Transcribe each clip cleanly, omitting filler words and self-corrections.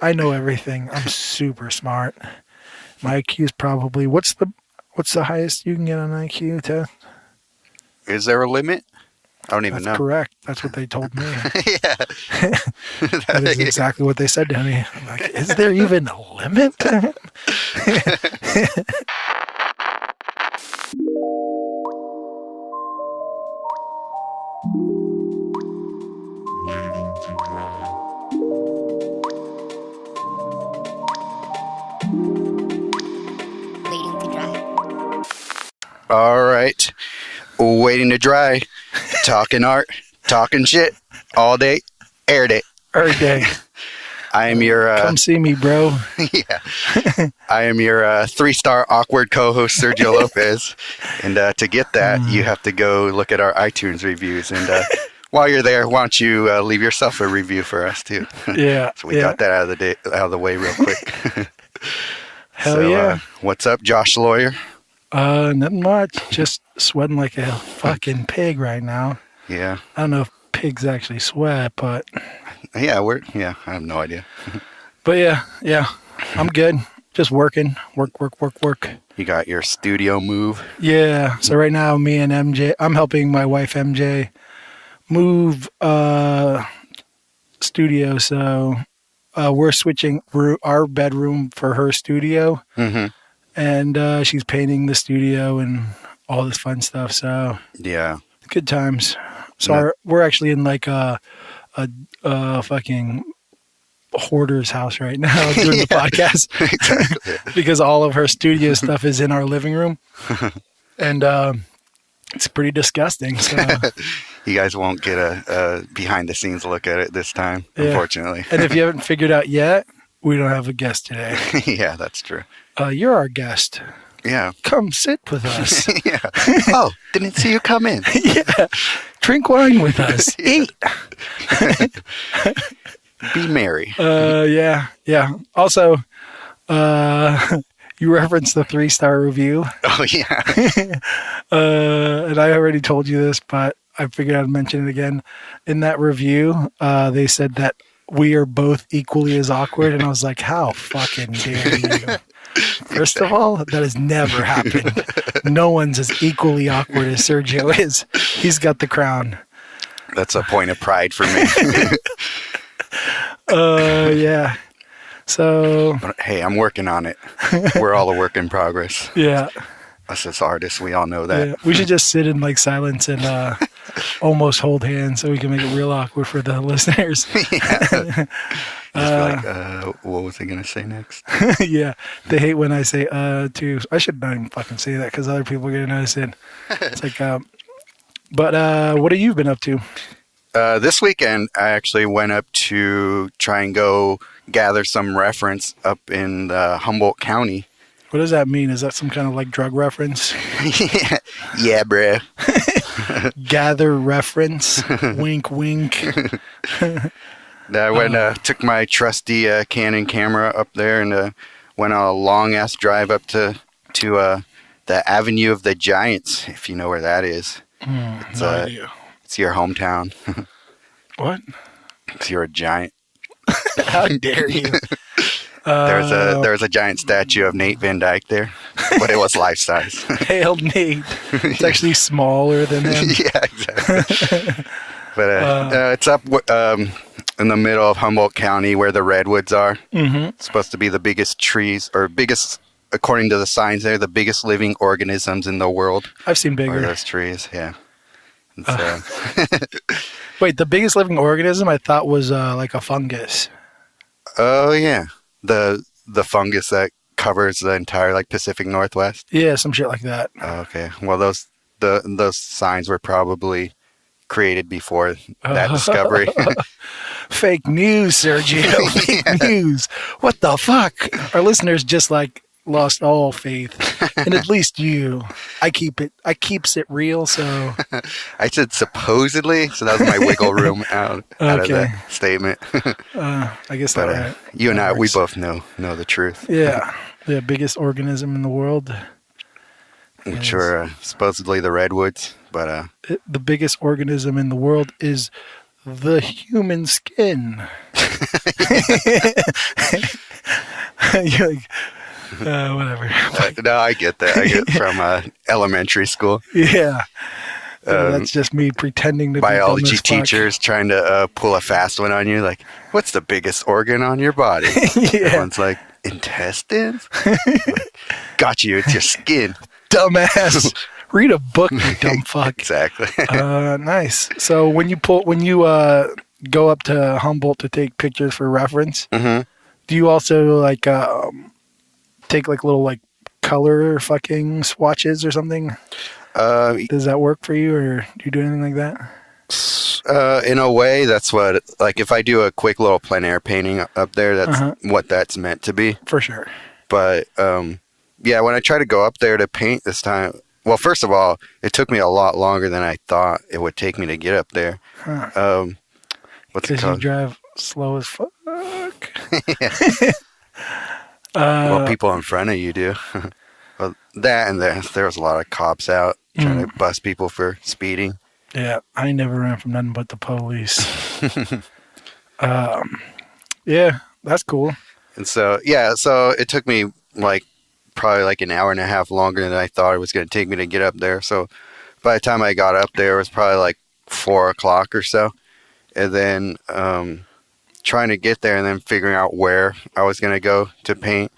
I know everything. I'm super smart. My IQ is probably what's the highest you can get on IQ test? Is there a limit? I don't even know. That's correct. That's what they told me. Yeah. That is exactly what they said to me. I'm like, is there even a limit? All right. Waiting to dry. Talking art. Talking shit. All day. Air day. Every day. I am your... Come see me, bro. Yeah. I am your 3-star awkward co-host, Sergio Lopez. And to get that, you have to go look at our iTunes reviews. And while you're there, why don't you leave yourself a review for us, too? Yeah. So we got that out of the way real quick. Hell yeah. What's up, Josh Lawyer? Nothing much. Just sweating like a fucking pig right now. Yeah. I don't know if pigs actually sweat, but... Yeah, I have no idea. But yeah. I'm good. Just working. Work. You got your studio move? Yeah. So right now, me and MJ, I'm helping my wife MJ move studio. So we're switching our bedroom for her studio. Mm-hmm. And she's painting the studio and all this fun stuff. So yeah, good times. So we're actually in like a fucking hoarder's house right now doing the podcast. Exactly. Because all of her studio stuff is in our living room. And it's pretty disgusting. So. You guys won't get a behind the scenes look at it this time, unfortunately. And if you haven't figured out yet, we don't have a guest today. Yeah, that's true. You're our guest. Yeah. Come sit with us. Yeah. Oh, didn't see you come in. Yeah. Drink wine with us. Eat. Be merry. Yeah. Also, you referenced the 3-star review. Oh, yeah. And I already told you this, but I figured I'd mention it again. In that review, they said that we are both equally as awkward. And I was like, how fucking dare you? First of all, that has never happened. No one's as equally awkward as Sergio is. He's got the crown. That's a point of pride for me. Yeah. So. But, hey, I'm working on it. We're all a work in progress. Yeah. Us as artists, we all know that. Yeah. We should just sit in like silence and almost hold hands so we can make it real awkward for the listeners. Yeah. Just be like, what was I going to say next? Yeah. They hate when I say too. I should not even fucking say that because other people are going to notice it. It's like, but what have you been up to? This weekend, I actually went up to try and go gather some reference up in Humboldt County. What does that mean? Is that some kind of like drug reference? Yeah, bruh. Gather reference. Wink, wink. I went, took my trusty Canon camera up there and went on a long ass drive up to the Avenue of the Giants, if you know where that is. No idea. It's your hometown. What? Because you're a giant. How dare you? There was a giant statue of Nate Van Dyke there, but it was life size. Hail Nate. It's actually smaller than him. Yeah, exactly. But it's up in the middle of Humboldt County where the redwoods are. Mm-hmm. It's supposed to be the biggest trees, or biggest, according to the signs there, the biggest living organisms in the world. I've seen bigger. Are those trees, yeah. So. Wait, the biggest living organism I thought was like a fungus. Oh, yeah. The fungus that covers the entire like Pacific Northwest. Yeah, some shit like that. Oh, okay. Well, those signs were probably created before that discovery. Fake news, Sergio. Fake news. What the fuck? Our listeners just like lost all faith. And at least you. I keeps it real, so. I said supposedly, so that was my wiggle room out of that statement. I guess but that you and I, we both know the truth. Yeah. The biggest organism in the world. Which are supposedly the redwoods, but... the biggest organism in the world is the human skin. You're like, whatever. No, I get that. I get it from elementary school. Yeah. That's just me pretending to biology be dumb as fuck. teachers trying to pull a fast one on you. Like, what's the biggest organ on your body? Yeah. Everyone's like, intestines? Like, got you. It's your skin. Dumbass. Read a book, you dumb fuck. Exactly. Nice. So when you go up to Humboldt to take pictures for reference, do you also like take like little like color fucking swatches or something? Does that work for you, or do you do anything like that? In a way, that's what, like, if I do a quick little plein air painting up there, that's what that's meant to be. For sure. But, yeah, when I try to go up there to paint this time, well, first of all, it took me a lot longer than I thought it would take me to get up there. Huh. What's it Because called? you drive slow as fuck. Well, people in front of you do. Well, that and there was a lot of cops out trying to bust people for speeding. Yeah, I never ran from nothing but the police. Yeah, that's cool. And so, yeah, so it took me like probably like an hour and a half longer than I thought it was going to take me to get up there. So by the time I got up there, it was probably like 4 o'clock or so. And then trying to get there and then figuring out where I was going to go to paint.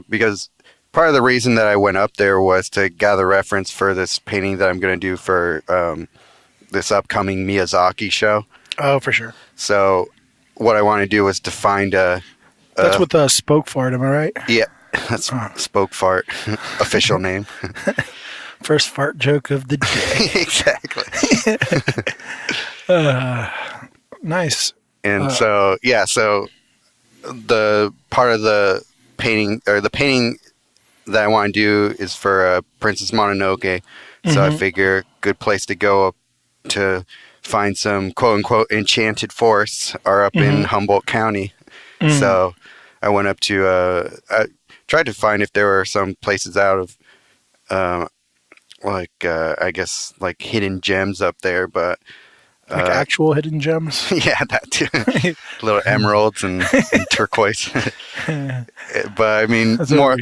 Because part of the reason that I went up there was to gather reference for this painting that I'm going to do for this upcoming Miyazaki show. Oh, for sure. So what I want to do is to find a... That's with the spoke fart, am I right? Yeah, that's spoke fart, official name. First fart joke of the day. Exactly. Nice. And so, yeah, so the part of the painting, or the painting that I want to do is for Princess Mononoke. So I figure good place to go up to find some quote-unquote enchanted forests are up in Humboldt County. So I went up to, I tried to find if there were some places out of, I guess, like hidden gems up there, but... Like actual hidden gems? Yeah, that too. Little emeralds and turquoise. But I mean, That's more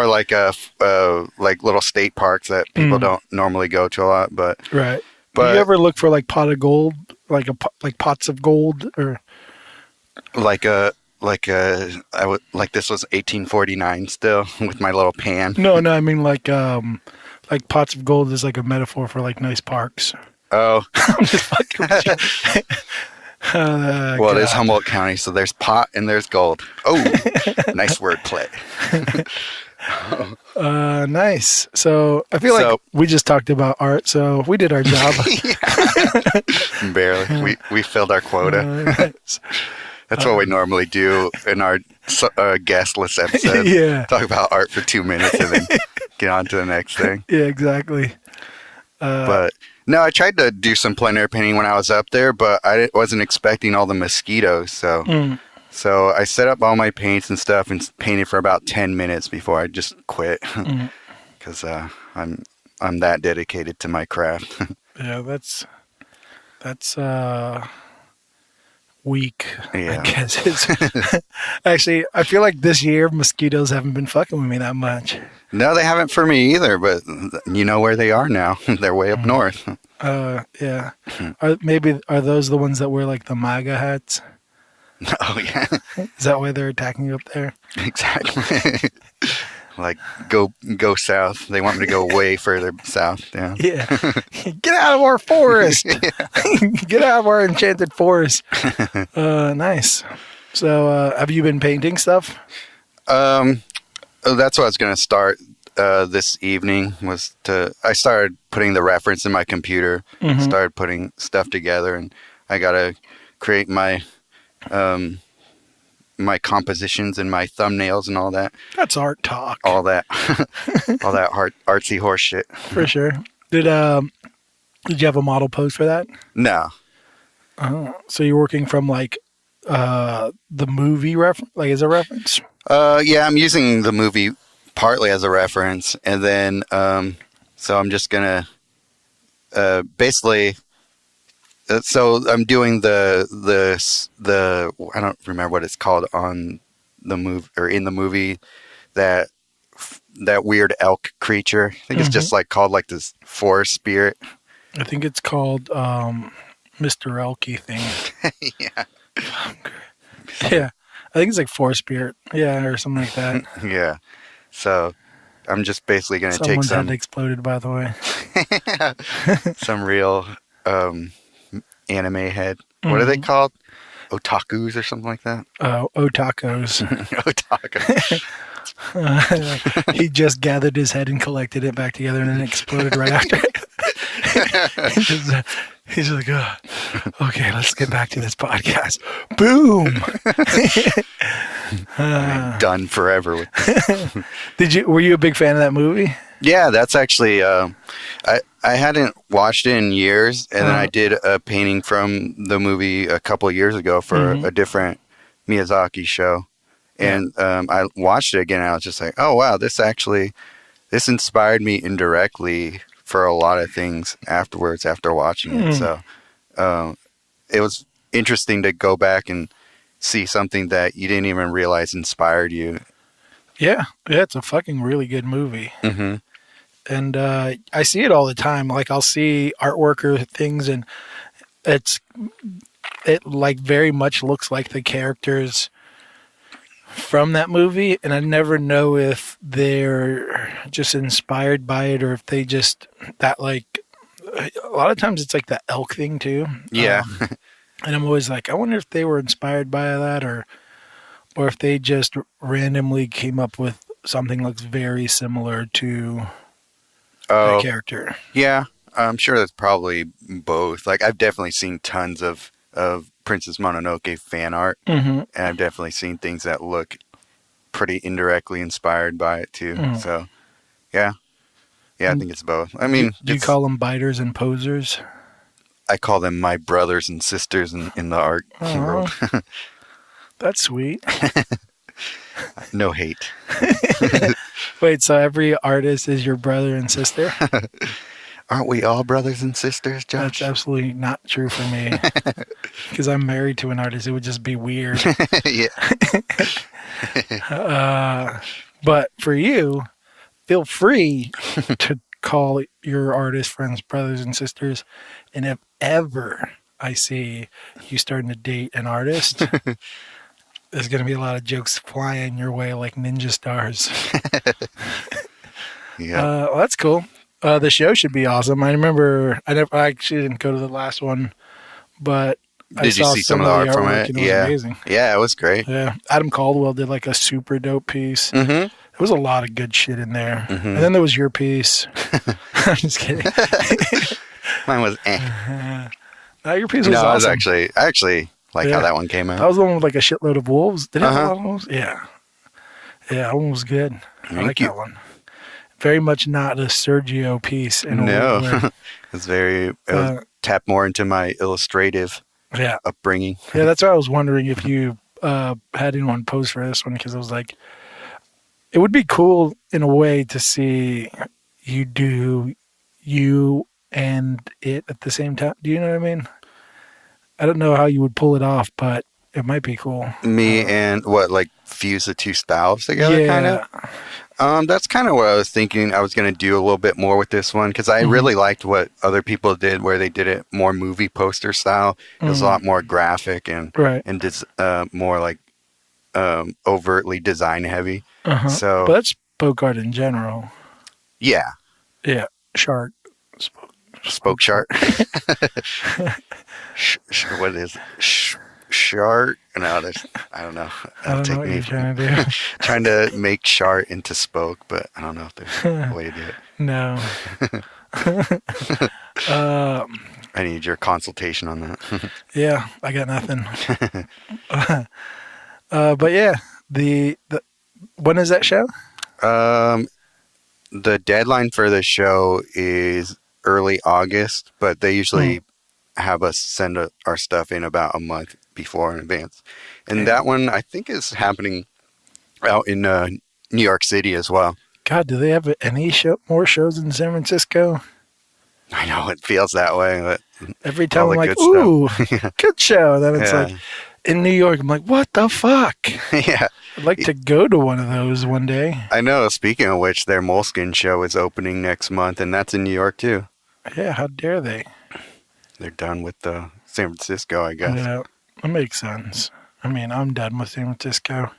like like little state parks that people don't normally go to a lot. But right. But do you ever look for like pot of gold, like pots of gold, or like this was 1849 still with my little pan. No, I mean like pots of gold is like a metaphor for like nice parks. Oh. I'm just fucking with you. Well, it is Humboldt County, so there's pot and there's gold. Oh, nice wordplay. Nice. So I feel like we just talked about art, so we did our job. Barely. We filled our quota. Nice. That's what we normally do in our guest list episode. Yeah. Talk about art for 2 minutes and then get on to the next thing. Yeah, exactly. But no, I tried to do some plein air painting when I was up there, but I wasn't expecting all the mosquitoes. So I set up all my paints and stuff and painted for about 10 minutes before I just quit because I'm that dedicated to my craft. Yeah, that's weak. Yeah. I guess it's actually. I feel like this year mosquitoes haven't been fucking with me that much. No, they haven't for me either, but you know where they are now. They're way up north. Yeah. Are those the ones that wear like the MAGA hats? Oh, yeah. Is that why they're attacking you up there? Exactly. Like, go south. They want me to go way further south. Yeah. Yeah. Get out of our forest. Get out of our enchanted forest. Nice. So, have you been painting stuff? That's what I was going to start this evening. I started putting the reference in my computer, started putting stuff together, and I got to create my my compositions and my thumbnails and all that. That's art talk. All that, all that artsy horse shit. For sure. Did you have a model pose for that? No. So you're working from like the movie reference, like as a reference? Yeah, I'm using the movie partly as a reference, and then so I'm just gonna basically So I'm doing the I don't remember what it's called on the movie or in the movie that that weird elk creature. I think it's just like called like this forest spirit. I think it's called Mr. Elky thing. Yeah. Yeah. I think it's like Forest Spirit. Yeah, or something like that. Yeah. So I'm just basically going to take Someone's head exploded, by the way. some real anime head. What are they called? Otakus or something like that? Otakos. Otaku. He just gathered his head and collected it back together and then exploded right after. He's like, oh, okay, let's get back to this podcast. Boom. Done forever with this. Were you a big fan of that movie? Yeah, that's actually I hadn't watched it in years, and then I did a painting from the movie a couple of years ago for a different Miyazaki show. And I watched it again, and I was just like, oh, wow, this inspired me indirectly for a lot of things afterwards after watching it. So it was interesting to go back and see something that you didn't even realize inspired you. Yeah, it's a fucking really good movie. Mm-hmm. And I see it all the time. Like, I'll see artwork or things, and it like very much looks like the characters from that movie, and I never know if they're just inspired by it or if they just that like a lot of times it's like the elk thing too. Yeah. And I'm always like, I wonder if they were inspired by that or if they just randomly came up with something that looks very similar to that character. Yeah, I'm sure that's probably both. Like, I've definitely seen tons of Princess Mononoke fan art, and I've definitely seen things that look pretty indirectly inspired by it too. So, yeah, I think it's both. I mean, do you call them biters and posers? I call them my brothers and sisters in the art world. That's sweet. No hate. Wait, so every artist is your brother and sister? Aren't we all brothers and sisters, Josh? That's absolutely not true for me. Because I'm married to an artist. It would just be weird. Yeah. But for you, feel free to call your artist friends brothers and sisters. And if ever I see you starting to date an artist, there's going to be a lot of jokes flying your way like ninja stars. Yeah. Well, that's cool. The show should be awesome. I remember I actually didn't go to the last one, but did you see some of the art from it? It was amazing. Yeah, it was great. Yeah, Adam Caldwell did like a super dope piece. Mm-hmm. There was a lot of good shit in there, and then there was your piece. I'm just kidding. Mine was No, your piece was awesome. I actually like how that one came out. That was the one with like a shitload of wolves. Did it have a lot of wolves? Yeah, that one was good. I like that one. Very much not a Sergio piece. No, it was tapped more into my illustrative upbringing. Yeah, that's why I was wondering if you had anyone pose for this one, because I was like, it would be cool in a way to see you do you and it at the same time. Do you know what I mean? I don't know how you would pull it off, but it might be cool. Me and like fuse the two styles together, kind of. That's kind of what I was thinking. I was going to do a little bit more with this one because I really liked what other people did, where they did it more movie poster style. It was a lot more graphic and more like overtly design heavy. So, but that's spoke art in general. Yeah. Shark. Spoke shark. What is it? Shark? No, I don't know. I don't know what you're trying to do. Trying to make shart into spoke, but I don't know if there's a way to do it. No. I need your consultation on that. Yeah, I got nothing. But yeah, the when is that show? The deadline for the show is early August, but they usually have us send our stuff in about a month before in advance. And that one, I think, is happening out in New York City as well. God, do they have any more shows in San Francisco? I know it feels that way, but Every time all I'm the like, good ooh, stuff. good show. Then it's Yeah. like, in New York, I'm like, what the fuck? Yeah. I'd like to go to one of those one day. I know. Speaking of which, their Moleskine show is opening next month, and that's in New York too. Yeah, how dare they? They're done with San Francisco, I guess. Yeah, that makes sense. I mean, I'm done with San Francisco.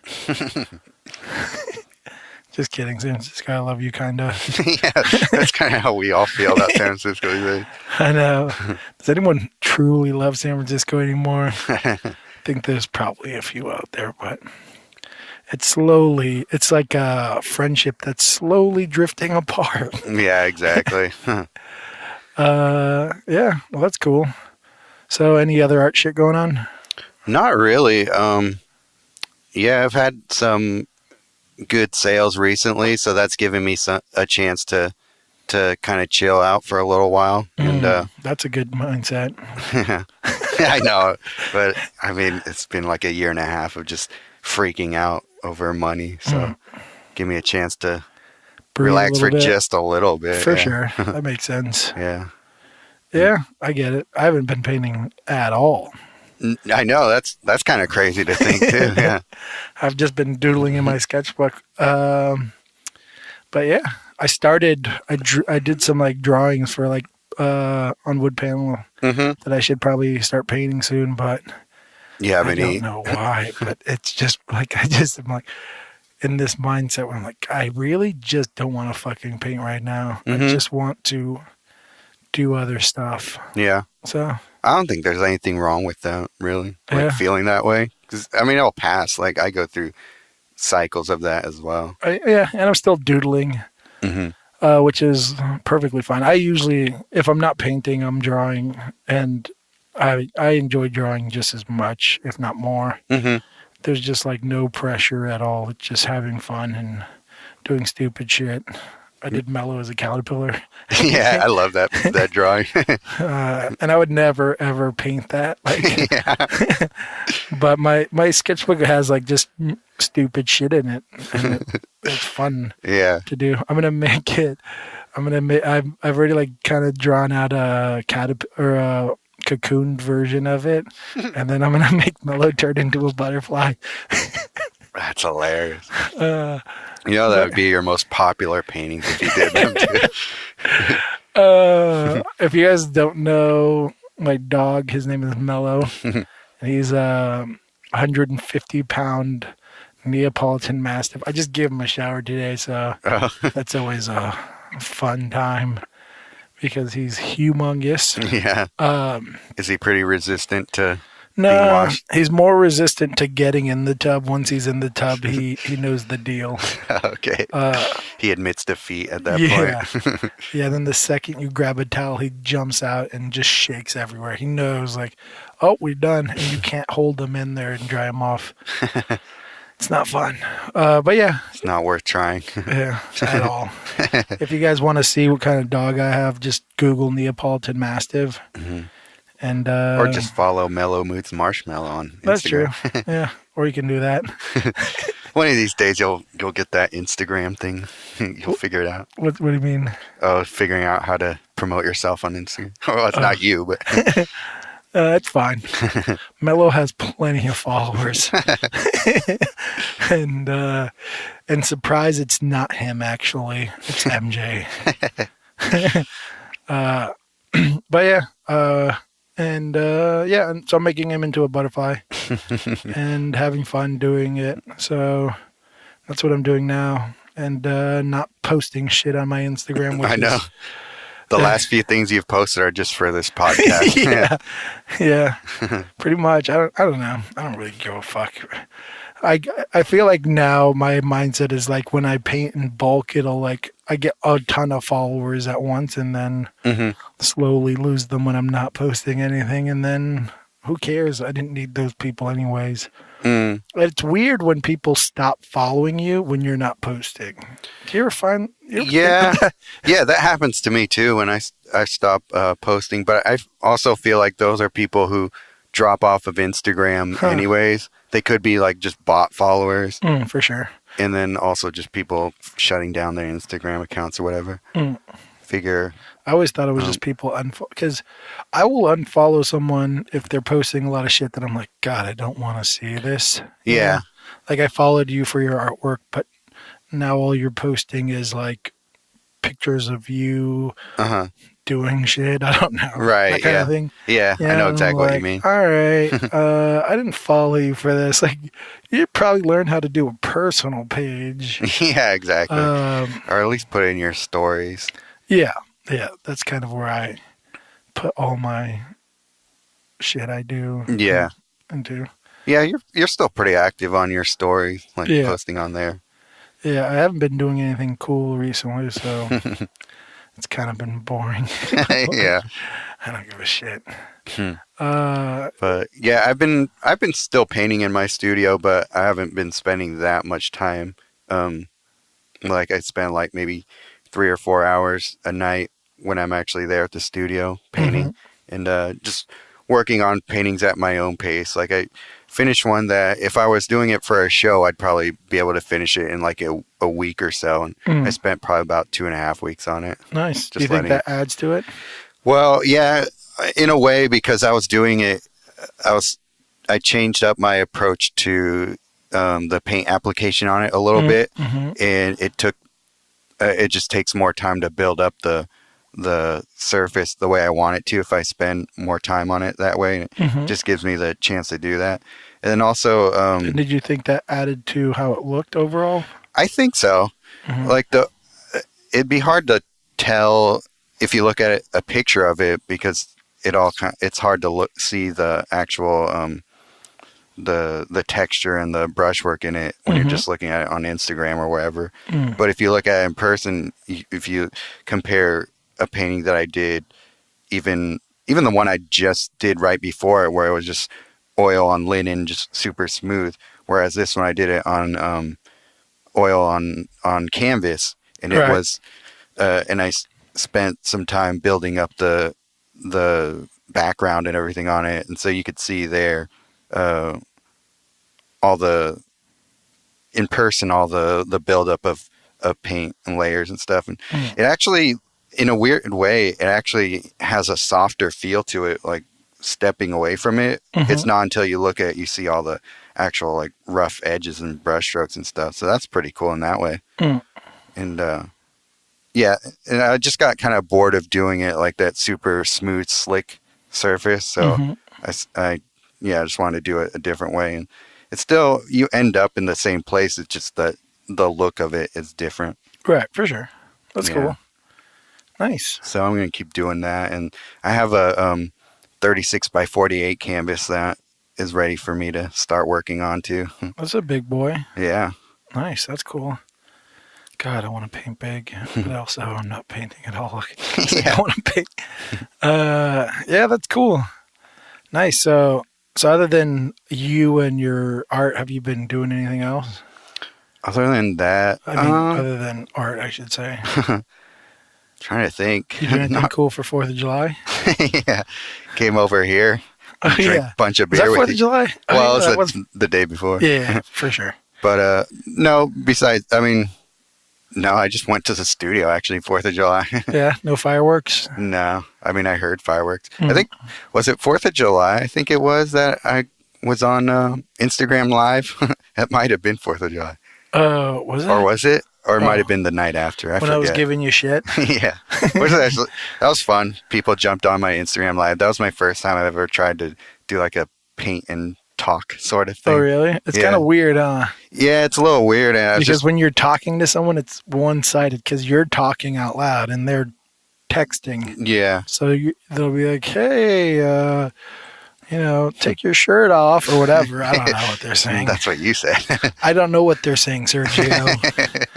Just kidding, San Francisco. I love you, kind of. Yeah, that's kind of how we all feel about San Francisco. Really. I know. Does anyone truly love San Francisco anymore? I think there's probably a few out there, but it's like a friendship that's slowly drifting apart. Yeah, exactly. Yeah, well, that's cool. So, any other art shit going on? Not really. Yeah, I've had some good sales recently, so that's given me a chance to kind of chill out for a little while. And That's a good mindset. I know, but I mean, it's been like a year and a half of just freaking out over money. So, give me a chance to Breathe relax a for little bit. just a little bit. For yeah. sure. That makes sense. Yeah. Yeah, I get it. I haven't been painting at all. I know that's kind of crazy to think too. Yeah. I've just been doodling in my sketchbook. But yeah, I did some like drawings for like on wood panel that I should probably start painting soon, but You have I any? don't know why. But it's just like I'm like in this mindset where I'm like, I really just don't want to fucking paint right now. I just want to do other stuff. Yeah. So I don't think there's anything wrong with that, really. Like Yeah. feeling that way. 'Cause, I mean, it'll pass. Like I go through cycles of that as well. yeah, and I'm still doodling. Which is perfectly fine. I usually, if I'm not painting, I'm drawing, and I enjoy drawing just as much, if not more. There's just like no pressure at all. It's just having fun and doing stupid shit. I did Mellow as a caterpillar. Yeah, I love that drawing. And I would never ever paint that. Like, Yeah. but my sketchbook has like just stupid shit in it, and it's fun Yeah. to do. I'm gonna make it. I've already like kind of drawn out a a cocooned version of it, and then I'm gonna make Mellow turn into a butterfly. That's hilarious. You know, that would be your most popular paintings if you did them too. If you guys don't know my dog, his name is Mellow. He's a 150-pound Neapolitan Mastiff. I just gave him a shower today, so that's always a fun time because he's humongous. Yeah. Is he pretty resistant to being No, washed? he's more resistant to getting in the tub. Once he's in the tub, he knows the deal. Okay. He admits defeat at that Yeah. point. Yeah, then the second you grab a towel, he jumps out and just shakes everywhere. He knows, like, oh, we're done. And you can't hold him in there and dry him off. It's not fun. But yeah. It's not worth trying. Yeah, at all. If you guys want to see what kind of dog I have, just Google Neapolitan Mastiff. And Or just follow Mellow Moods Marshmallow on Instagram. That's true. Yeah, or you can do that. One of these days you'll get that Instagram thing. You'll figure it out. What do you mean? Oh, figuring out how to promote yourself on Instagram. Well, it's not you, but It's fine. Mello has plenty of followers. And surprise, it's not him, actually. It's MJ. But yeah. And so I'm making him into a butterfly and having fun doing it. So that's what I'm doing now. And not posting shit on my Instagram. Which I know. The last few things you've posted are just for this podcast. Yeah. Pretty much. I don't know. I don't really give a fuck. I feel like now my mindset is like when I paint in bulk, it'll like I get a ton of followers at once and then slowly lose them when I'm not posting anything, and then who cares? I didn't need those people anyways. It's weird when people stop following you when you're not posting. Do you ever find? Yeah, that happens to me too when I stop posting. But I also feel like those are people who drop off of Instagram anyways. They could be like just bot followers. For sure. And then also just people shutting down their Instagram accounts or whatever. figure. I always thought it was just people because I will unfollow someone if they're posting a lot of shit that I'm like, God, I don't want to see this. Yeah. Know? Like I followed you for your artwork, but now all you're posting is like pictures of you doing shit. I don't know. Right. That kind of thing. Yeah. I know exactly what you mean. All right. I didn't follow you for this. Like you probably learned how to do a personal page. Yeah, exactly. Or at least put it in your stories. Yeah. Yeah. That's kind of where I put all my shit I do. Yeah. Into. Yeah, you're still pretty active on your story, like posting on there. Yeah, I haven't been doing anything cool recently, so it's kind of been boring. Yeah, I don't give a shit. But yeah, I've been still painting in my studio, but I haven't been spending that much time. Like I spend like maybe 3 or 4 hours a night when I'm actually there at the studio painting, and just working on paintings at my own pace. Like I finished one that if I was doing it for a show, I'd probably be able to finish it in like a week or so. And I spent probably about 2.5 weeks on it. Nice. Do you think that adds to it? Well, yeah, in a way, because I was doing it, I changed up my approach to the paint application on it a little bit, and it just takes more time to build up the surface the way I want it to if I spend more time on it that way. It just gives me the chance to do that. And then also... and did you think that added to how it looked overall? I think so. Like it'd be hard to tell if you look at a picture of it because it's hard to see the actual the texture and the brushwork in it when you're just looking at it on Instagram or wherever. But if you look at it in person, if you compare a painting that I did, even the one I just did right before it, where it was just oil on linen, just super smooth. Whereas this one I did it on oil on canvas, and it was, and I spent some time building up the background and everything on it, and so you could see there all the buildup of paint and layers and stuff, and it actually, in a weird way, it actually has a softer feel to it, like stepping away from it. It's not until you see all the actual like rough edges and brush strokes and stuff. So that's pretty cool in that way. And yeah, and I just got kind of bored of doing it like that super smooth, slick surface. So I just wanted to do it a different way. And it's still, you end up in the same place. It's just that the look of it is different. Right, for sure. That's cool. Nice. So I'm going to keep doing that. And I have a 36 by 48 canvas that is ready for me to start working on too. That's a big boy. Yeah. Nice. That's cool. God, I want to paint big, but also I'm not painting at all. I want to paint. Yeah, that's cool. Nice. So other than you and your art, have you been doing anything else? Other than that, I mean, other than art, I should say. Trying to think. You do anything cool for 4th of July? Yeah. Came over here. Drank a bunch of beer. Was that 4th of July? Well, it was the day before. Yeah, for sure. But no, besides, I mean, no, I just went to the studio actually, 4th of July. Yeah, no fireworks? No. I mean, I heard fireworks. I think, was it 4th of July? I think it was that I was on Instagram Live. It might have been 4th of July. Was it? Or was it? Or it might have been the night after. I forget. I was giving you shit? Yeah. That was fun. People jumped on my Instagram Live. That was my first time I've ever tried to do like a paint and talk sort of thing. Oh, really? It's kind of weird, huh? Yeah, it's a little weird. Because when you're talking to someone, it's one-sided because you're talking out loud and they're texting. Yeah. So they'll be like, hey, take your shirt off or whatever. I don't know what they're saying. That's what you said. I don't know what they're saying, Sergio.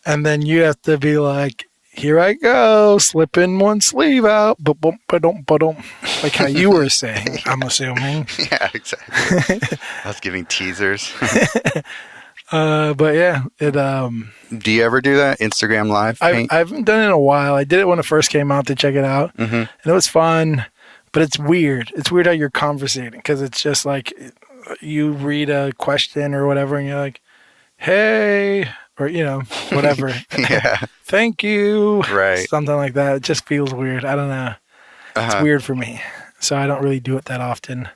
and then you have to be like, here I go, slipping one sleeve out, like how you were saying, I'm assuming. Yeah, exactly. I was giving teasers. But yeah, do you ever do that Instagram Live paint? I haven't done it in a while. I did it when it first came out to check it out, and it was fun. But it's weird. It's weird how you're conversating because it's just like you read a question or whatever, and you're like, "Hey, or, whatever. Yeah. Thank you. Right. Something like that. It just feels weird. I don't know. It's Uh-huh. weird for me. So I don't really do it that often.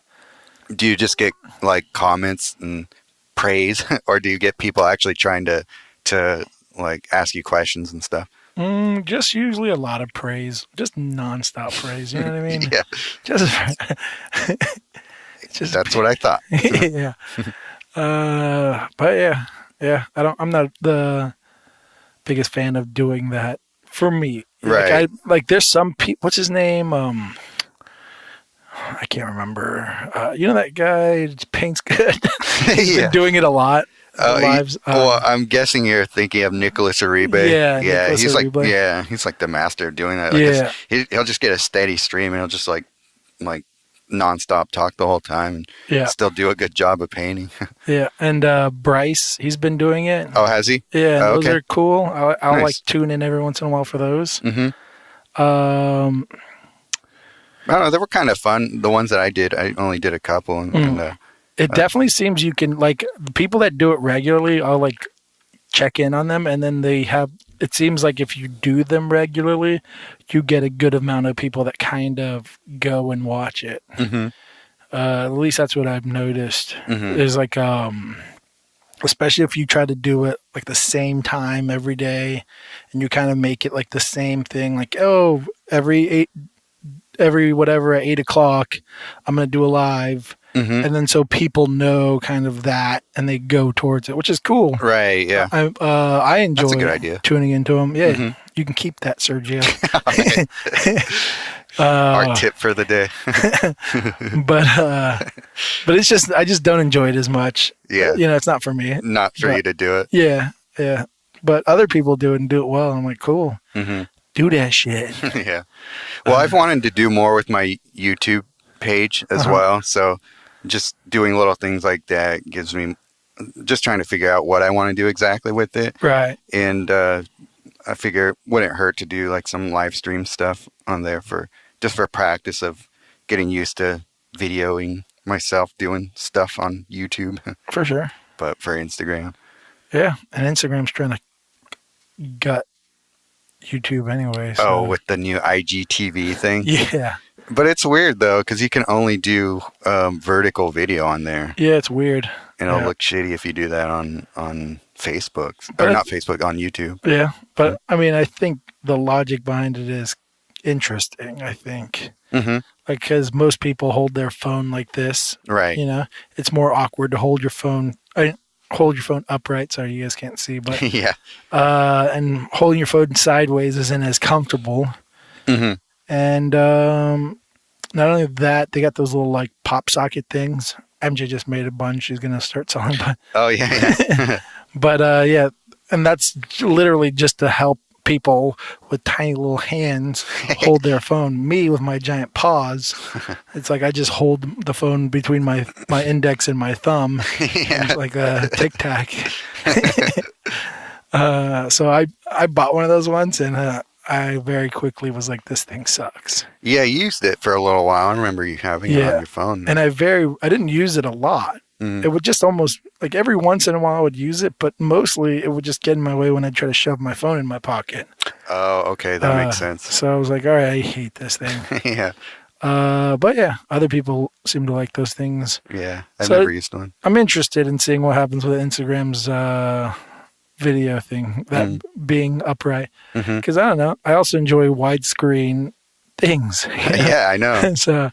Do you just get like comments and praise, or do you get people actually trying to like ask you questions and stuff? Just usually a lot of praise, just nonstop praise. You know what I mean? Yeah. Just That's what I thought. yeah. But yeah. I'm not the biggest fan of doing that for me. Right. There's some people. What's his name? I can't remember. You know that guy paints good. He's been doing it a lot. Lives. Well, I'm guessing you're thinking of Nicholas Uribe. Yeah, Nicholas he's Uribe. He's like the master of doing that. He'll just get a steady stream and he'll just like nonstop talk the whole time and still do a good job of painting. Yeah, and Bryce, he's been doing it. Oh, has he? Yeah, those are cool. I'll Nice. like tune in every once in a while for those. Mm-hmm. I don't know. They were kind of fun. The ones that I did, I only did a couple. It definitely seems you can, like, the people that do it regularly, I'll, like, check in on them, and then it seems like if you do them regularly, you get a good amount of people that kind of go and watch it. Mm-hmm. At least that's what I've noticed. Mm-hmm. There's, like, especially if you try to do it, like, the same time every day, and you kind of make it, like, the same thing, like, every whatever at 8 o'clock, I'm going to do a live. Mm-hmm. And then so people know kind of that and they go towards it, which is cool. Right, yeah. I enjoy That's a good idea. Tuning into them. Yeah, You can keep that, Sergio. Our tip for the day. But it's just, I just don't enjoy it as much. Yeah. It's not for me. Not for you to do it. Yeah. But other people do it and do it well. I'm like, cool. Mm-hmm. Do that shit. Yeah. Well, I've wanted to do more with my YouTube page as well. So just doing little things like that gives me, just trying to figure out what I want to do exactly with it. Right. And I figure it wouldn't hurt to do like some live stream stuff on there for practice of getting used to videoing myself doing stuff on YouTube. For sure. But for Instagram. Yeah. And Instagram's trying to gut YouTube anyway. So. Oh, with the new IGTV thing? Yeah. But it's weird, though, because you can only do vertical video on there. Yeah, it's weird. And it'll look shitty if you do that on Facebook. Or not Facebook, on YouTube. Yeah. But, I mean, I think the logic behind it is interesting, I think. Mm-hmm. Like, because most people hold their phone like this. Right. It's more awkward to hold your phone upright. Sorry, you guys can't see, but yeah. And holding your phone sideways isn't as comfortable. Mm-hmm. And not only that, they got those little like pop socket things. MJ just made a bunch. She's gonna start selling. Oh yeah. But and that's literally just to help people with tiny little hands hold their phone. Me with my giant paws, it's like I just hold the phone between my index and my thumb, like a Tic Tac. So I bought one of those once, and I very quickly was like, this thing sucks. Yeah, you used it for a little while. I remember you having it on your phone. And I didn't use it a lot. Mm. It would just almost, like every once in a while I would use it, but mostly it would just get in my way when I try to shove my phone in my pocket. Oh, okay. That makes sense. So I was like, all right, I hate this thing. Yeah. But yeah, other people seem to like those things. Yeah, I've never used one. I'm interested in seeing what happens with Instagram's video thing, that being upright. Because I don't know, I also enjoy widescreen things. Yeah, I know. So,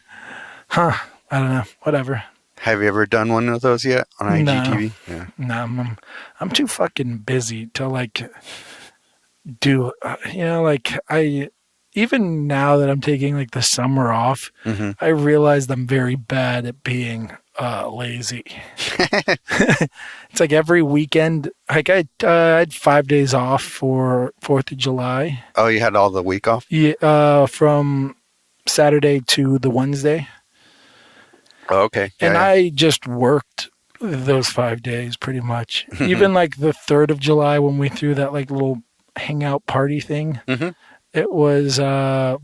I don't know, whatever. Have you ever done one of those yet on IGTV? No. Yeah. No, I'm too fucking busy to like do, like even now that I'm taking like the summer off, I realized I'm very bad at being lazy. It's like every weekend, like I had 5 days off for 4th of July. Oh, you had all the week off? Yeah, from Saturday to the Wednesday. Oh, okay. Yeah, and I just worked those 5 days pretty much. Even like the 3rd of July when we threw that like little hangout party thing, it was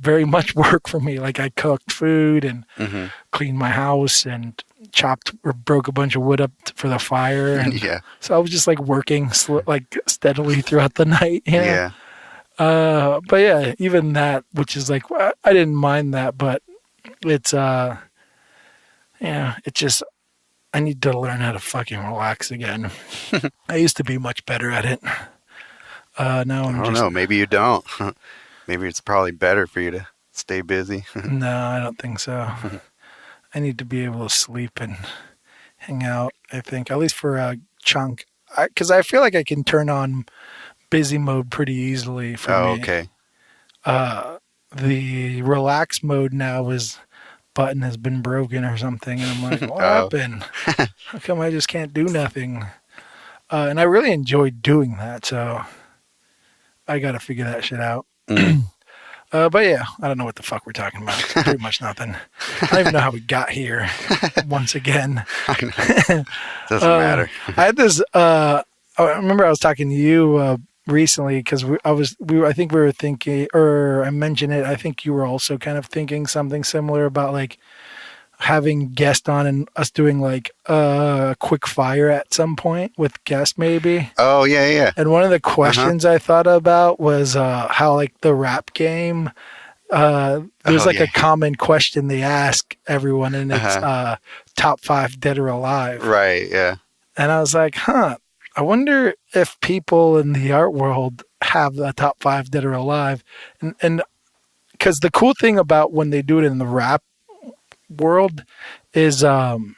very much work for me. Like I cooked food and cleaned my house and chopped or broke a bunch of wood up for the fire, and so I was just like working like steadily throughout the night. You know? But yeah, even that, which is like I didn't mind that, but it's it just I need to learn how to fucking relax again. I used to be much better at it. Now I don't know. Maybe you don't. Maybe it's probably better for you to stay busy. No, I don't think so. I need to be able to sleep and hang out, I think, at least for a chunk. Because I feel like I can turn on busy mode pretty easily for me. Okay. The relax mode now is button has been broken or something. And I'm like, what happened? How come I just can't do nothing? And I really enjoyed doing that. So I got to figure that shit out. But yeah, I don't know what the fuck we're talking about. Pretty much nothing. I don't even know how we got here. Once again, Doesn't matter. I had this. I remember I was talking to you recently because I think we were thinking, or I mentioned it. I think you were also kind of thinking something similar about like having guests on and us doing like a quick fire at some point with guests maybe. Oh, yeah. And one of the questions I thought about was how like the rap game, there's a common question they ask everyone, and it's top 5 dead or alive. Right, yeah. And I was like, I wonder if people in the art world have the top 5 dead or alive. And because the cool thing about when they do it in the rap world is you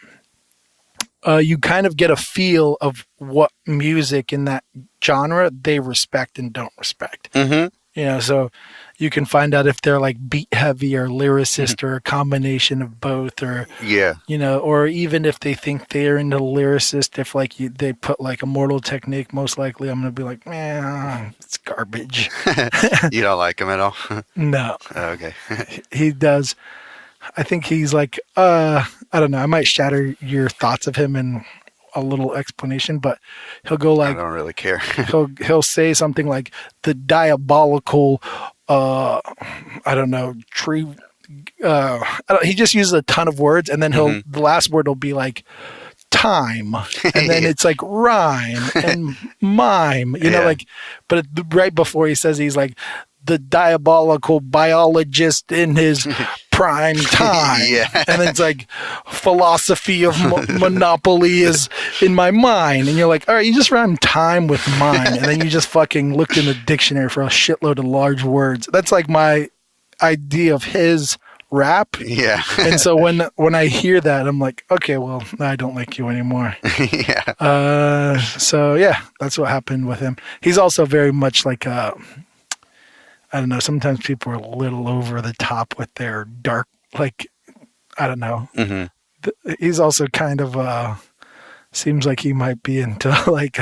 kind of get a feel of what music in that genre they respect and don't respect. So you can find out if they're like beat heavy or lyricist or a combination of both, or or even if they think they're into lyricist, if like they put like Immortal Technique, most likely I'm gonna be like, man, it's garbage. You don't like him at all? No. Oh, okay. He does. I think he's like, I don't know. I might shatter your thoughts of him in a little explanation, but he'll go like, I don't really care. he'll say something like the diabolical, I don't know, tree. He just uses a ton of words, and then the last word will be like time, and then it's like rhyme and mime, but right before he says he's like the diabolical biologist in his prime time. And then it's like philosophy of monopoly is in my mind. And you're like, all right, you just rhyme time with mine. And then you just fucking looked in the dictionary for a shitload of large words. That's like my idea of his rap. Yeah. And so when I hear that, I'm like, okay, well, I don't like you anymore. So yeah, that's what happened with him. He's also very much like I don't know. Sometimes people are a little over the top with their dark, like, I don't know. He's also kind of, seems like he might be into like,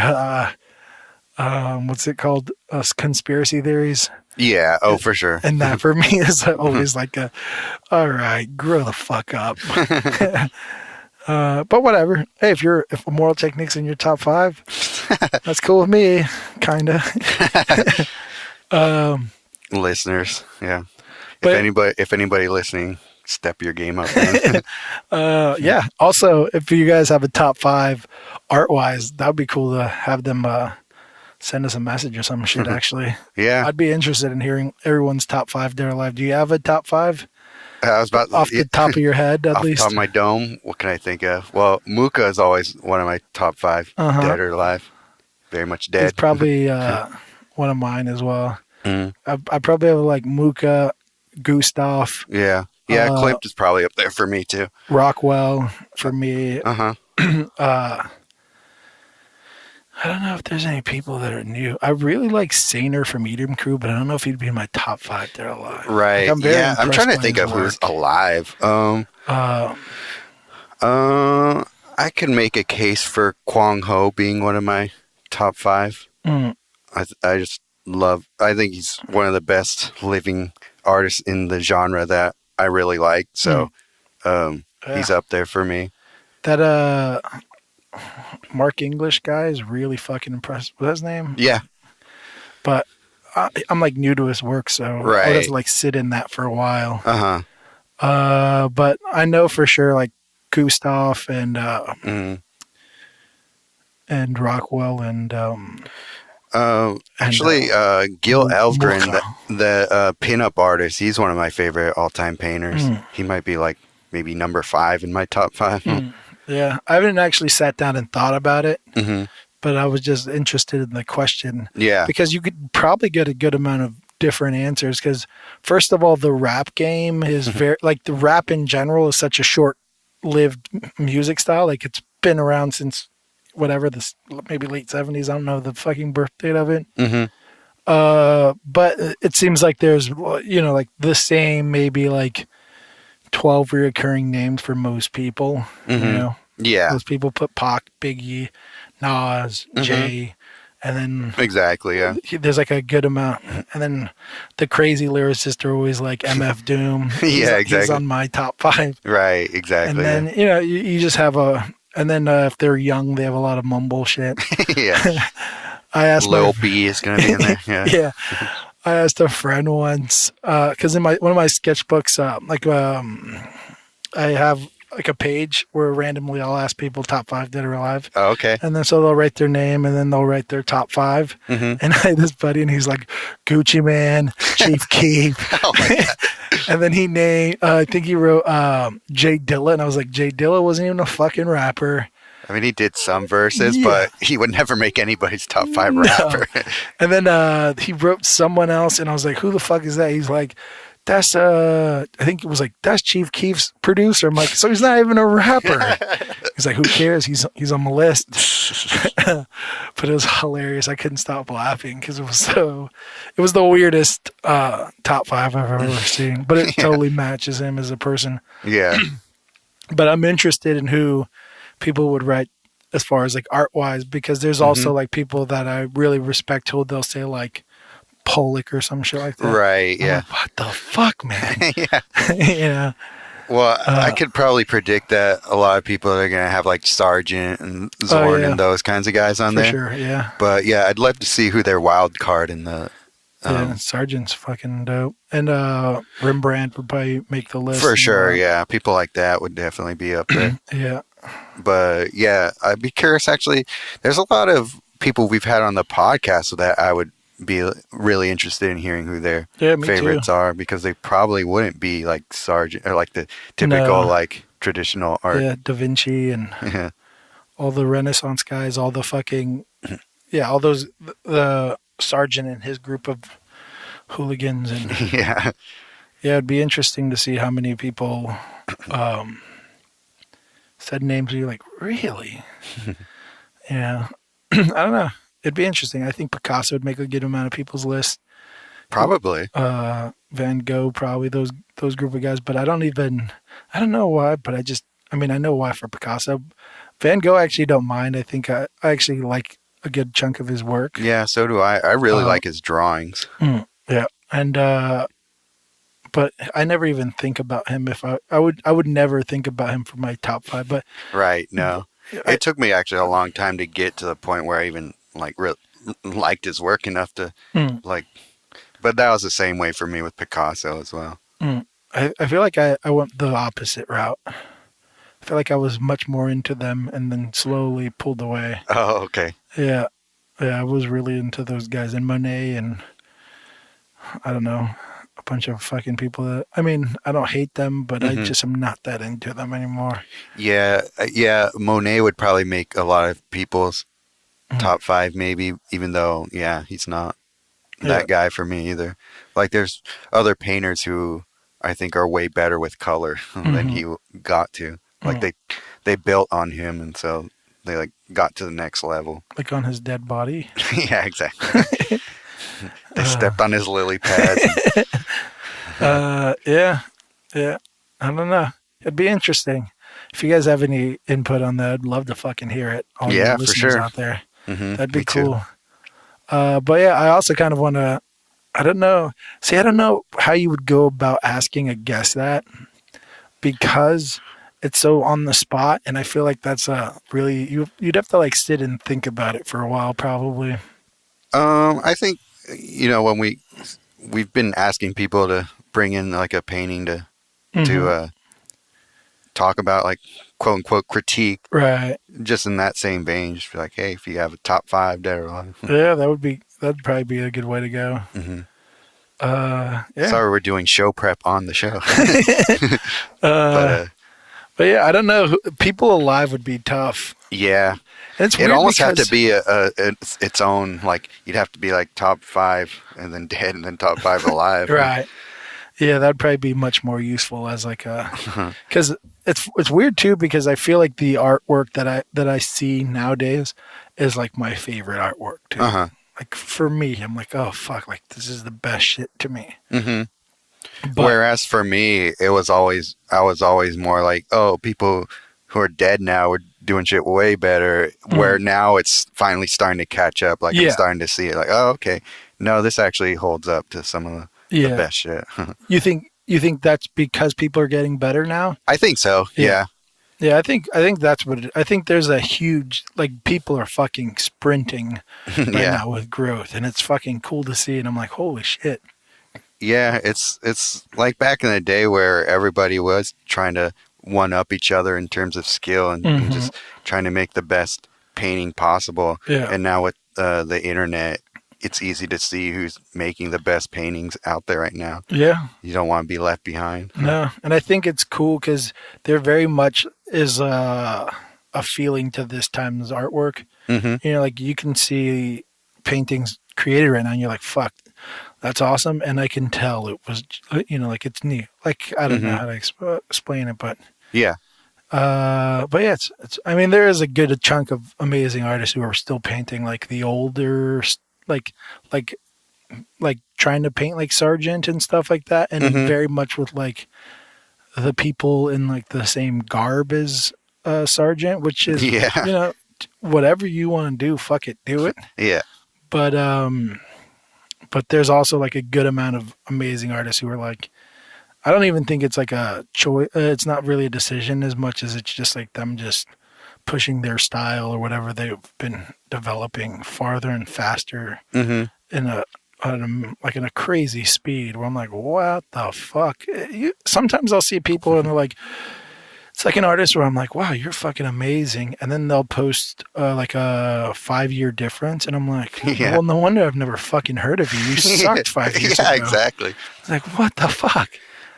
what's it called? Conspiracy theories. Yeah. Oh, for sure. And that for me is always like all right, grow the fuck up. But whatever. Hey, if Immortal Technique's in your top 5, that's cool with me. Kinda. Listeners, yeah. But if anybody listening, step your game up. Yeah. Also, if you guys have a top 5 art wise, that would be cool to have them send us a message or some shit. Actually, yeah, I'd be interested in hearing everyone's top 5 dead or alive. Do you have a top 5? I was about off the top of your head, at least. Off the top of my dome, what can I think of? Well, Muka is always one of my top 5 dead or alive. Very much dead. He's probably one of mine as well. I probably have like Muka, Gustav. Yeah. Clipped is probably up there for me too. Rockwell for me. I don't know if there's any people that are new. I really like Saner from Medium Crew, but I don't know if he'd be in my top 5 that are alive. Right. Like, I'm trying to think of who's alive. I could make a case for Kwang Ho being one of my top 5. I think he's one of the best living artists in the genre that I really like. So he's up there for me. That Mark English guy is really fucking impressive. What's his name? Yeah. But I'm like new to his work, so I would have to like sit in that for a while. But I know for sure like Gustav and Mm. Rockwell and Actually, Gil Elfgren, Mucha. the pinup artist, he's one of my favorite all-time painters. Mm. He might be like maybe number 5 in my top 5. Yeah, I haven't actually sat down and thought about it, Hmm. but I was just interested in the question. Yeah. Because you could probably get a good amount of different answers. Because first of all, the rap game is very like the rap in general is such a short-lived music style. Like it's been around since whatever this maybe late 70s. I don't know the fucking birth date of it. Hmm. But it seems like there's like the same maybe like 12 reoccurring names for most people. Yeah. Most people put Pac, Biggie, Nas, Jay, and then Exactly. Yeah. there's like a good amount. And then the crazy lyricists are always like MF Doom. Yeah, exactly. He's on my top 5. Right. Exactly. And then you just have and then if they're young, they have a lot of mumble shit. Yeah. I asked Lil B is gonna be in there. Yeah. Yeah. I asked a friend once because in one of my sketchbooks, I have like a page where randomly I'll ask people top 5 dead or alive. Oh, okay. And then so they'll write their name and then they'll write their top 5. Mm-hmm. And I had this buddy and he's like Gucci Man, Chief Keef. Oh my God. And then he named, I think he wrote Jay Dilla. And I was like, Jay Dilla wasn't even a fucking rapper. I mean, he did some verses, Yeah. but he would never make anybody's top 5 rapper. And then he wrote someone else and I was like, who the fuck is that? He's like, that's I think it was like that's Chief Keef's producer. I'm like, so he's not even a rapper. He's like, who cares? He's on my list. But it was hilarious. I couldn't stop laughing because it was the weirdest top 5 I've ever seen. But it totally matches him as a person. Yeah. But I'm interested in who people would write as far as like art wise, because there's also like people that I really respect who they'll say like Pollock or some shit like that. Right. I'm Yeah. like, what the fuck, man? Yeah. Yeah. Well, I could probably predict that a lot of people are going to have like Sargent and Zorn and those kinds of guys on For there. sure, yeah. But yeah, I'd love to see who their wild card in the. Yeah, Sargent's fucking dope. And Rembrandt would probably make the list. For sure, yeah. People like that would definitely be up there. Yeah. But yeah, I'd be curious actually. There's a lot of people we've had on the podcast that I would be really interested in hearing who their favorites are, because they probably wouldn't be like Sargent or like the typical like traditional art. Yeah, Da Vinci and all the Renaissance guys, all the fucking all those the Sargent and his group of hooligans and Yeah, it'd be interesting to see how many people said names you're like, really? Yeah. I don't know. It'd be interesting. I think Picasso would make a good amount of people's list. probably. Van Gogh, probably those group of guys. But I don't know why. But I know why for Picasso. Van Gogh, I actually don't mind. I think I actually like a good chunk of his work. Yeah, so do I. I really like his drawings. Yeah, and but I never even think about him. If I would never think about him for my top 5. But Right. No, it took me actually a long time to get to the point where I even like liked his work enough to like. But that was the same way for me with Picasso as well. I feel like I went the opposite route. I feel like I was much more into them and then slowly pulled away. Oh, okay. Yeah, I was really into those guys and Monet and I don't know, a bunch of fucking people that, I mean, I don't hate them, but I just am not that into them anymore. Yeah, Monet would probably make a lot of people's top 5 maybe, even though, he's not that guy for me either. Like there's other painters who I think are way better with color than he got to. Like they built on him, and so they like got to the next level. Like on his dead body? Yeah, exactly. They stepped on his lily pad. Yeah. I don't know. It'd be interesting. If you guys have any input on that, I'd love to fucking hear it. All the listeners for sure. out there. That'd Me be cool. too. But yeah, I also kind of want to, I don't know how you would go about asking a guest that, because it's so on the spot. And I feel like that's really, you'd have to like sit and think about it for a while probably. I think, when we've been asking people to bring in like a painting to talk about like quote unquote critique, Right. just in that same vein. Just be like, hey, if you have a top 5 dead or alive. Yeah, that'd probably be a good way to go. Mm-hmm. Yeah. Sorry, we're doing show prep on the show. But yeah, I don't know. People alive would be tough. Yeah. And it's It weird almost have because, to be its own, like, you'd have to be like top 5 and then dead and then top 5 alive. right. Yeah, that'd probably be much more useful as like a, because it's weird too, because I feel like the artwork that I see nowadays is like my favorite artwork too. Uh-huh. Like for me, I'm like, oh fuck, like this is the best shit to me. Mm-hmm. But, Whereas for me, I was always more like, oh, people who are dead now are doing shit way better. Where now it's finally starting to catch up. Like I'm starting to see it. Like, oh, okay, no, this actually holds up to some of the best shit. You think that's because people are getting better now? I think so. Yeah. Yeah, I think that's what I think. There's a huge, like, people are fucking sprinting right now with growth, and it's fucking cool to see. And I'm like, holy shit. Yeah, it's like back in the day where everybody was trying to one up each other in terms of skill and just trying to make the best painting possible. Yeah. And now with the internet, it's easy to see who's making the best paintings out there right now. Yeah. You don't want to be left behind. No. And I think it's cool because there very much is a feeling to this time's artwork. Mm-hmm. You know, like you can see paintings created right now and you're like, fuck, that's awesome. And I can tell it was, you know, like it's new. Like, I don't know how to explain it, but. Yeah. But yeah, it's, I mean, there is a good chunk of amazing artists who are still painting like the older like trying to paint like Sargent and stuff like that, and very much with like the people in like the same garb as Sargent, which is you know, whatever you want to do, fuck it, do it. Yeah. But there's also like a good amount of amazing artists who are like, I don't even think it's like a choice. It's not really a decision as much as it's just like them just pushing their style or whatever they've been developing farther and faster in a crazy speed where I'm like, what the fuck? Sometimes I'll see people and they're like, it's like an artist where I'm like, wow, you're fucking amazing. And then they'll post like a 5-year difference. And I'm like, well, no wonder I've never fucking heard of you. You sucked 5 years ago. Yeah, exactly. It's like, what the fuck?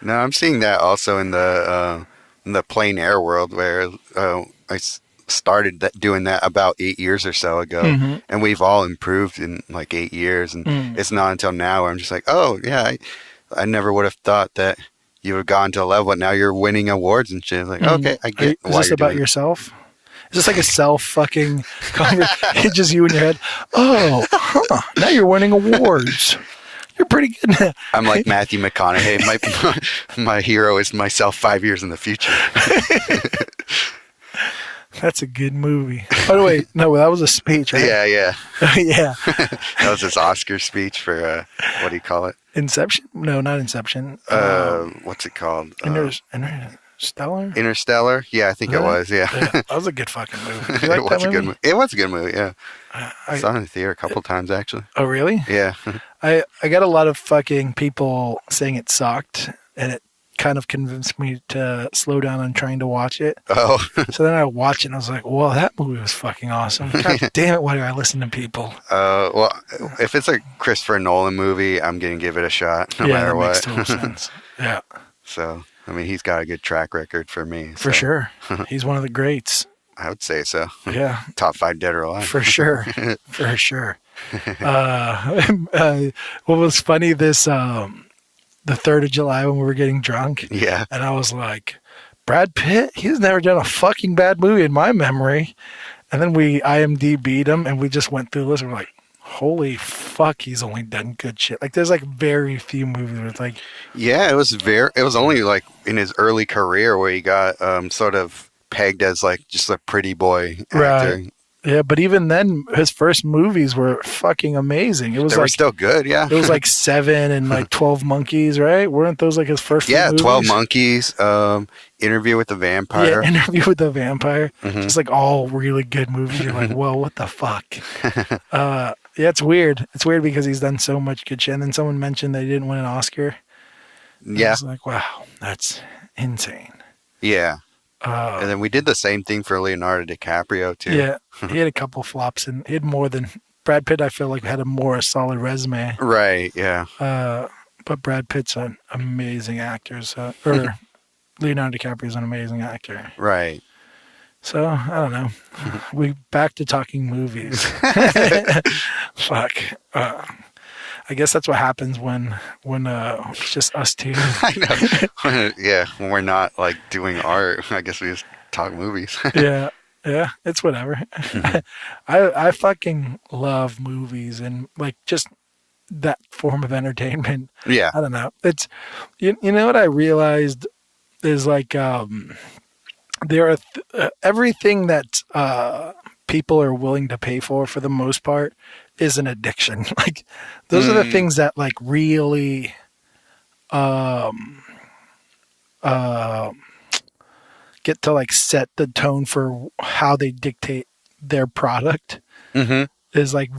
No, I'm seeing that also in the plein air world where I started doing that about 8 years or so ago, and we've all improved in like 8 years, and it's not until now where I'm just like, oh yeah, I never would have thought that you would have gone to a level, but now you're winning awards and shit. Like, okay, I get why Is this about yourself? Is this like a self-fucking conversation? Just you in your head? Oh, now you're winning awards. You're pretty good now. I'm like Matthew McConaughey. My hero is myself 5 years in the future. That's a good movie. By the way, no, that was a speech, right? Yeah. Yeah. That was his Oscar speech for, what do you call it? Inception? No, not Inception. What's it called? Interstellar? Interstellar? Yeah, I think it was, yeah. That was a good fucking movie. You like that movie? It was a good movie, yeah. I saw it in the theater a couple times, actually. Oh, really? Yeah. I got a lot of fucking people saying it sucked, and it kind of convinced me to slow down on trying to watch it. Oh. So then I watched it and I was like, well, that movie was fucking awesome. God damn it, why do I listen to people? Well, if it's a Christopher Nolan movie, I'm going to give it a shot no matter what. Makes total sense. Yeah. So, I mean, he's got a good track record for me. For sure. He's one of the greats. I would say so. Yeah. Top 5 dead or alive. For sure. For sure. What was funny the 3rd of July when we were getting drunk. Yeah. And I was like, Brad Pitt, he's never done a fucking bad movie in my memory. And then we IMDb'd him and we just went through the list and we're like, holy fuck, he's only done good shit. Like there's like very few movies where it's like. Yeah, it was only like in his early career where he got sort of pegged as like just a pretty boy actor. Right. Yeah, but even then, his first movies were fucking amazing. They were still good, yeah. It was like 7 and like 12 Monkeys, right? Weren't those like his first few movies? 12 Monkeys, Interview with the Vampire. Yeah, Interview with the Vampire. Just like all really good movies. You're like, whoa, what the fuck? Yeah, it's weird. It's weird because he's done so much good shit. And then someone mentioned that he didn't win an Oscar. Yeah. I was like, wow, that's insane. Yeah. And then we did the same thing for Leonardo DiCaprio too. Yeah, he had a couple flops, and he had more than Brad Pitt. I feel like had a more solid resume. Right. Yeah. But Brad Pitt's an amazing actor, or Leonardo DiCaprio's an amazing actor. Right. So I don't know. We back to talking movies. Fuck. I guess that's what happens when it's just us two. I know. Yeah, when we're not like doing art, I guess we just talk movies. Yeah, it's whatever. I fucking love movies and like just that form of entertainment. Yeah. I don't know. It's you know what I realized is like there are everything that people are willing to pay for the most part is an addiction. Like those are the things that like really get to like set the tone for how they dictate their product. Is like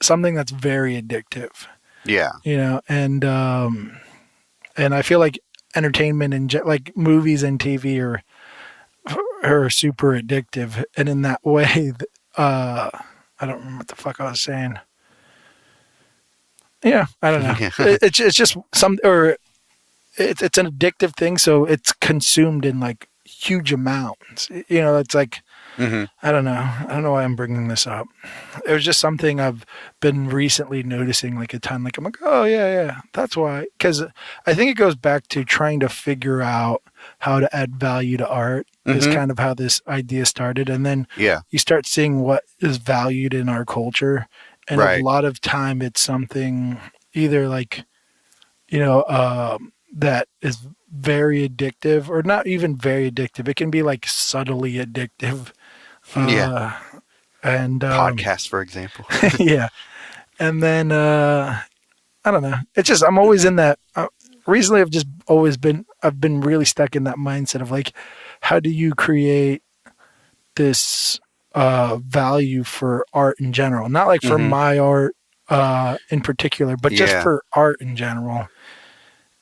something that's very addictive. Yeah. You know, and I feel like entertainment and like movies and TV are super addictive, and in that way, I don't remember what the fuck I was saying. Yeah, I don't know. It's just it's an addictive thing, so it's consumed in like huge amounts. You know, it's like I don't know why I'm bringing this up. It was just something I've been recently noticing like a ton. Like I'm like, oh yeah, that's why. Because I think it goes back to trying to figure out how to add value to art. Is kind of how this idea started, and then you start seeing what is valued in our culture, and a lot of time it's something either like, you know, that is very addictive or not even very addictive. It can be like subtly addictive. And podcasts, for example. Yeah, and then I don't know. It's just I'm always in that. Recently, I've been really stuck in that mindset of like, how do you create this value for art in general? Not like for my art in particular, but just for art in general.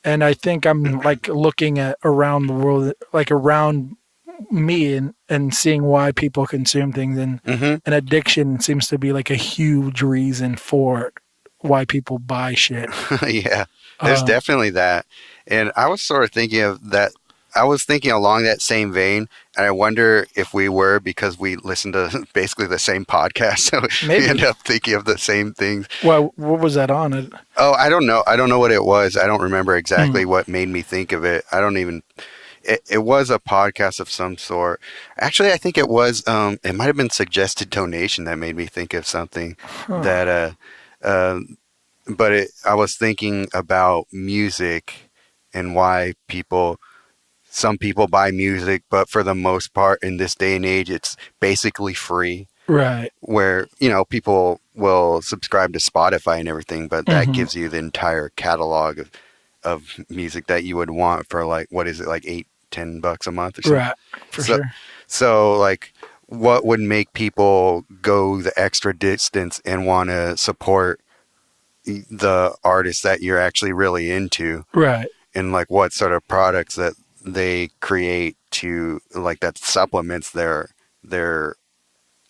And I think I'm like looking at around the world, like around me and seeing why people consume things. And an addiction seems to be like a huge reason for why people buy shit. Yeah, there's definitely that. And I was sort of thinking of that. I was thinking along that same vein, and I wonder if we were because we listened to basically the same podcast, so Maybe. we end up thinking of the same things. Well, what was that on? Oh, I don't know. I don't know what it was. I don't remember exactly what made me think of it. I don't even... It was a podcast of some sort. Actually, I think it was... it might have been Suggested Donation that made me think of something that... but I was thinking about music and why some people buy music, but for the most part in this day and age, it's basically free. Right. Where, you know, people will subscribe to Spotify and everything, but that gives you the entire catalog of music that you would want for like, what is it, like $8-10 a month or something? Right. For sure. So like, what would make people go the extra distance and want to support the artists that you're actually really into? Right. And like what sort of products that they create to like that supplements their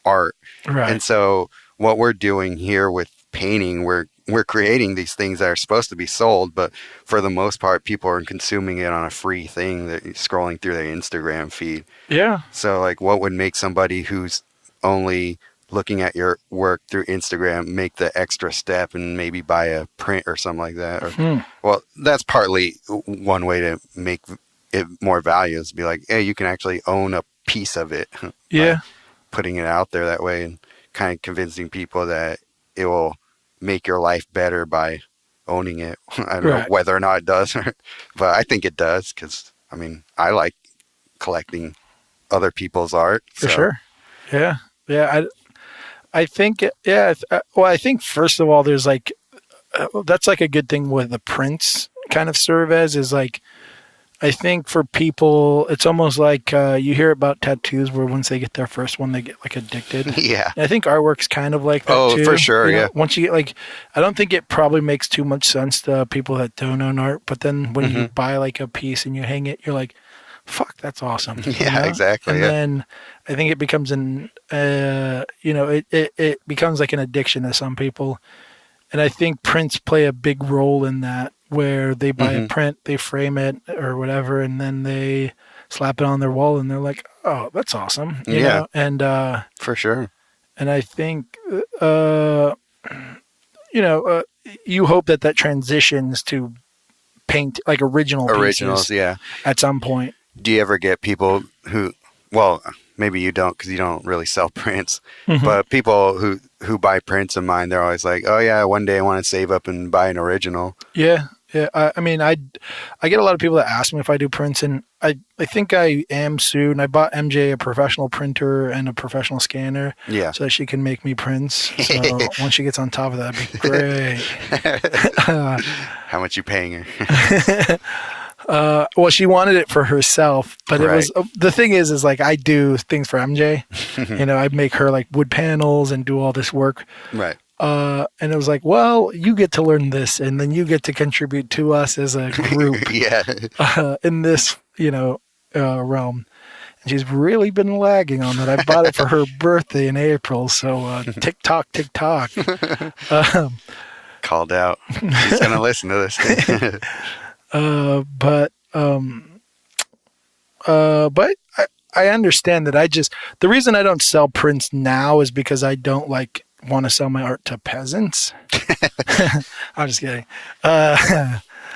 art. Right. And so what we're doing here with painting, we're creating these things that are supposed to be sold, but for the most part people are consuming it on a free thing that scrolling through their Instagram feed. Yeah. So like what would make somebody who's only looking at your work through Instagram make the extra step and maybe buy a print or something like that? Or, well, that's partly one way to make it more value is to be like, hey, you can actually own a piece of it. Yeah. Putting it out there that way and kind of convincing people that it will make your life better by owning it. I don't know whether or not it does, but I think it does because, I mean, I like collecting other people's art. For sure. Yeah. Yeah. I think, well, I think first of all, there's like, that's like a good thing with the prints kind of serve as is like, I think for people, it's almost like you hear about tattoos where once they get their first one, they get like addicted. Yeah. And I think artwork's kind of like that too. Oh, for sure, you know? yeah. Once you get like, I don't think it probably makes too much sense to people that don't own art, but then when you buy like a piece and you hang it, you're like, fuck, that's awesome. Yeah, exactly. And yeah. then I think it becomes it becomes like an addiction to some people. And I think prints play a big role in that, where they buy a print, they frame it or whatever, and then they slap it on their wall and they're like, oh, that's awesome. You know? And, for sure. And I think, you hope that transitions to paint like originals, yeah. at some point. Do you ever get people who, well, maybe you don't because you don't really sell prints, but people who buy prints of mine, they're always like, oh yeah, one day I want to save up and buy an original. Yeah. I mean, I get a lot of people that ask me if I do prints, and I think I am soon. I bought MJ a professional printer and a professional scanner, so that she can make me prints. So once she gets on top of that, it'd be great. How much you paying her? Well, she wanted it for herself, but it was the thing is like I do things for MJ. I make her like wood panels and do all this work. Right. And it was like, well, you get to learn this, and then you get to contribute to us as a group. In this, realm. And she's really been lagging on that. I bought it for her birthday in April, so tick tock. Called out. She's gonna listen to this. But I understand that the reason I don't sell prints now is because I don't want to sell my art to peasants. I'm just kidding.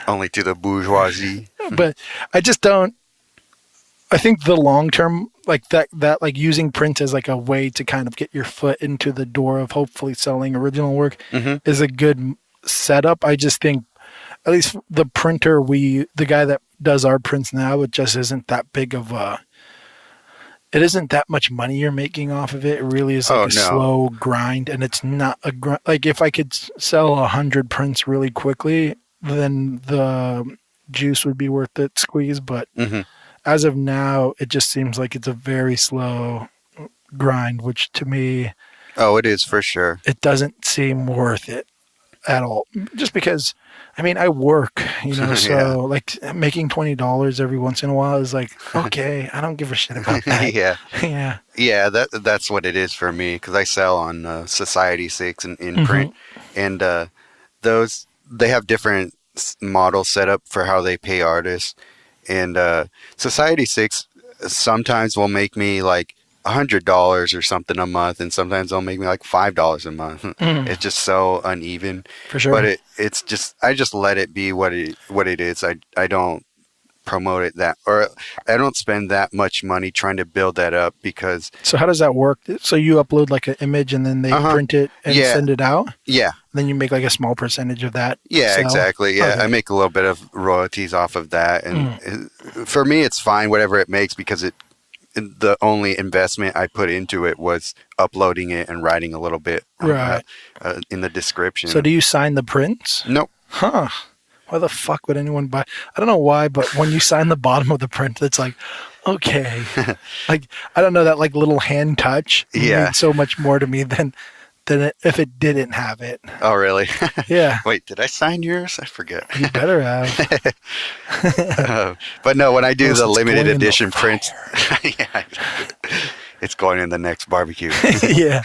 Only to the bourgeoisie. But I just don't. I think the long term, like that using print as like a way to kind of get your foot into the door of hopefully selling original work is a good setup. I just think, at least the printer the guy that does our prints now, it just isn't that big of it isn't that much money you're making off of it. It really is like slow grind, and it's not a grind. Like if I could sell 100 prints really quickly, then the juice would be worth it squeeze. But as of now, it just seems like it's a very slow grind, which to me, it is for sure. It doesn't seem worth it at all. Just because, I mean, I work, so like making $20 every once in a while is like, okay, I don't give a shit about that. Yeah, that's what it is for me, because I sell on Society 6 in print, and they have different models set up for how they pay artists, and Society 6 sometimes will make me like $100 or something a month, and sometimes they'll make me like $5 a month. It's just so uneven. For sure. But it's just, I just let it be what it is. I don't promote it or I don't spend that much money trying to build that up, because. So how does that work? So you upload like an image and then they print it and send it out? Yeah. Then you make like a small percentage of that? Yeah, exactly. Yeah, okay. I make a little bit of royalties off of that, and for me it's fine whatever it makes, because the only investment I put into it was uploading it and writing a little bit in the description. So do you sign the prints? Nope. Huh. Why the fuck would anyone buy? I don't know why, but when you sign the bottom of the print, it's like, okay. Like, I don't know, that like little hand touch means so much more to me than if it didn't have it. Oh, really? Yeah. Wait, did I sign yours? I forget. You better have. But no, when I do the limited edition prints, it's going in the next barbecue. Yeah.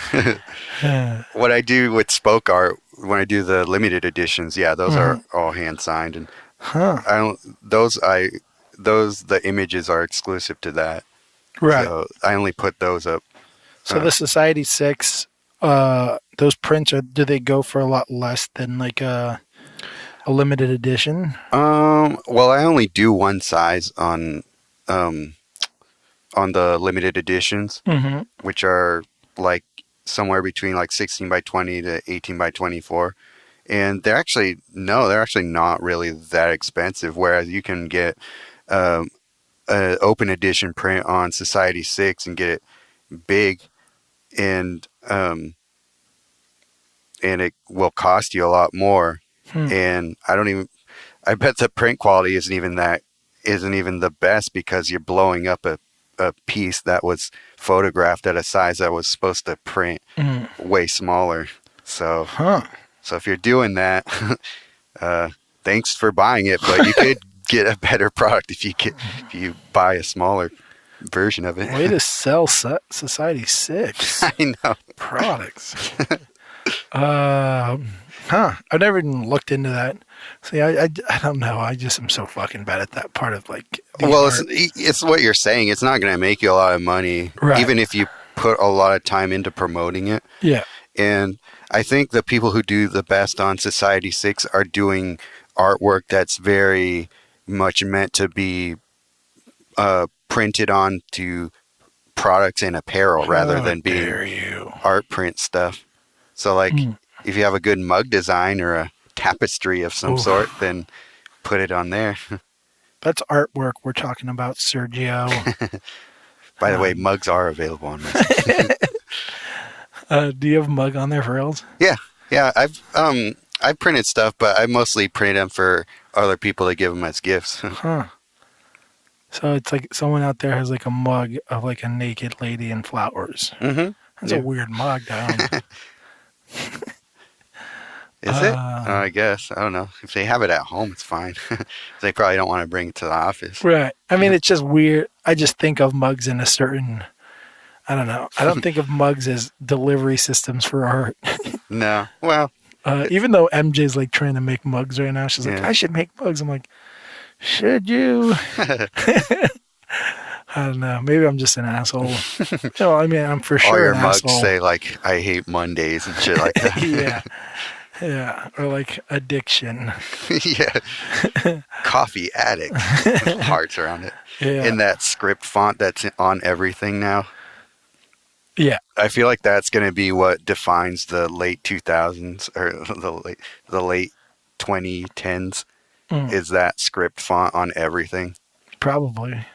What I do with spoke art, when I do the limited editions, those are all hand signed, and the images are exclusive to that. Right. So I only put those up. So the Society 6, those prints, do they go for a lot less than like a limited edition? Well, I only do one size on the limited editions, which are like somewhere between like 16 by 20 to 18 by 24. And they're actually not really that expensive. Whereas you can get an open edition print on Society 6 and get it big, and it will cost you a lot more. And I bet the print quality isn't even the best, because you're blowing up a piece that was photographed at a size that was supposed to print way smaller. So if you're doing that, thanks for buying it, but you could get a better product if you buy a smaller version of it. Way to sell Society 6 I know. products. I've never even looked into that. See, I don't know. I just am so fucking bad at that part of like. Well, it's what you're saying. It's not going to make you a lot of money, right. Even if you put a lot of time into promoting it. Yeah. And I think the people who do the best on Society 6 are doing artwork that's very much meant to be printed onto products and apparel rather than being art print stuff. So like if you have a good mug design or a tapestry of some sort, then put it on there. That's artwork we're talking about, Sergio. By the way, mugs are available on this. Do you have a mug on there for reals? Yeah. I've printed stuff, but I mostly print them for other people to give them as gifts. So it's like someone out there has like a mug of like a naked lady and flowers. Mm-hmm. That's a weird mug, though. Is it? I guess. I don't know. If they have it at home, it's fine. They probably don't want to bring it to the office. Right. I mean, it's just weird. I just think of mugs in a certain... I don't know. I don't think of mugs as delivery systems for art. No. Well... even though MJ's like trying to make mugs right now, she's like, I should make mugs. I'm like, should you? I don't know. Maybe I'm just an asshole. I mean, I'm for sure all your an mugs asshole. say like, I hate Mondays and shit like that. Yeah. Or like addiction. Yeah. Coffee addict. With hearts around it. Yeah. In that script font that's on everything now. Yeah. I feel like that's going to be what defines the late 2000s or the late 2010s is that script font on everything. Probably.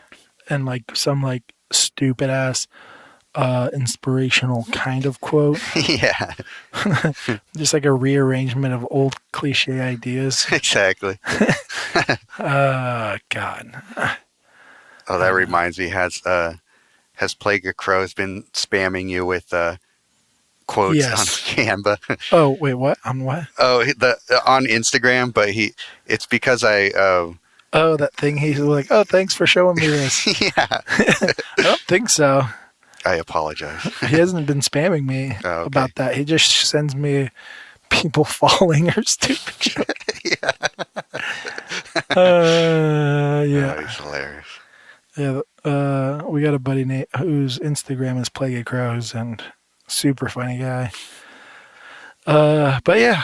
And like some like stupid ass inspirational kind of quote. Yeah. Just like a rearrangement of old cliche ideas. Exactly. God. Oh, that reminds me. Has Plague of Crows been spamming you with quotes on Canva? Oh, wait, what? On what? Oh, on Instagram, but it's because I... oh, that thing he's like, oh, thanks for showing me this. Yeah. I don't think so. I apologize. He hasn't been spamming me about that. He just sends me people falling or stupid shit. Yeah. Yeah. Oh, he's hilarious. Yeah, we got a buddy whose Instagram is Plague of Crows, and super funny guy. But yeah,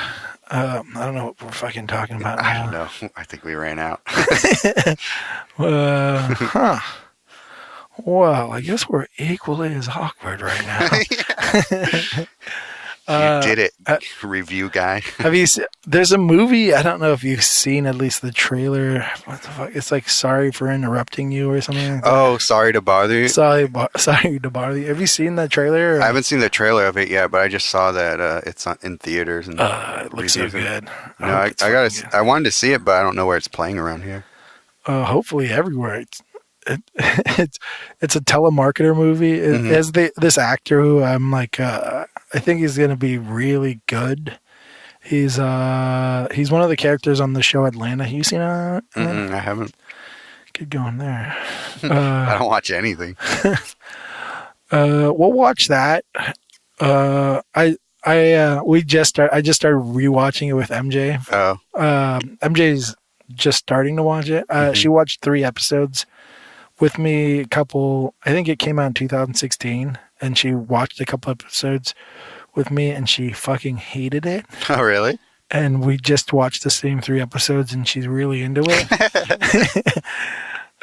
I don't know what we're fucking talking about now. I don't know. I think we ran out. Well, I guess we're equally as awkward right now. You did it, review guy. Have you seen, there's a movie, I don't know if you've seen at least the trailer. What the fuck? It's like Sorry for Interrupting You or something like that. Oh, Sorry to Bother You? Sorry to Bother You. Have you seen that trailer? Or? I haven't seen the trailer of it yet, but I just saw that it's in theaters. And it looks so good. No, I wanted to see it, but I don't know where it's playing around here. Hopefully everywhere. It's a telemarketer movie. It has this actor who I'm like, I think he's going to be really good. He's one of the characters on the show Atlanta. You seen it? I haven't. Get going there. I don't watch anything. We'll watch that. I just started rewatching it with MJ. Oh. MJ's just starting to watch it. She watched 3 episodes with me. I think it came out in 2016, and she watched a couple episodes with me, and she fucking hated it. Oh, really? And we just watched the same 3 episodes, and she's really into it.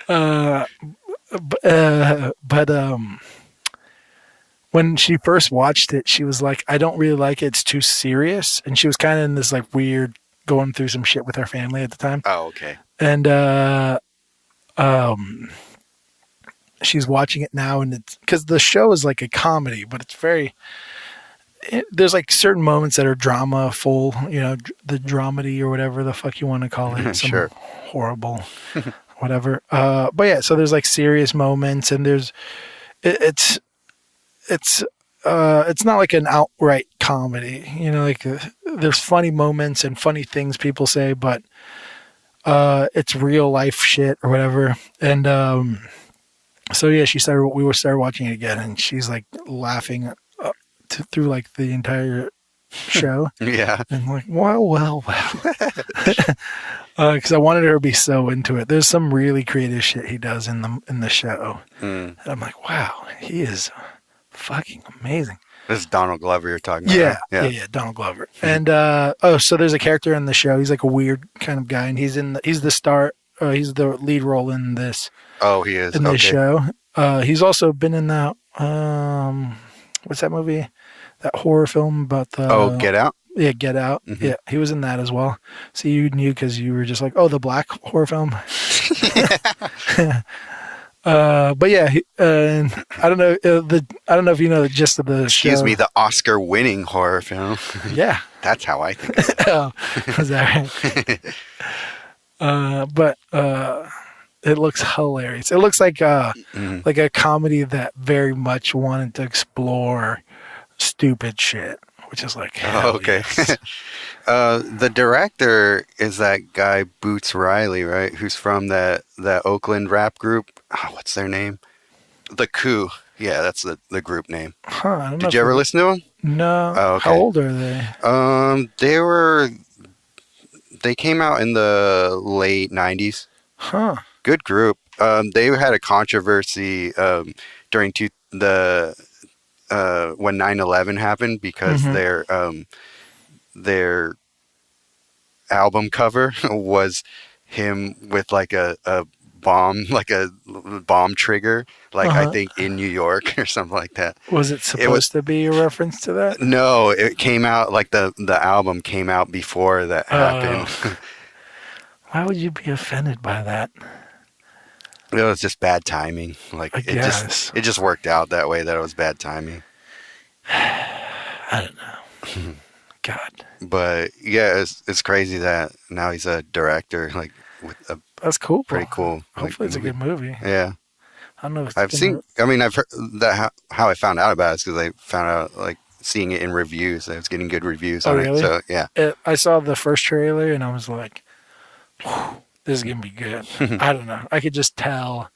But when she first watched it, she was like, I don't really like it. It's too serious. And she was kind of in this like weird, going through some shit with her family at the time. Oh, okay. And she's watching it now, and it's because the show is like a comedy, but it's there's like certain moments that are drama full, the dramedy or whatever the fuck you want to call it. Some sure. Horrible, whatever. But yeah, so there's like serious moments, and it's not like an outright comedy, like there's funny moments and funny things people say, but it's real life shit or whatever. And so yeah, we started watching it again, and she's like laughing through like the entire show. Yeah. And I'm like, well. Because I wanted her to be so into it. There's some really creative shit he does in the show, and I'm like, wow, he is fucking amazing. This is Donald Glover you're talking Yeah, about. yeah, Donald Glover. And so there's a character in the show. He's like a weird kind of guy, and he's the star. He's the lead role in this. Oh, he is in this show. He's also been in that. What's that movie? That horror film about the. Get Out. Yeah, Get Out. Mm-hmm. Yeah, he was in that as well. So you knew because you were just like, oh, the black horror film. But yeah, I don't know. I don't know if you know the gist of the Excuse show. me, the Oscar-winning horror film. Yeah, that's how I think of it. Oh, is that right? But it looks hilarious. It looks like like a comedy that very much wanted to explore stupid shit, which is like, okay. Yes. The director is that guy Boots Riley, right? Who's from that Oakland rap group. Oh, what's their name? The Coup. Yeah, that's the group name. Huh, I don't know. Did you ever listen to them? No. Oh, okay. How old are they? They came out in the late 90s. Huh. Good group. They had a controversy during when 9/11 happened because their album cover was him with like a bomb, like a bomb trigger, like I think in New York or something like that. Was it supposed to be a reference to that? No, it came out like the album came out before that happened. Why would you be offended by that? It was just bad timing. Like I guess. it just worked out that way that it was bad timing. I don't know. God. But yeah, it's crazy that now he's a director. Like with a that's cool. Pretty cool. Hopefully, it's a good movie. Yeah. I don't know. If I've heard that. How I found out about it is because I found out like seeing it in reviews. I was getting good reviews on really? it. So yeah. I saw the first trailer and I was like, this is gonna be good. I don't know. I could just tell.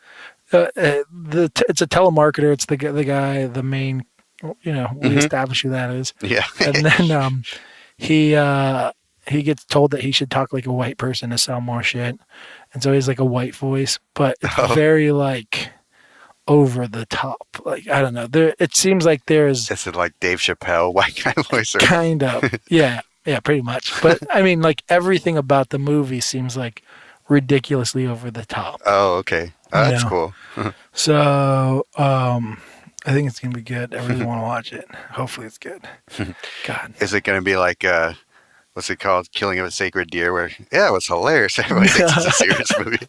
It's a telemarketer. It's the guy, the main. We establish who that is. Yeah. And then he gets told that he should talk like a white person to sell more shit, and so he's like a white voice, but it's very like over the top. Like I don't know. It seems like there's. Is it like Dave Chappelle white guy voice? Or... Kind of. Yeah, pretty much. But I mean, like everything about the movie seems like ridiculously over the top. Oh, okay. That's cool. So, I think it's going to be good. I really want to watch it. Hopefully it's good. God. Is it going to be like, what's it called? Killing of a Sacred Deer, where, yeah, it was hilarious. Everybody thinks it's a serious movie.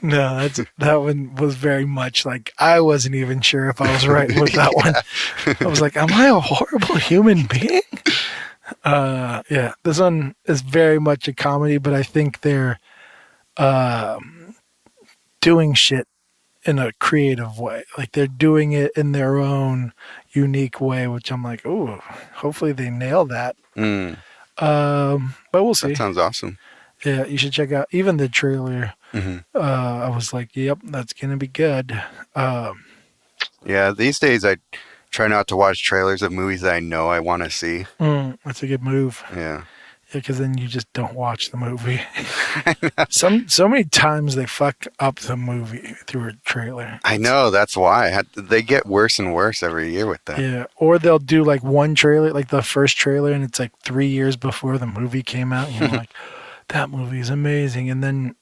No, that one was very much like, I wasn't even sure if I was right with that one. I was like, am I a horrible human being? Yeah, this one is very much a comedy, but I think they're doing shit in a creative way. Like they're doing it in their own unique way, which I'm like, ooh, hopefully they nail that. But we'll see. That sounds awesome. Yeah, you should check out even the trailer. I was like, yep, that's gonna be good. Yeah, these days I try not to watch trailers of movies that I know I want to see. That's a good move. Yeah, because then you just don't watch the movie. So many times they fuck up the movie through a trailer. I know, that's why they get worse and worse every year with that. Yeah, or they'll do like one trailer, like the first trailer, and it's like 3 years before the movie came out. And you're like, that movie is amazing, and then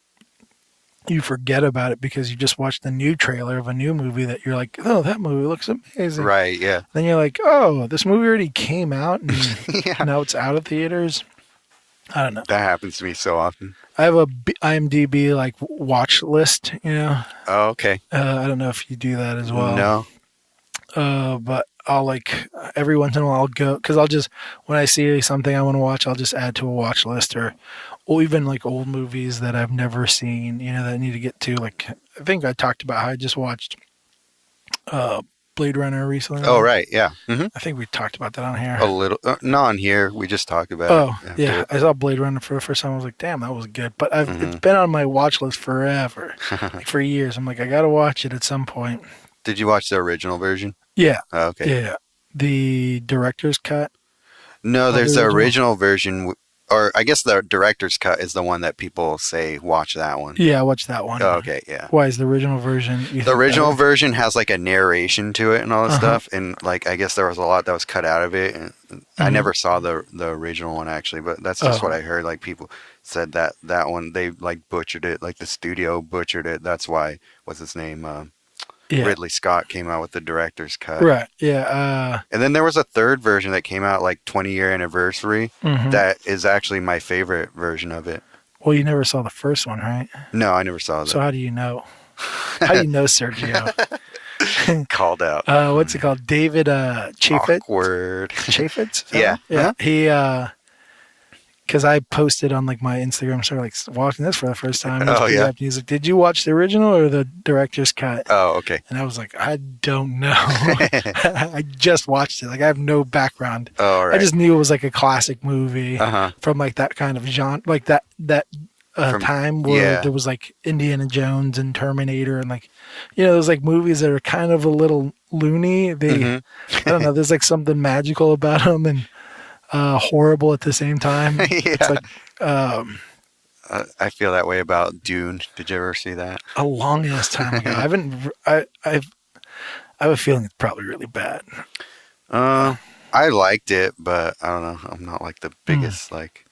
you forget about it because you just watched the new trailer of a new movie that you're like, oh, that movie looks amazing. Right, yeah. Then you're like, oh, this movie already came out and now it's out of theaters. I don't know. That happens to me so often. I have a IMDb like watch list, Oh, okay. I don't know if you do that as well. No. But I'll like every once in a while I'll go because I'll just when I see something I want to watch, I'll just add to a watch list or even like old movies that I've never seen, that I need to get to. Like I think I talked about how I just watched Blade Runner recently. Oh, right. Yeah. I think we talked about that on here. A little. Not on here. We just talked about it. Yeah. I saw Blade Runner for the first time. I was like, damn, that was good. But it's been on my watch list forever, like for years. I'm like, I got to watch it at some point. Did you watch the original version? Yeah. Oh, okay. Yeah. The director's cut? No, there's the original version, or I guess the director's cut is the one that people say watch that one. Yeah, I watched that one. Oh, okay, yeah. Why is the original version? The original version has like a narration to it and all that stuff, and like I guess there was a lot that was cut out of it. And I never saw the original one actually, but that's just what I heard. Like people said that one they like butchered it, like the studio butchered it. That's why what's his name? Ridley Scott came out with the director's cut. Right, yeah. And then there was a third version that came out like 20-year anniversary. That is actually my favorite version of it. Well, you never saw the first one, right? No, I never saw that. So how do you know? How do you know Sergio? Called out. What's it called? David Chaffetz? Awkward. Chaffetz? Yeah. Yeah. He because I posted on like my Instagram, started like watching this for the first time. He's like, "Did you watch the original or the director's cut?" Oh, okay. And I was like, "I don't know. I just watched it. Like I have no background. Oh, all right. I just knew it was like a classic movie from like that kind of genre, like that time where there was like Indiana Jones and Terminator and like, you know, those like movies that are kind of a little loony. They, I don't know. There's like something magical about them and." Horrible at the same time. It's like I feel that way about Dune. Did you ever see that? A long ass time ago. I have a feeling it's probably really bad. I liked it, but I don't know. I'm not like the biggest like.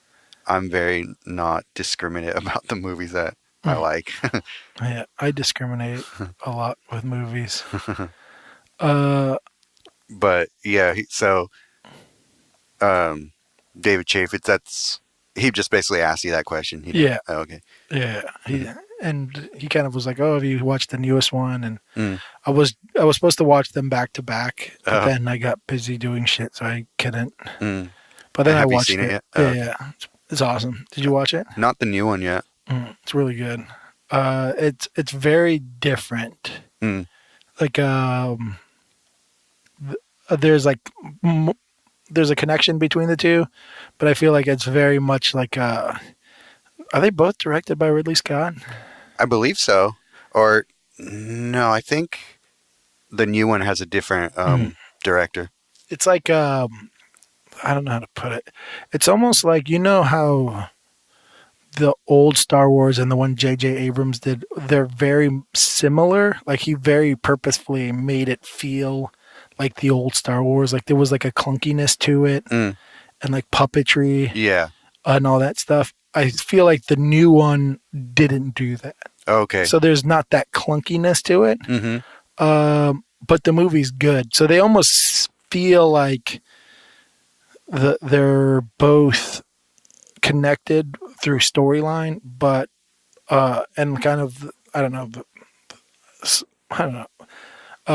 I'm very not discriminate about the movies that I like. Yeah, I discriminate a lot with movies. But yeah, so. David Chaffetz, he just basically asked you that question. Yeah. Oh, okay. Yeah. He kind of was like, "Oh, have you watched the newest one?" And I was supposed to watch them back to back, but then I got busy doing shit, so I couldn't. But then I watched you seen it. Yeah. It's awesome. Did you watch it? Not the new one yet. It's really good. It's very different. Like there's a connection between the two, but I feel like it's very much like are they both directed by Ridley Scott? I believe so. Or no, I think the new one has a different director. It's like I don't know how to put it. It's almost like, you know how the old Star Wars and the one J.J. Abrams did, they're very similar. Like he very purposefully made it feel like the old Star Wars, like there was like a clunkiness to it and like puppetry and all that stuff. I feel like the new one didn't do that. Okay. So there's not that clunkiness to it. But the movie's good. So they almost feel like they're both connected through storyline, but and kind of I don't know.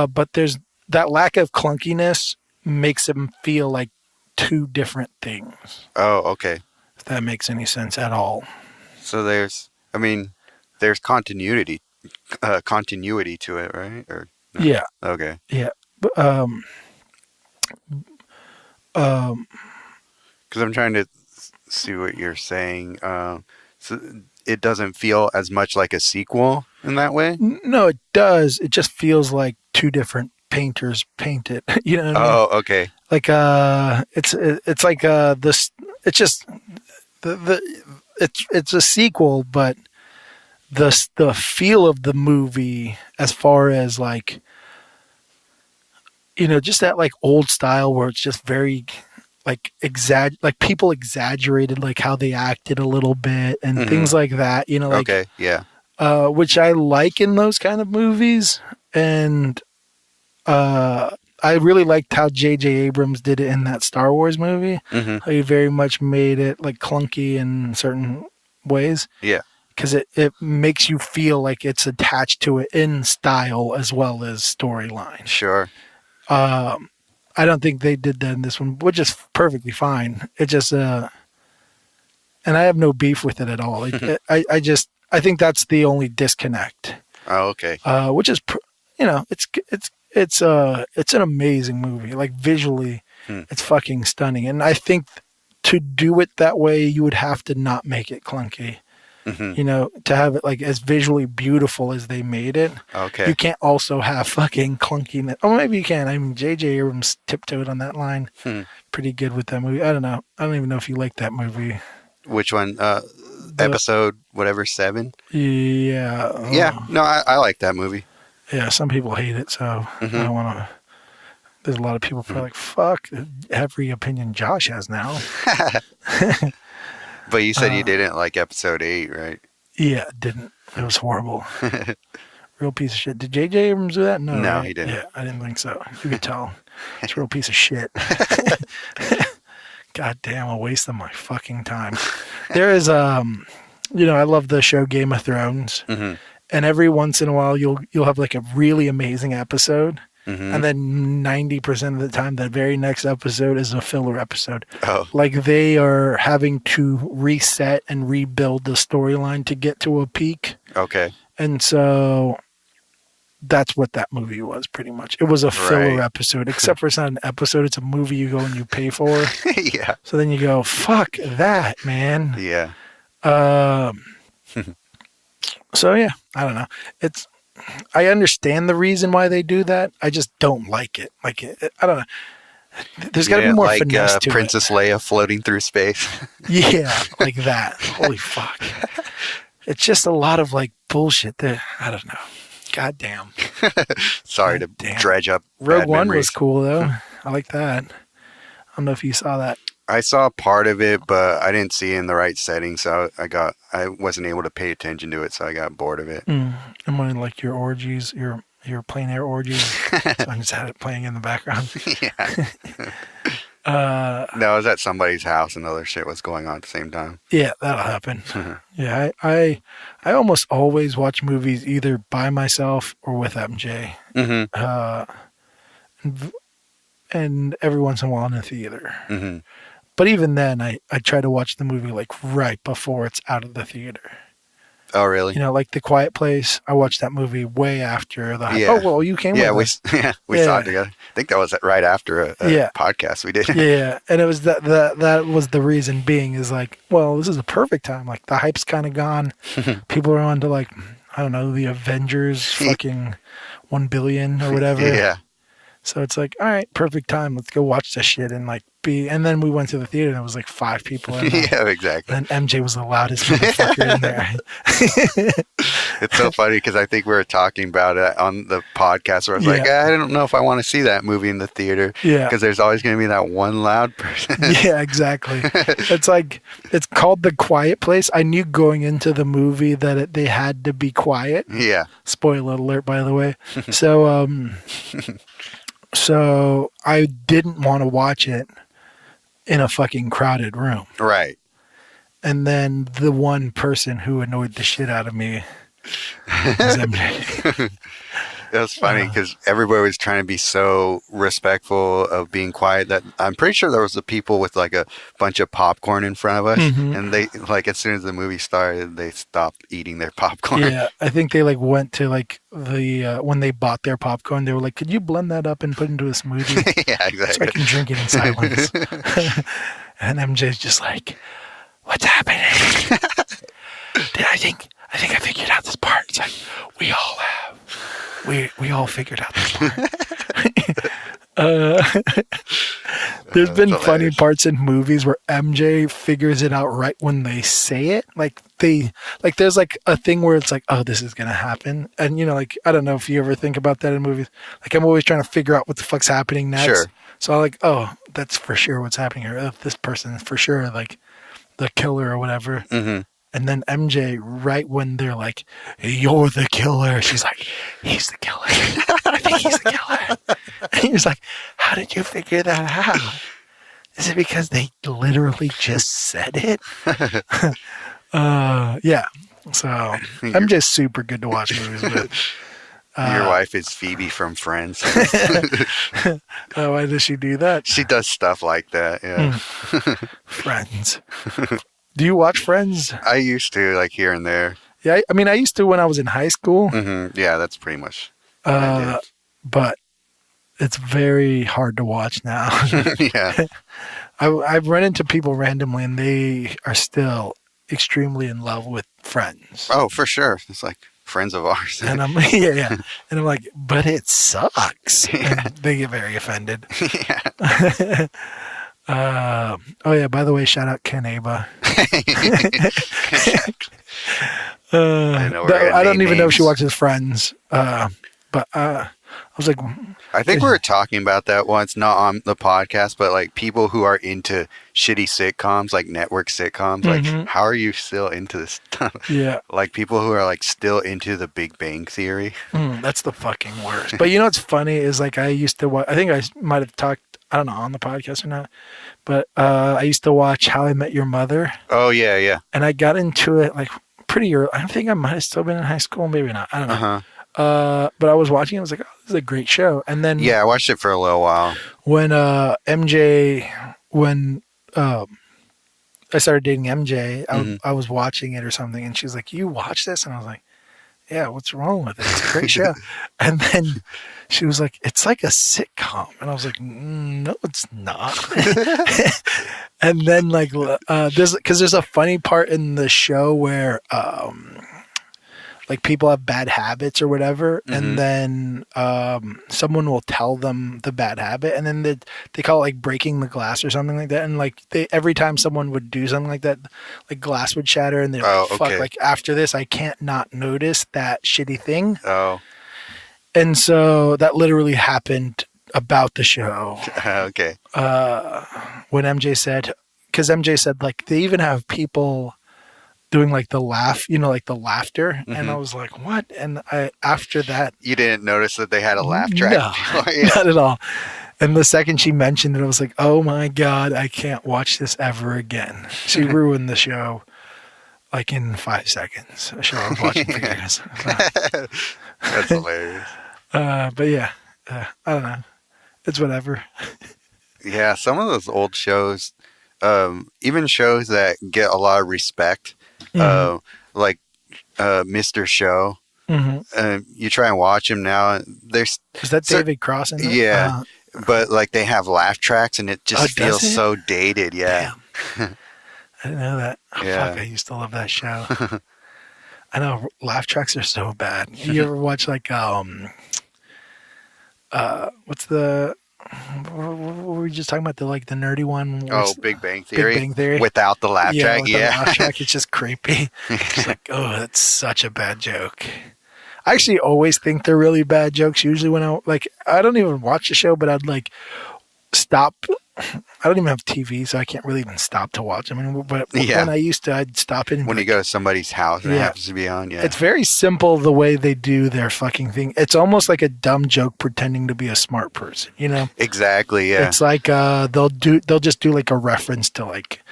But there's that lack of clunkiness makes them feel like two different things. Oh, okay. If that makes any sense at all. So there's continuity to it, right? Or no? Yeah. Okay. Yeah. Because I'm trying to see what you're saying. So it doesn't feel as much like a sequel in that way? No, it does. It just feels like two different painters paint it. You know what I mean? Oh, okay. Like it's like this. It's just it's a sequel, but the feel of the movie, as far as like, you know, just that like old style where it's just very like like people exaggerated like how they acted a little bit and things like that. You know, like okay, yeah. Which I like in those kind of movies, and I really liked how J.J. Abrams did it in that Star Wars movie. He very much made it like clunky in certain ways. Yeah. Because it makes you feel like it's attached to it in style as well as storyline. Sure. I don't think they did that in this one, which is perfectly fine. It just, and I have no beef with it at all. I think that's the only disconnect. Oh, okay. Which is, you know, it's it's an amazing movie. Like visually, it's fucking stunning. And I think to do it that way, you would have to not make it clunky. You know, to have it like as visually beautiful as they made it. Okay. You can't also have fucking clunkiness. Oh, maybe you can. I mean, J.J. Abrams tiptoed on that line pretty good with that movie. I don't know. I don't even know if you like that movie. Which one? Episode whatever 7? Yeah. Yeah. No, I like that movie. Yeah, some people hate it, so I don't want to. There's a lot of people who are like, fuck every opinion Josh has now. But you said you didn't like episode 8, right? Yeah, didn't. It was horrible. Real piece of shit. Did J.J. Abrams do that? No, right? He didn't. Yeah, I didn't think so. You could tell. It's a real piece of shit. God damn, a waste of my fucking time. There is, you know, I love the show Game of Thrones. And every once in a while, you'll have like a really amazing episode. And then 90% of the time, the very next episode is a filler episode. Oh. Like they are having to reset and rebuild the storyline to get to a peak. Okay. And so that's what that movie was pretty much. It was a filler episode, except for it's not an episode. It's a movie you go and you pay for. Yeah. So then you go, fuck that, man. Yeah. So yeah, I don't know. I understand the reason why they do that. I just don't like it. Like, I don't know. There's got to be more finesse to Princess Leia floating through space. Yeah, like that. Holy fuck. It's just a lot of like bullshit that I don't know. God damn. Sorry to dredge up. Rogue One was cool though. I like that. I don't know if you saw that. I saw part of it, but I didn't see it in the right setting, so I wasn't able to pay attention to it, so I got bored of it. And when like your orgies, your plein air orgies, so I just had it playing in the background. Yeah. No, I was at somebody's house and other shit was going on at the same time. Yeah, that'll happen. Yeah, I almost always watch movies either by myself or with MJ. And every once in a while in the theater. But even then, I try to watch the movie like right before it's out of the theater. Oh, really? You know, like The Quiet Place. I watched that movie way after the. Yeah. Oh well, you came. Yeah, with us. we saw it together. I think that was right after a podcast we did. Yeah, and it was that was the reason being is like, well, this is a perfect time. Like the hype's kind of gone. People are on to like I don't know the Avengers, fucking 1 billion or whatever. Yeah. So it's like, all right, perfect time. Let's go watch this shit and like and then we went to the theater and it was like 5 people in there. Yeah, exactly. And MJ was the loudest motherfucker in there. It's so funny because I think we were talking about it on the podcast where I was like, I don't know if I want to see that movie in the theater. Yeah. Because there's always going to be that one loud person. Yeah, exactly. It's like, it's called The Quiet Place. I knew going into the movie that they had to be quiet. Yeah. Spoiler alert, by the way. So I didn't want to watch it in a fucking crowded room. Right. And then the one person who annoyed the shit out of me was MJ. It was funny because everybody was trying to be so respectful of being quiet that I'm pretty sure there was the people with like a bunch of popcorn in front of us, and they like as soon as the movie started, they stopped eating their popcorn. Yeah, I think they like went to like the when they bought their popcorn, they were like, "Could you blend that up and put into a smoothie?" Yeah, exactly. So I can drink it in silence. And MJ's just like, "What's happening?" I think I figured out this part. It's like we all have. We all figured out this part. There's been funny parts in movies where MJ figures it out right when they say it. Like there's like a thing where it's like, oh, this is gonna happen, and you know, like I don't know if you ever think about that in movies. Like I'm always trying to figure out what the fuck's happening next. Sure. So I'm like, oh, that's for sure what's happening here. Oh, this person is for sure like the killer or whatever. And then MJ, right when they're like, "You're the killer," she's like, "He's the killer. I think he's the killer." And he was like, "How did you figure that out? Is it because they literally just said it?" Yeah. So MJ's super good to watch movies with. Your wife is Phoebe from Friends. Oh, why does she do that? She does stuff like that. Yeah. Friends. Do you watch Friends? I used to, like here and there. Yeah, I mean, I used to when I was in high school. Yeah, that's pretty much what I did. But it's very hard to watch now. Yeah. I've run into people randomly, and they are still extremely in love with Friends. Oh, for sure. It's like friends of ours. And I'm yeah. And I'm like, but it sucks. Yeah. And they get very offended. Yeah. Oh yeah, by the way, shout out Ken Aba. I don't even know if she watches Friends. But I was like, I think we were talking about that once, not on the podcast, but like people who are into shitty sitcoms, like network sitcoms, like how are you still into this stuff? Yeah. Like people who are like still into the Big Bang Theory. That's the fucking worst. But you know what's funny is like I used to watch, I think I might have talked, I don't know, on the podcast or not, but I used to watch How I Met Your Mother. Oh, yeah, yeah. And I got into it like pretty early. I think I might have still been in high school, maybe not. I don't know. Uh-huh. But I was watching it. I was like, oh, this is a great show. And then yeah, I watched it for a little while. When I started dating MJ, I was watching it or something, and she's like, "You watch this?" And I was like, "Yeah, what's wrong with it? It's a great show." And then she was like, "It's like a sitcom," and I was like, "No, it's not." And then like, there's a funny part in the show where like people have bad habits or whatever, and then someone will tell them the bad habit, and then they call it like breaking the glass or something like that. And like every time someone would do something like that, like glass would shatter, and they're like, "Fuck!" Okay. Like after this, I can't not notice that shitty thing. Oh, and so that literally happened about the show. Okay. When MJ said, because MJ said like they even have people doing like the laugh, like the laughter. And I was like, what? And after that, you didn't notice that they had a laugh track? No, not at all. And the second she mentioned it, I was like, oh my God, I can't watch this ever again. She ruined the show like in 5 seconds. A show I was watching for years. That's hilarious. But yeah, I don't know. It's whatever. Yeah, some of those old shows, even shows that get a lot of respect, like Mr. Show. You try and watch them now. Is that David Cross in there? Yeah, but like they have laugh tracks, and it just feels so dated. Yeah, I didn't know that. Yeah. Fuck, I used to love that show. I know laugh tracks are so bad. You ever watch like what were we just talking about, the nerdy one? Big Bang Theory. Big Bang Theory. Without the laugh track, The laugh track, it's just creepy. It's like, oh, that's such a bad joke. I actually always think they're really bad jokes. Usually when I don't even watch the show, but I'd like stop. I don't even have TV, so I can't really even stop to watch them. But when I used to, I'd stop in. When you go to somebody's house and it happens to be on, It's very simple the way they do their fucking thing. It's almost like a dumb joke pretending to be a smart person, Exactly, yeah. It's like they'll just do like a reference to like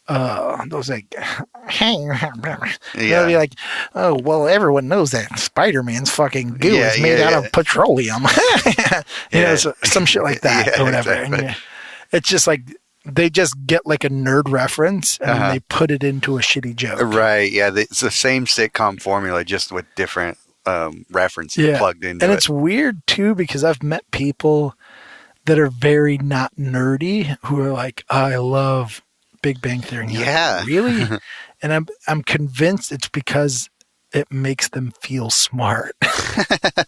those like they'll be like, oh well, everyone knows that Spider-Man's fucking goo is made out of petroleum. Some shit like that or whatever. Exactly. And it's just like they just get like a nerd reference and then they put it into a shitty joke. Right, yeah. It's the same sitcom formula, just with different references plugged into it. And it's weird too, because I've met people that are very not nerdy who are like, I love Big Bang Theory. And like, really? And I'm convinced it's because it makes them feel smart.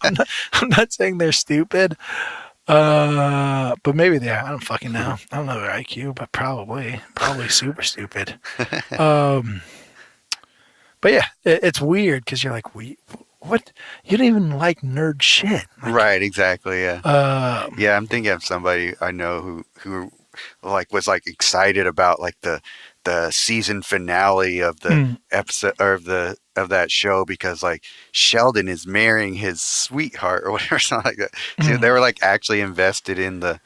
I'm not saying they're stupid. But maybe they are. I don't fucking know. I don't know their IQ, but probably super stupid. But yeah, it's weird because you're like, what? You don't even like nerd shit. Like, right, exactly, yeah. Yeah, I'm thinking of somebody I know who like was like excited about like the season finale of the episode or of that show because like Sheldon is marrying his sweetheart or whatever, something like that. So they were like actually invested in the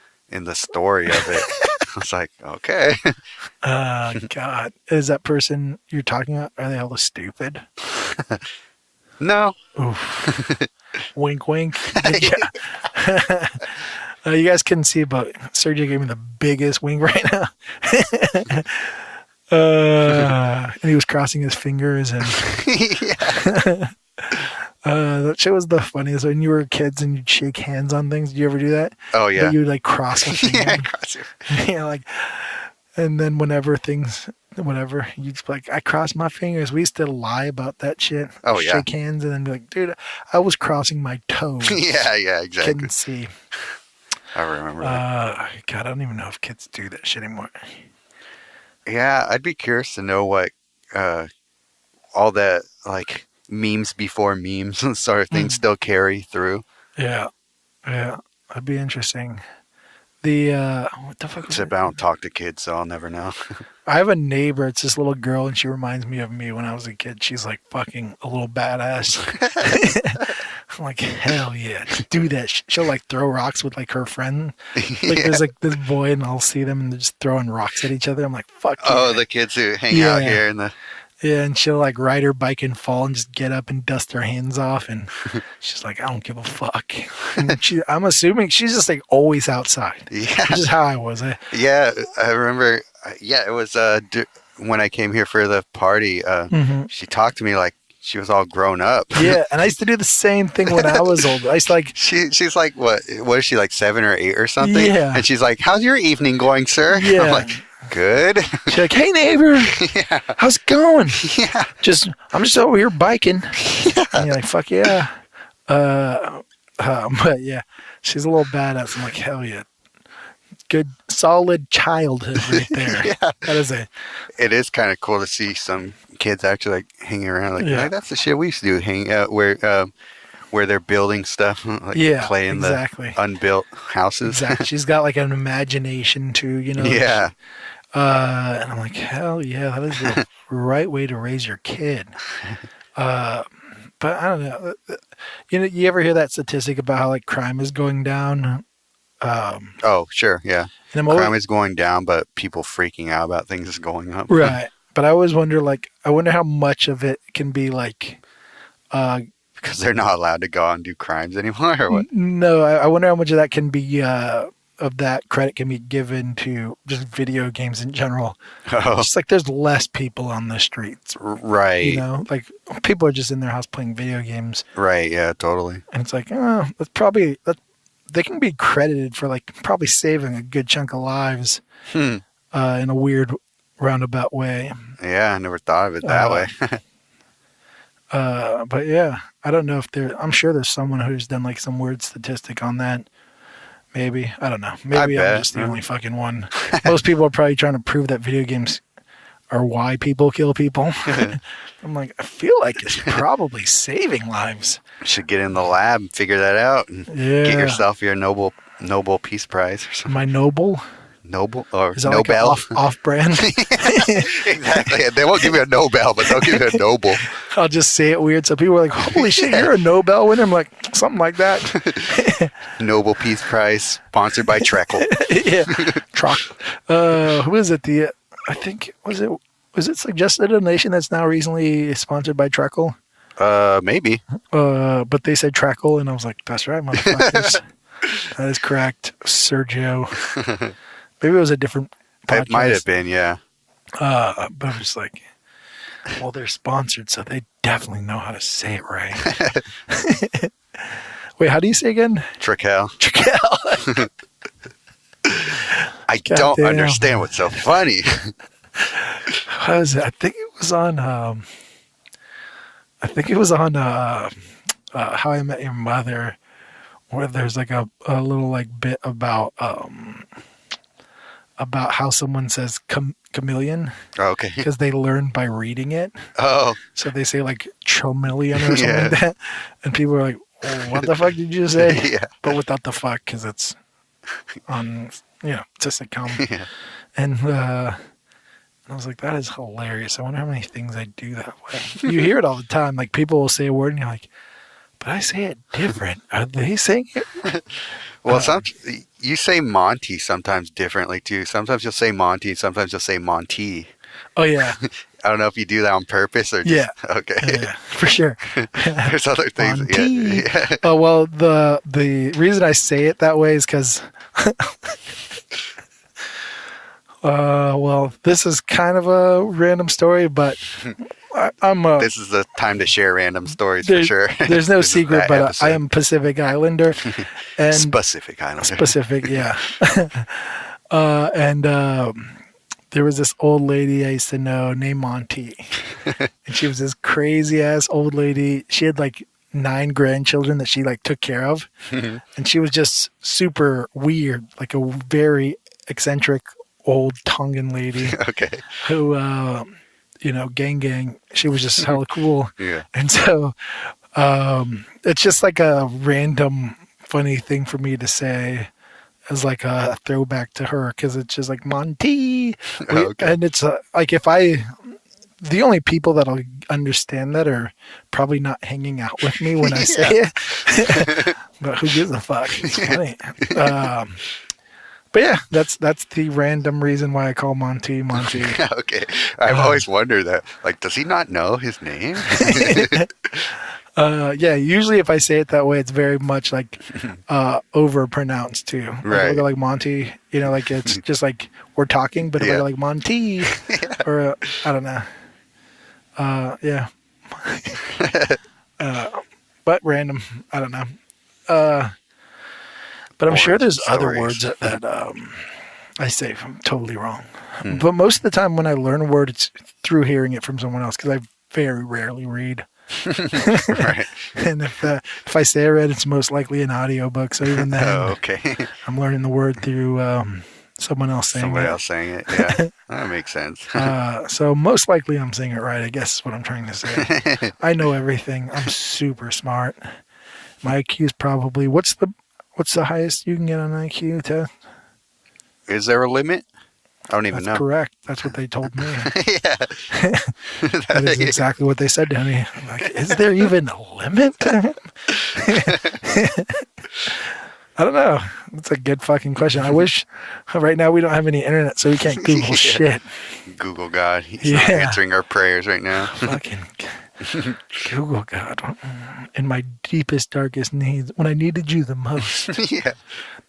story of it. I was like, okay. God, is that person you're talking about? Are they all stupid? No. Oof. Wink, wink. You guys couldn't see, but Sergio gave me the biggest wink right now. And he was crossing his fingers and That shit was the funniest when you were kids and you'd shake hands on things. Did you ever do that? Oh yeah. That you would like cross a finger. Yeah, cross your... Yeah, like, and then whenever you just like, I crossed my fingers. We used to lie about that shit. Oh yeah. Shake hands and then be like, dude, I was crossing my toes. Yeah, exactly. Couldn't see. I remember that. God, I don't even know if kids do that shit anymore. Yeah, I'd be curious to know what all that like memes before memes sort of things still carry through. Yeah, that'd be interesting. What the fuck? Except I don't talk to kids, so I'll never know. I have a neighbor. It's this little girl, and she reminds me of me when I was a kid. She's like fucking a little badass. I'm like, hell yeah, just do that. She'll like throw rocks with like her friend. Like there's like this boy, and I'll see them, and they're just throwing rocks at each other. I'm like, fuck. Oh, yeah. the kids who hang out here in the. Yeah, and she'll like ride her bike and fall and just get up and dust her hands off, and she's like, I don't give a fuck. And I'm assuming she's just like always outside. Yeah, which is how I was. Yeah, I remember. Yeah, it was when I came here for the party. She talked to me like she was all grown up. Yeah, and I used to do the same thing when I was old. I used to like. She's like what is she like 7 or 8 or something? Yeah, and she's like, "How's your evening going, sir?" Yeah. I'm like, good. She's like, hey neighbor, yeah. How's it going? Yeah. I'm just over here biking. Yeah. And you're like, fuck yeah. But yeah, she's a little badass. I'm like, hell yeah. Good solid childhood right there. Yeah. That is it. It is kind of cool to see some kids actually like hanging around like, hey, that's the shit we used to do, hang out where they're building stuff, like playing the unbuilt houses. Exactly. She's got like an imagination too, you know. Yeah. And I'm like, hell yeah, that is the right way to raise your kid. But I don't know. You ever hear that statistic about how like crime is going down? Oh, sure, yeah. Crime is going down, but people freaking out about things is going up. Right. But I always wonder, like, how much of it can be like, because they're not allowed to go out and do crimes anymore, or what? No, I wonder how much of that can be of that credit can be given to just video games in general. Oh. Just like there's less people on the streets. Right. You know, like people are just in their house playing video games. Right, yeah, totally. And it's like, they can be credited for like probably saving a good chunk of lives in a weird roundabout way. Yeah, I never thought of it that way. But yeah, I don't know if I'm sure there's someone who's done like some weird statistic on that. Maybe. I don't know. Maybe I'm just the only fucking one. Most people are probably trying to prove that video games are why people kill people. I'm like, I feel like it's probably saving lives. You should get in the lab and figure that out and get yourself your Nobel Peace Prize or something. My Nobel? Nobel or Is that Nobel? Like off-brand? Exactly. They won't give you a Nobel, but they'll give you a Nobel. I'll just say it weird so people are like, holy shit, you're a Nobel winner. I'm like, something like that. Nobel Peace Prize, sponsored by Treckle. Yeah. Who is it? I think, was it Suggested Donation that's now recently sponsored by Treckle? Maybe. But they said Treckle, and I was like, that's right, motherfuckers. That is correct. Sergio. Maybe it was a different podcast. It might have been, yeah. But I'm just like, well, they're sponsored, so they definitely know how to say it right. Wait, how do you say again? Treckle. I God don't damn. understand what's so funny. How is it? I think it was on How I Met Your Mother, where there's like a little like bit about how someone says chameleon. Oh, okay. Because they learn by reading it. Oh. So they say like chameleon or something like that. And people are like, oh, what the fuck did you say? Yeah. But without the fuck, because it's on, it's a sitcom. Yeah. And I was like, that is hilarious. I wonder how many things I do that way. You hear it all the time. Like people will say a word and you're like, but I say it different. Are they saying it? Well, you say Monty sometimes differently too. Sometimes you'll say Monty, sometimes you'll say Monty. Oh, yeah. I don't know if you do that on purpose or just... Yeah. Okay. Yeah, for sure. There's other things. Monty. Yeah. Oh, well, the reason I say it that way is because... well, this is kind of a random story, but I'm This is the time to share random stories for sure. There's no secret, but I am Pacific Islander. And Pacific Islander. Specific, yeah. And there was this old lady I used to know named Monty. And she was this crazy ass old lady. She had like 9 grandchildren that she like took care of. And she was just super weird, like a very eccentric old Tongan lady. Okay. Who, gang. She was just hella cool. Yeah. And so it's just like a random funny thing for me to say as like a throwback to her, because it's just like Monty. Okay. And it's like the only people that'll understand that are probably not hanging out with me when I say it. But who gives a fuck? It's funny. But yeah, that's the random reason why I call Monty. Okay. I've always wondered that. Like, does he not know his name? Yeah, usually if I say it that way, it's very much like over-pronounced too. Like, Right. I go like Monty, like it's just like we're talking, but if I go like Monty, or I don't know. Yeah. But random, I don't know. But I'm sure there's other words that I say I'm totally wrong. But most of the time when I learn a word, it's through hearing it from someone else, because I very rarely read. Right. And if I say I read, it's most likely an audiobook. So even then, okay. I'm learning the word through someone else saying Somebody it. else saying it. Yeah, that makes sense. So most likely I'm saying it right, I guess is what I'm trying to say. I know everything. I'm super smart. My IQ is probably, what's the highest you can get on an IQ test? Is there a limit? I don't even know. That's correct. That's what they told me. Yeah. That is exactly what they said to me. I'm like, is there even a limit? I don't know. That's a good fucking question. I wish right now we don't have any internet, so we can't Google shit. Google God. He's not answering our prayers right now. Fucking Google God. In my deepest, darkest needs, when I needed you the most, Yeah.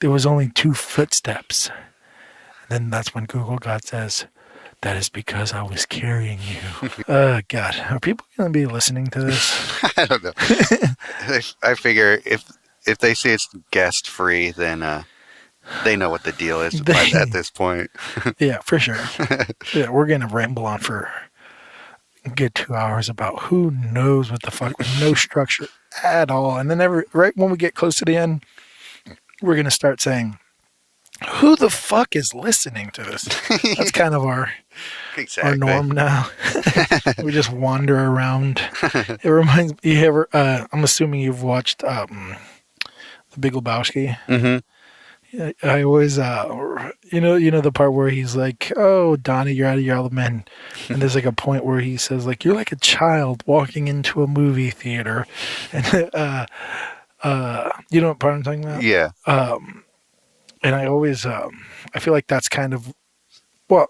there was only 2 footsteps. And then that's when Google God says, that is because I was carrying you. God. Are people going to be listening to this? I don't know. I figure if they say it's guest free, then they know what the deal is at this point. Yeah, for sure. Yeah, we're going to ramble on for a good 2 hours about who knows what the fuck, with no structure at all. And then right when we get close to the end, we're going to start saying, who the fuck is listening to this? That's kind of our norm now. We just wander around. It reminds me, I'm assuming you've watched The Big Lebowski. Mm-hmm. I always, the part where he's like, oh, Donnie, you're out of your element. And there's like a point where he says, like, you're like a child walking into a movie theater. And, you know what part I'm talking about? Yeah. And I always, I feel like that's kind of, well,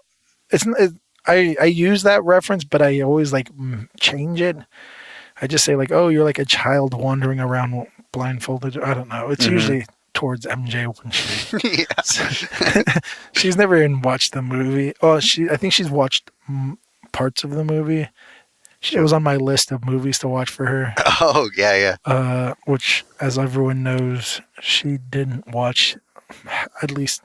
I use that reference, but I always like change it. I just say like, oh, you're like a child wandering around blindfolded. I don't know. It's usually towards MJ when she's never even watched the movie. Oh, I think she's watched parts of the movie. It was on my list of movies to watch for her. Oh, yeah. Which, as everyone knows, she didn't watch. At least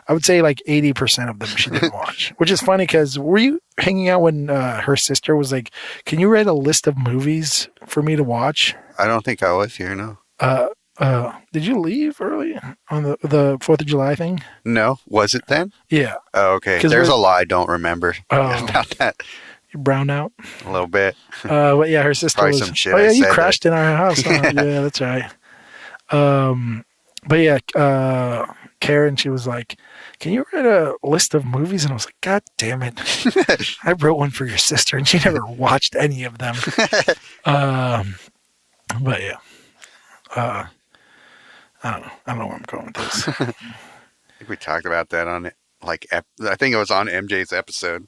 I would say like 80% of them she didn't watch, which is funny because were you hanging out when her sister was like, can you write a list of movies for me to watch? I don't think I was here, no. Did you leave early on the 4th of July thing? No. Was it then? Yeah. Oh, okay. There's a lot I don't remember about that. You brown out? A little bit. But yeah, her sister Probably was, some shit you crashed in our house. Huh? Yeah, that's right. But yeah, Karen, she was like, can you write a list of movies? And I was like, God damn it. I wrote one for your sister and she never watched any of them. But yeah, I don't know where I'm going with this. I think we talked about that on it. I think it was on MJ's episode.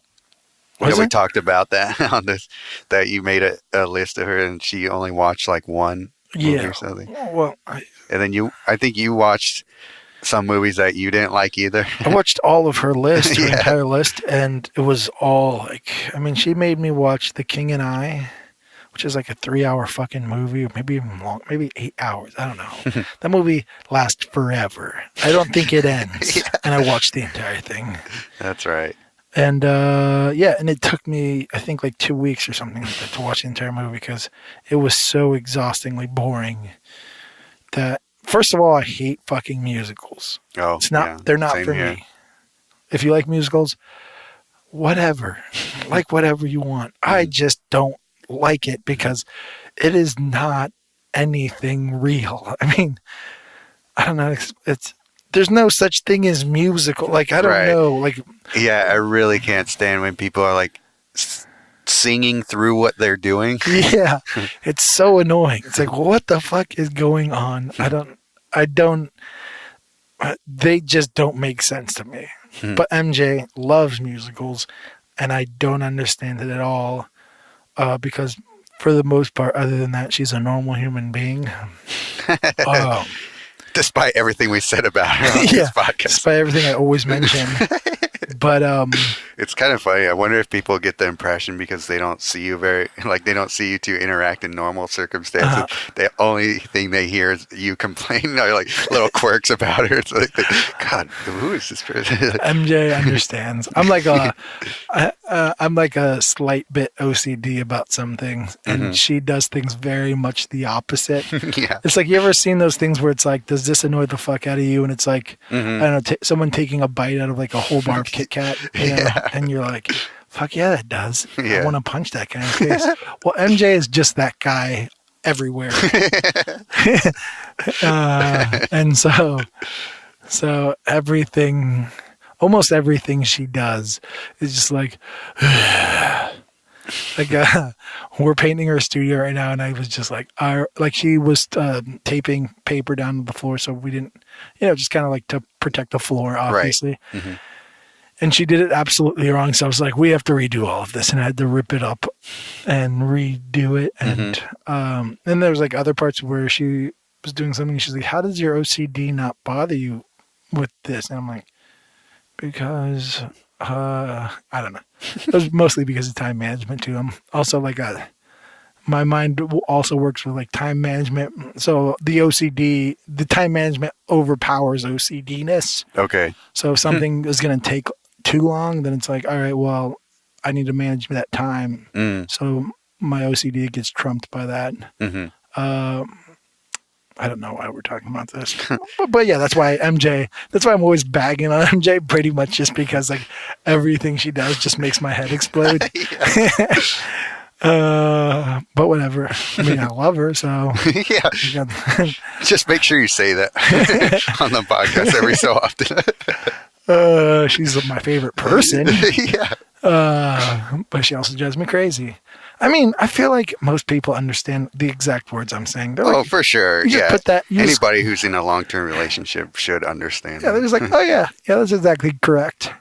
We talked about that on this, that you made a list of her and she only watched like one movie or something. Well, and then I think you watched some movies that you didn't like either. I watched all of her list, her Yeah. entire list, and it was all like, I mean, she made me watch The King and I, which is like a 3-hour fucking movie, or maybe even long, maybe 8 hours. I don't know. That movie lasts forever. I don't think it ends. Yeah. And I watched the entire thing. That's right. And and it took me, I think, like 2 weeks or something like that to watch the entire movie because it was so exhaustingly boring that, first of all, I hate fucking musicals. Oh, It's not, yeah. they're not Same for here. me. If you like musicals, whatever. Like whatever you want. I just don't like it because it is not anything real. I mean, I don't know. It's there's no such thing as musical. Like, I don't Right. know. Like, Yeah, I really can't stand when people are like singing through what they're doing. yeah, it's so annoying. It's like, what the fuck is going on? I don't, they just don't make sense to me. But MJ loves musicals, and I don't understand it at all because for the most part, other than that, she's a normal human being. Despite everything we said about her on this podcast. Despite everything I always mention. But It's kind of funny. I wonder if people get the impression because they don't see you they don't see you two interact in normal circumstances. The only thing they hear is you complaining or like little quirks about her. It's like, God, who is this person? MJ understands. I'm like a slight bit OCD about some things, and she does things very much the opposite. Yeah. It's like, you ever seen those things where it's like, does this annoy the fuck out of you? And it's like, I don't know, someone taking a bite out of like a whole bar of Kit Kat, you know? And you're like, fuck yeah, that does. Yeah. I want to punch that guy in the face. Well, MJ is just that guy everywhere. And so everything, almost everything she does is just like, we're painting her studio right now, and I was just like, she was taping paper down to the floor, so we didn't, just kind of like to protect the floor, obviously. Right. Mm-hmm. And she did it absolutely wrong. So I was like, we have to redo all of this, and I had to rip it up and redo it. And then there was like other parts where she was doing something. And she's like, "How does your OCD not bother you with this?" And I'm like, because I don't know. It was mostly because of time management too. I'm also like my mind also works with like time management. So the time management overpowers OCD-ness. Okay. So if something is going to take too long, then it's like, all right, well, I need to manage that time. So my OCD gets trumped by that. I don't know why we're talking about this, but yeah, that's why I'm always bagging on MJ pretty much just because like everything she does just makes my head explode. But whatever. I mean, I love her, so yeah. Just make sure you say that on the podcast every so often. She's my favorite person. Yeah. But she also drives me crazy. I mean, I feel like most people understand the exact words I'm saying. They're like, for sure. you just Yeah. put that. Anybody who's in a long-term relationship should understand. Yeah, they're just like, oh yeah, that's exactly correct.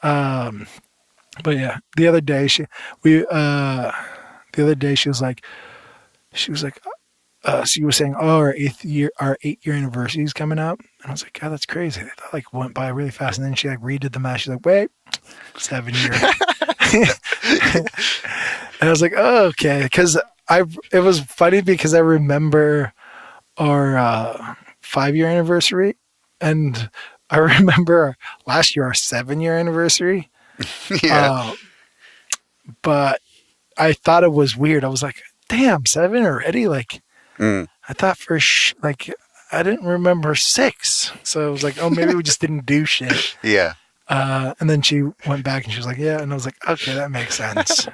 But yeah, the other day she was like, she was saying, oh, our 8-year anniversary is coming up, and I was like, God, that's crazy. That like went by really fast, and then she like redid the math. She's like, wait, 7 years. And I was like, oh, okay, because it was funny because I remember our 5-year anniversary, and I remember last year our 7-year anniversary. Yeah. But I thought it was weird. I was like, damn, 7 already? Like, I thought I didn't remember 6. So I was like, oh, maybe we just didn't do shit. Yeah. And then she went back and she was like, yeah. And I was like, okay, that makes sense.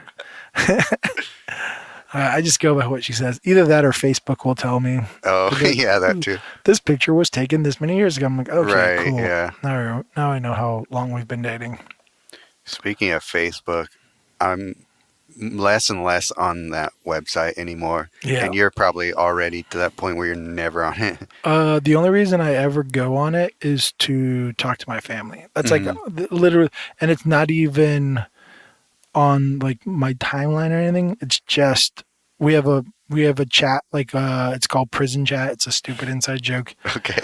I just go by what she says. Either that or Facebook will tell me. Oh, yeah, that too. This picture was taken this many years ago. I'm like, okay, Right, cool. yeah. Now I know how long we've been dating. Speaking of Facebook, I'm less and less on that website anymore. Yeah. And you're probably already to that point where you're never on it. The only reason I ever go on it is to talk to my family. That's like literally, and it's not even on like my timeline or anything. It's just we have a chat, like it's called Prison Chat. It's a stupid inside joke. Okay.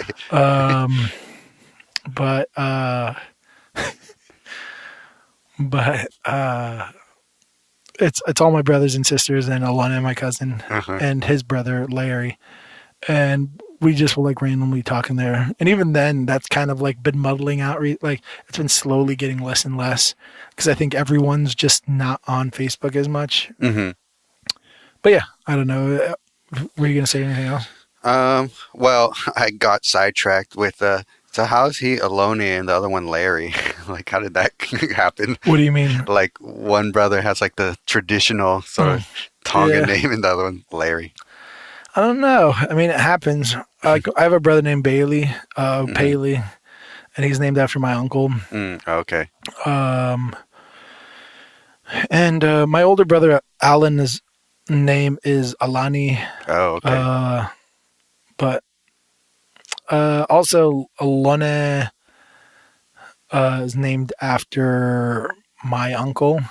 but it's all my brothers and sisters and Alana, my cousin, and his brother Larry, and we just will like randomly talk in there. And even then, that's kind of like been muddling out. Like it's been slowly getting less and less because I think everyone's just not on Facebook as much. Mm-hmm. But yeah, I don't know. Were you gonna say anything else? Well, I got sidetracked with so how's he Alone and the other one Larry? Like, how did that happen? What do you mean? Like, one brother has like the traditional sort of Tongan name, and the other one Larry. I don't know. I mean, it happens. I have a brother named Bailey, Paley, and he's named after my uncle. Okay. And my older brother Alan's name is Alani. Oh, okay. But also Alone is named after my uncle,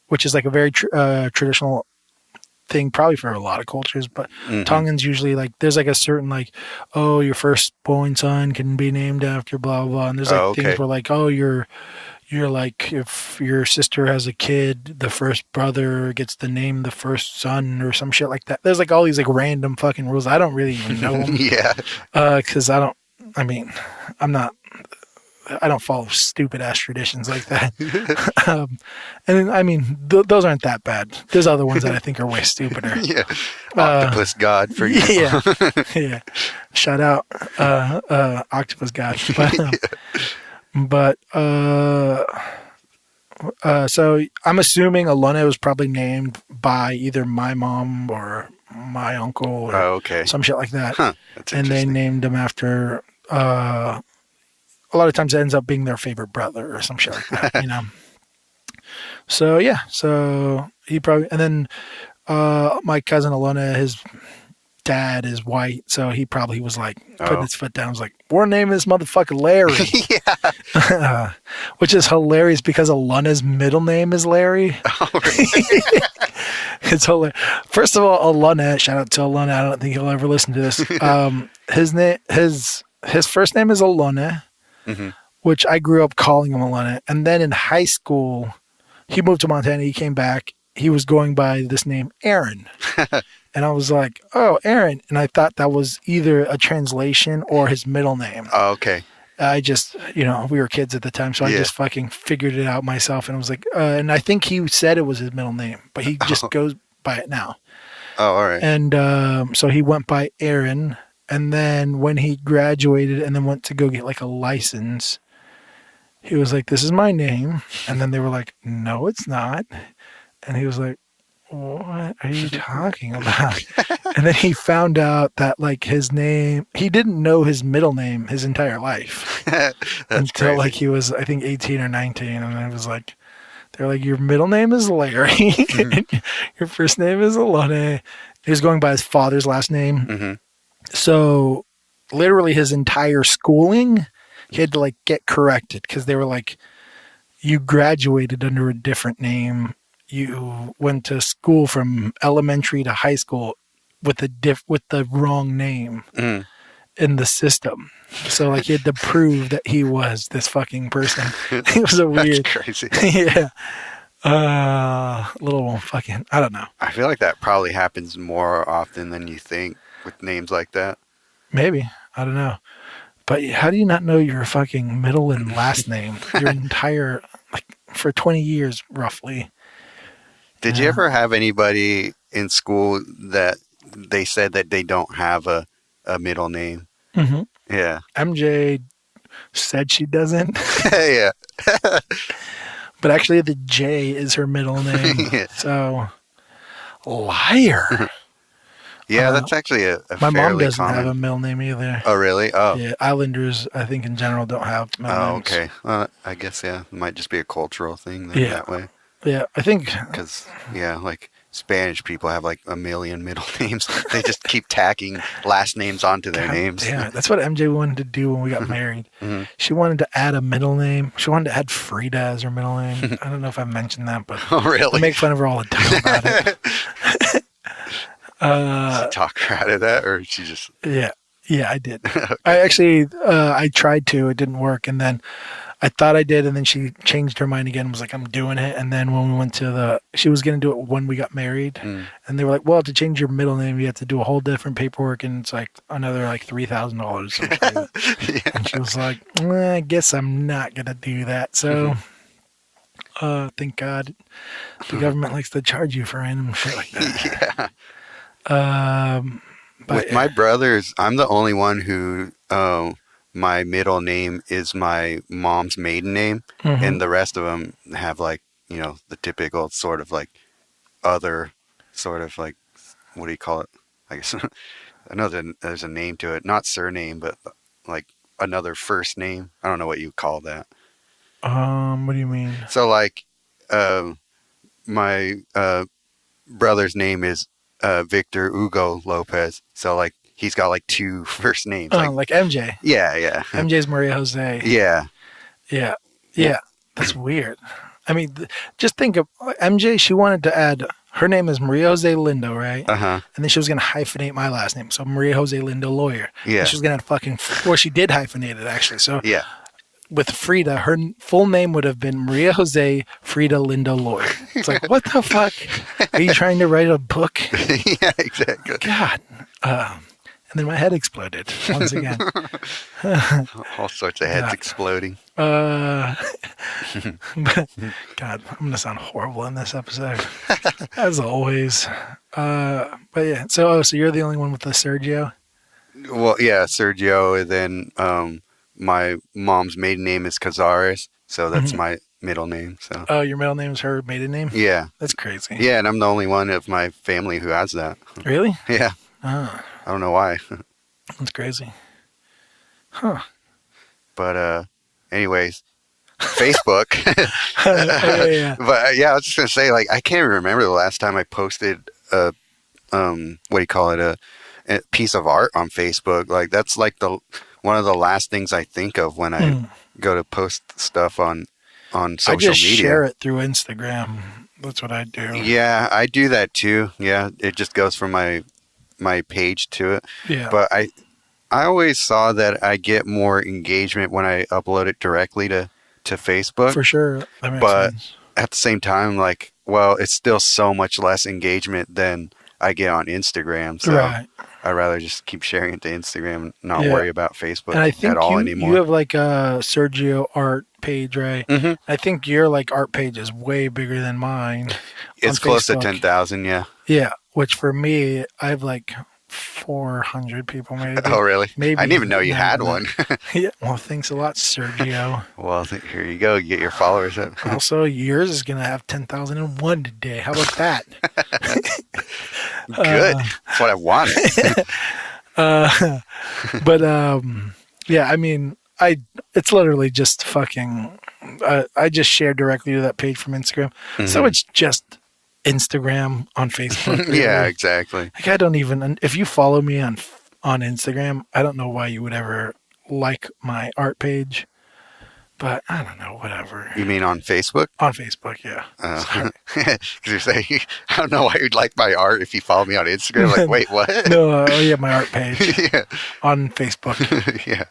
which is like a very traditional thing probably for a lot of cultures, but Tongans usually like there's like a certain like, oh, your firstborn son can be named after blah blah blah, and there's like things where like, oh, you're like, if your sister has a kid, the first brother gets to name the first son or some shit like that. There's like all these like random fucking rules. I don't really even know them. Yeah. Because I don't follow stupid ass traditions like that. And I mean, those aren't that bad. There's other ones that I think are way stupider. Yeah. Octopus God, for example. Yeah. Shout out, Octopus God. But so I'm assuming Alona was probably named by either my mom or my uncle or some shit like that. Huh. That's and they named him after, a lot of times it ends up being their favorite brother or some shit like that, you know? So, yeah. So he probably, and then my cousin Alona, his dad is white, so he probably was like putting his foot down. Was like, we're naming this motherfucker Larry. Yeah. Which is hilarious because Alona's middle name is Larry. Oh, really? It's hilarious. First of all, Alona, shout out to Alona. I don't think he'll ever listen to this. His first name is Alona, which I grew up calling him Alona. And then in high school, he moved to Montana. He came back. He was going by this name, Aaron. And I was like, oh, Aaron. And I thought that was either a translation or his middle name. Oh, okay. I just, we were kids at the time, so I just fucking figured it out myself. And I was like, and I think he said it was his middle name, but he just goes by it now. Oh, all right. And so he went by Aaron. And then when he graduated and then went to go get like a license, he was like, this is my name. And then they were like, no, it's not. And he was like, what are you talking about? And then he found out that like his name, he didn't know his middle name his entire life until crazy. Like he was, I think, 18 or 19. And it was like, they're like, your middle name is Larry. Your first name is Alone. He was going by his father's last name. So literally his entire schooling, he had to like get corrected because they were like, you graduated under a different name. You went to school from elementary to high school with the wrong name in the system. So like he had to prove that he was this fucking person. It was a weird. That's crazy. Yeah. Little fucking, I don't know. I feel like that probably happens more often than you think with names like that. Maybe. I don't know. But how do you not know your fucking middle and last name? Your entire, like, for 20 years, roughly. Did you ever have anybody in school that they said that they don't have a middle name? Mm-hmm. Yeah. MJ said she doesn't. Yeah. But actually the J is her middle name. Yeah. So, liar. Yeah, that's actually a my fairly mom doesn't common. have a middle name either. Oh, really? Oh. Yeah, Islanders, I think, in general, don't have middle names. Okay. Well, I guess, yeah, it might just be a cultural thing that way. Yeah, I think. Because, like Spanish people have like a million middle names. They just keep tacking last names onto their names. Yeah, that's what MJ wanted to do when we got married. She wanted to add a middle name. She wanted to add Frida as her middle name. I don't know if I mentioned that, but I make fun of her all the time about it. Did she talk her out of that, or she just... Yeah. Yeah, I did. I actually, I tried to. It didn't work. And then I thought I did. And then she changed her mind again and was like, I'm doing it. And then when we went to she was going to do it when we got married. And they were like, well, to change your middle name, you have to do a whole different paperwork. And it's like another like $3,000. Yeah. And she was like, I guess I'm not going to do that. So thank God the government likes to charge you for random shit like that. Yeah. With my brothers, I'm the only one who my middle name is my mom's maiden name, and the rest of them have like, you know, the typical sort of like other sort of like, what do you call it? I guess I know there's a name to it, not surname, but like another first name. I don't know what you call that. What do you mean? So like, my brother's name is Victor Hugo Lopez. So like he's got like two first names. Oh, like MJ. Yeah. MJ's Maria Jose. Yeah. That's weird. I mean, just think of MJ. She wanted to add her name is Maria Jose Lindo, right? And then she was gonna hyphenate my last name, so Maria Jose Lindo Lawyer. Yeah. And she was gonna she did hyphenate it actually. So yeah. With Frida, her full name would have been Maria Jose Frida Lindo Lawyer. It's like, what the fuck? Are you trying to write a book? Yeah, exactly. God. And then my head exploded once again. All sorts of heads exploding. But, God, I'm going to sound horrible in this episode. As always. But yeah, so you're the only one with the Sergio? Well, yeah, Sergio, and then my mom's maiden name is Cazares, so that's my middle name. So. Oh, your middle name is her maiden name? Yeah. That's crazy. Yeah, and I'm the only one of my family who has that. Really? Yeah. Oh. I don't know why. That's crazy. Huh. But anyways, Facebook. Yeah. But yeah, I was just gonna say, like, I can't remember the last time I posted a what do you call it, a piece of art on Facebook. Like that's like one of the last things I think of when I go to post stuff on social media. I just share it through Instagram. That's what I do. Yeah, I do that too. Yeah, it just goes from my page to it. Yeah. But I always saw that I get more engagement when I upload it directly to Facebook. For sure. That makes sense. At the same time, like, well, it's still so much less engagement than I get on Instagram. So right. I'd rather just keep sharing it to Instagram and not worry about Facebook and I think at all anymore. You have like a Sergio art page, right? I think your like art page is way bigger than mine. It's close to 10,000, yeah. Yeah, which for me, I have like 400 people maybe. Oh, really? Maybe. I didn't even know you had one. Yeah. Well, thanks a lot, Sergio. Well, here you go. You get your followers up. Also, yours is going to have 10,001 today. How about that? Good. That's what I wanted. Yeah, I mean, it's literally just fucking, I just share directly to that page from Instagram. So it's just Instagram on Facebook. Really. Yeah, exactly. Like I don't even, if you follow me on Instagram, I don't know why you would ever like my art page, but I don't know, whatever. You mean on Facebook? On Facebook, yeah. Because you're saying, I don't know why you'd like my art if you follow me on Instagram. Like, wait, what? No, yeah, my art page. Yeah. On Facebook. Yeah.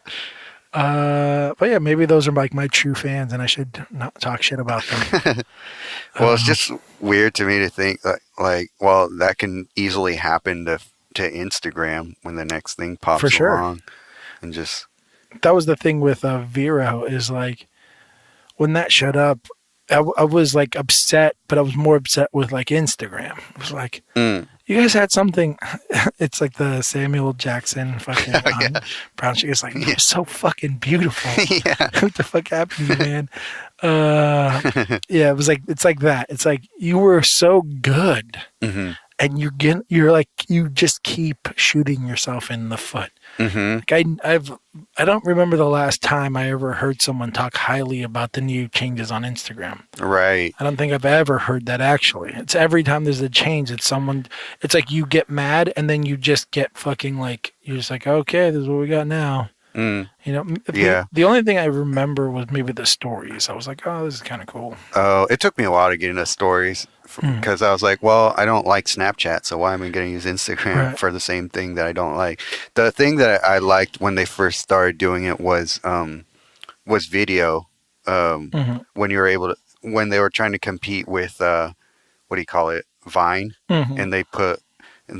But yeah, maybe those are like my true fans and I should not talk shit about them. Well, it's just weird to me to think like, well, that can easily happen to Instagram when the next thing pops along. And just... That was the thing with Vero is like, when that showed up, I was like upset, but I was more upset with like Instagram. It was like, you guys had something. It's like the Samuel Jackson fucking brown sugar. It's like, you're so fucking beautiful. Yeah. What the fuck happened to you, man? Yeah, it was like, it's like that. It's like, you were so good. And you're like, you just keep shooting yourself in the foot. Like I don't remember the last time I ever heard someone talk highly about the new changes on Instagram. Right. I don't think I've ever heard that actually. It's every time there's a change, it's like you get mad and then you just get fucking like, you're just like, okay, this is what we got now. You know, Yeah. the only thing I remember was maybe the stories. I was like, oh, this is kind of cool. Oh, it took me a while to get into stories because I was like, well, I don't like Snapchat, so why am I going to use Instagram Right. for the same thing that I don't like? The thing that I liked when they first started doing it was video. When you were able to, when they were trying to compete with what do you call it, Vine, and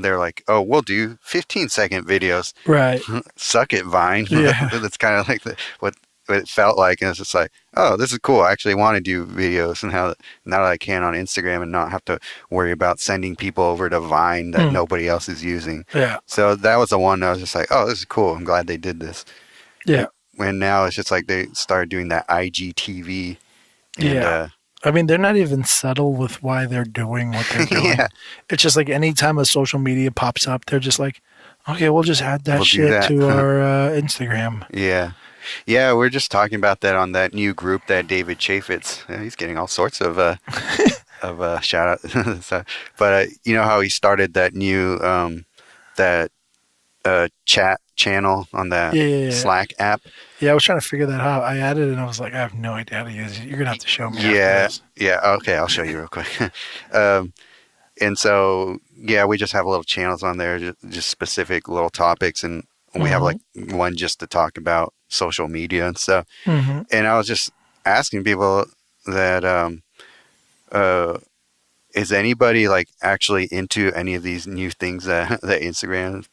they're like, oh, we'll do 15-second videos. Right. Suck it, Vine. Yeah. That's kind of like what it felt like, and it's just like, oh, this is cool. I actually want to do videos, and now that I can on Instagram and not have to worry about sending people over to Vine that nobody else is using. Yeah. So that was the one that I was just like, oh, this is cool. I'm glad they did this. Yeah. And now it's just like they started doing that IGTV. And, yeah. I mean, they're not even subtle with why they're doing what they're doing. Yeah. It's just like anytime a social media pops up, they're just like, okay, we'll just add that shit to our Instagram. Yeah. Yeah, we're just talking about that on that new group that David Chaffetz. He's getting all sorts of shout out. So, but you know how he started that new that chat channel on that Slack app? Yeah, I was trying to figure that out. I added it and I was like, I have no idea how to use it. You're gonna have to show me. Yeah. Okay, I'll show you real quick. And so we just have little channels on there, just specific little topics, and we have like one just to talk about social media and stuff. And I was just asking people that is anybody like actually into any of these new things that Instagram is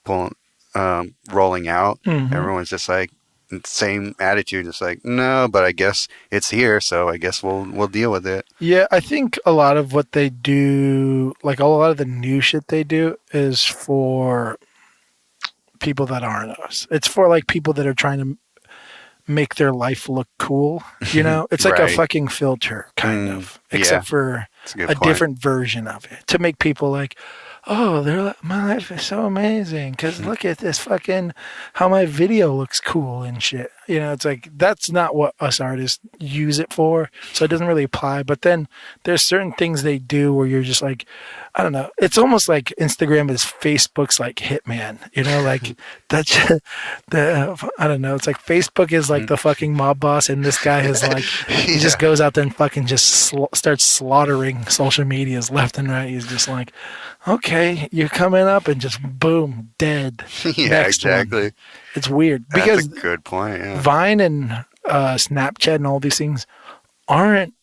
rolling out? Everyone's just like same attitude. It's like, no, but I guess it's here, so I guess we'll deal with it. Yeah, I think a lot of what they do, like a lot of the new shit they do, is for people that aren't us. It's for like people that are trying to make their life look cool. You know, it's like a fucking filter, kind of, except for a different version of it to make people like, oh, my life is so amazing because look at this fucking how my video looks cool and shit. You know, it's like that's not what us artists use it for, so it doesn't really apply. But then there's certain things they do where you're just like, I don't know. It's almost like Instagram is Facebook's like hitman. You know, like that's I don't know. It's like Facebook is like the fucking mob boss, and this guy is like he just goes out there and fucking just starts slaughtering social medias left and right. He's just like, okay, you're coming up, and just boom, dead. Yeah, Next exactly. One. It's weird because that's a good point. Yeah. Vine and Snapchat and all these things aren't,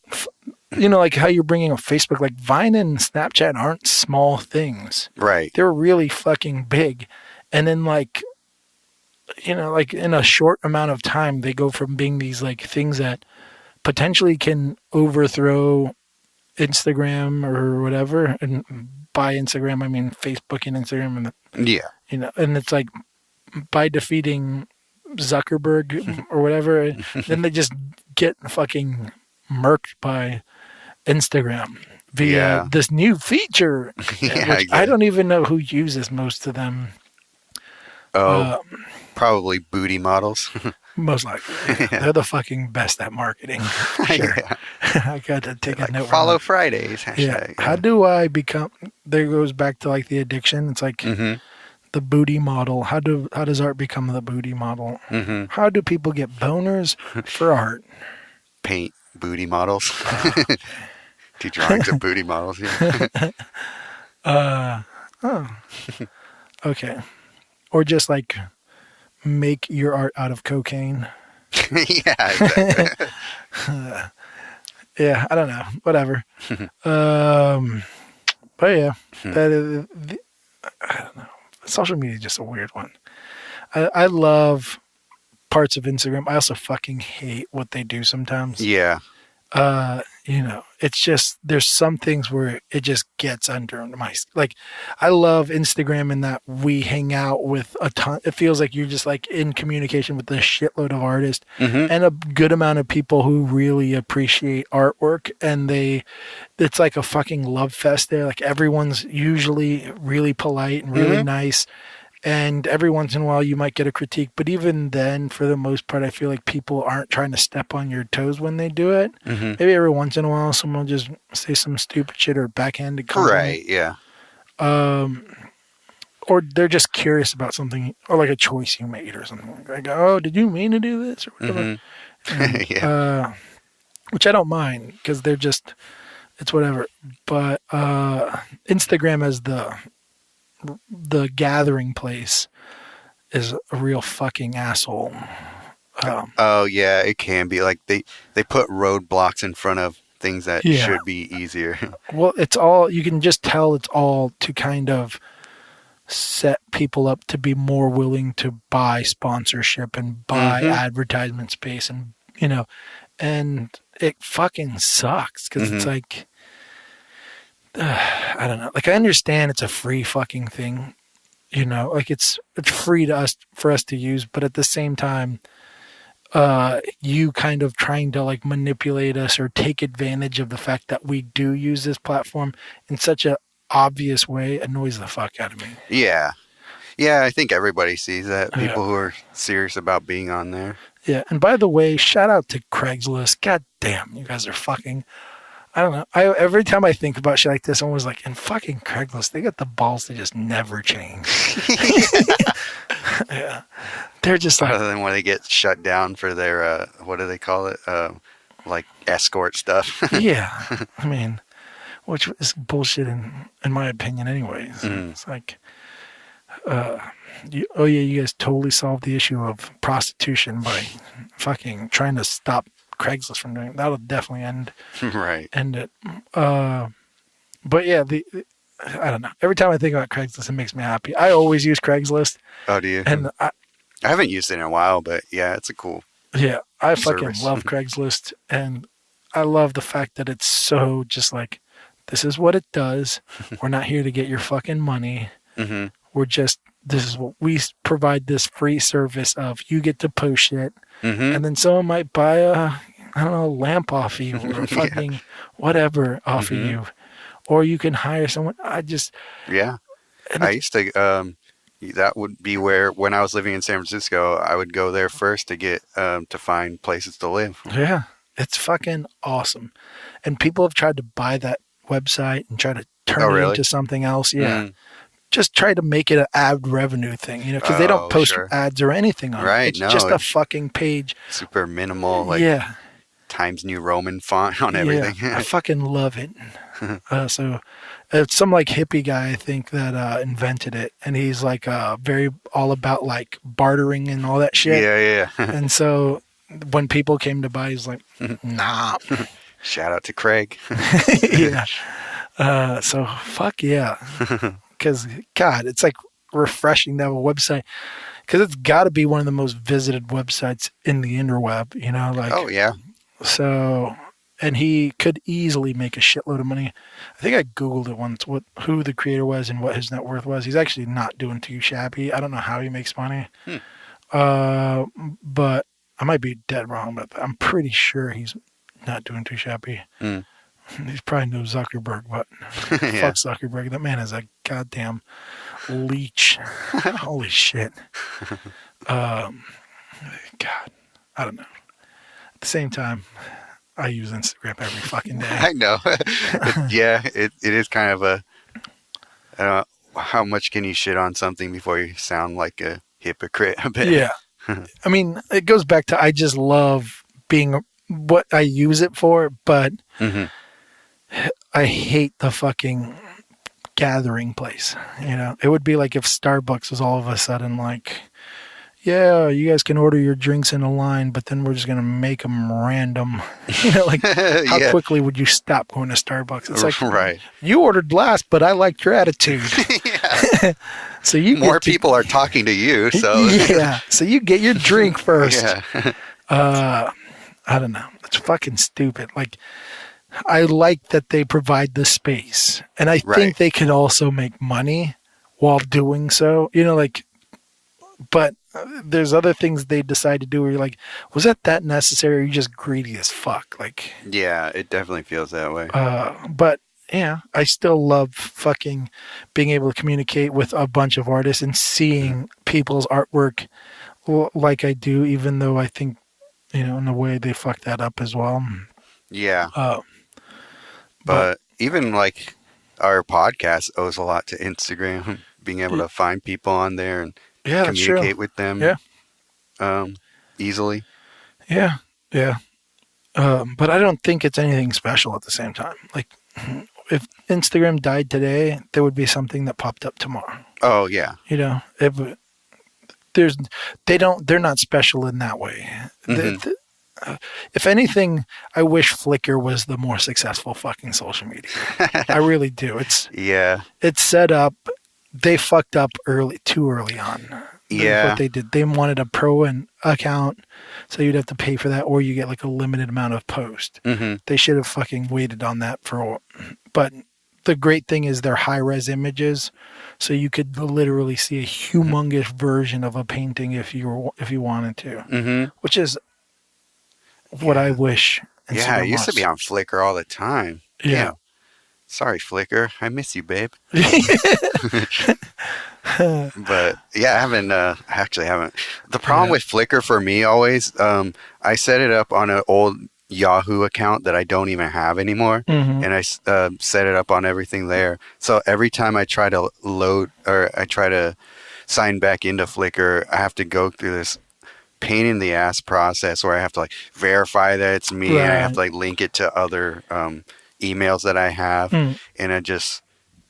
you know, like how you're bringing up Facebook. Like Vine and Snapchat aren't small things, right? They're really fucking big, and then like, you know, like in a short amount of time, they go from being these like things that potentially can overthrow Instagram or whatever, and by Instagram I mean Facebook and Instagram, and you know, and it's like by defeating Zuckerberg or whatever, then they just get fucking murked by Instagram via this new feature. Which I don't even know who uses most of them. Probably booty models. Most likely. They're the fucking best at marketing. Sure. I got to take a note. Follow Fridays. How do I become, there goes back to like the addiction. It's like the booty model. How does art become the booty model? How do people get boners for art? Paint booty models. Do drawings of booty models. Okay. Or just like make your art out of cocaine. Exactly. Yeah, I don't know. Whatever. But yeah, I don't know. Social media is just a weird one. I love parts of Instagram. I also fucking hate what they do sometimes. Yeah. You know, it's just, there's some things where it just gets under my, like, I love Instagram in that we hang out with a ton. It feels like you're just like in communication with a shitload of artists and a good amount of people who really appreciate artwork. And it's like a fucking love fest there. Like everyone's usually really polite and really nice. And every once in a while you might get a critique, but even then, for the most part, I feel like people aren't trying to step on your toes when they do it. Maybe every once in a while someone will just say some stupid shit or backhanded comment. Right, yeah. or they're just curious about something, or like a choice you made or something. Like, oh, did you mean to do this or whatever? And, Yeah. which I don't mind because they're just, it's whatever. But Instagram as the gathering place is a real fucking asshole. Oh yeah, it can be like they put roadblocks in front of things that should be easier. Well, it's all, you can just tell it's all to kind of set people up to be more willing to buy sponsorship and buy advertisement space, and and it fucking sucks because it's like, I don't know. Like, I understand it's a free fucking thing, like it's free for us to use, but at the same time, you kind of trying to like manipulate us or take advantage of the fact that we do use this platform in such a obvious way annoys the fuck out of me. Yeah. Yeah, I think everybody sees that. People who are serious about being on there. Yeah, and by the way, shout out to Craigslist. God damn, you guys are fucking, I don't know. Every time I think about shit like this, I'm always like, and fucking Craigslist, they got the balls to just never change. Yeah. They're just like, other than when they get shut down for their, what do they call it? Like escort stuff. Yeah. I mean, which is bullshit in my opinion anyways. It's like, you guys totally solved the issue of prostitution by fucking trying to stop Craigslist from doing it. That'll definitely end it. But yeah, I don't know. Every time I think about Craigslist, it makes me happy. I always use Craigslist. Oh, do you? And I haven't used it in a while, but yeah, it's a cool. Yeah, I fucking love Craigslist, and I love the fact that it's so just like, this is what it does. We're not here to get your fucking money. We're just, this is what we provide, this free service of, you get to post shit, and then someone might buy a lamp off of you or fucking whatever off of you, or you can hire someone. I used to. That would be where, when I was living in San Francisco, I would go there first to get to find places to live. Yeah, it's fucking awesome, and people have tried to buy that website and try to turn it into something else. Yeah. Just try to make it an ad revenue thing, because they don't post ads or anything on it. It's just a fucking page. Super minimal, Times New Roman font on everything. Yeah, I fucking love it. So it's some like hippie guy, I think, that invented it. And he's like very all about like bartering and all that shit. Yeah. And so when people came to buy, he's like, nah. Shout out to Craig. Yeah. So fuck yeah. Because, God, it's like refreshing to have a website, because it's got to be one of the most visited websites in the interweb, like. Oh, yeah. So, and he could easily make a shitload of money. I think I Googled it once, who the creator was and what his net worth was. He's actually not doing too shabby. I don't know how he makes money. But I might be dead wrong about that. I'm pretty sure he's not doing too shabby. He's probably no Zuckerberg, but fuck Zuckerberg. That man is a goddamn leech. Holy shit. God, I don't know. At the same time, I use Instagram every fucking day. I know. It is kind of a, how much can you shit on something before you sound like a hypocrite a bit? Yeah. I mean, it goes back to, I just love being what I use it for, but I hate the fucking gathering place. It would be like if Starbucks was all of a sudden like, yeah, you guys can order your drinks in a line, but then we're just going to make them random. How quickly would you stop going to Starbucks? It's like, you ordered last, but I liked your attitude. So more people are talking to you. So so you get your drink first. I don't know. It's fucking stupid. Like, I like that they provide the space, and I think they can also make money while doing so. But there's other things they decide to do where you're like, was that necessary? Or are you just greedy as fuck? Like, yeah, it definitely feels that way. But yeah, I still love fucking being able to communicate with a bunch of artists and seeing people's artwork like I do, even though I think, in a way they fucked that up as well. Yeah. But even like our podcast owes a lot to Instagram. being able to find people on there and Yeah, that's true. communicate with them easily. Yeah, yeah. But I don't think it's anything special at the same time. Like, if Instagram died today, there would be something that popped up tomorrow. Oh yeah. You know, they're not special in that way. If anything, I wish Flickr was the more successful fucking social media. I really do. It's set up. They fucked up too early on. Yeah. What they did, they wanted a pro account, so you'd have to pay for that, or you get like a limited amount of post. They should have fucking waited on that but the great thing is they're high-res images, so you could literally see a humongous version of a painting if you wanted to, which is what I wish. Instagram I used to be on Flickr all the time. Yeah. Damn. Sorry, Flickr. I miss you, babe. But yeah, I actually haven't. The problem with Flickr for me always, I set it up on an old Yahoo account that I don't even have anymore, and I set it up on everything there. So every time I try to sign back into Flickr, I have to go through this pain in the ass process where I have to like verify that it's me, and I have to like link it to other emails that I have, and I just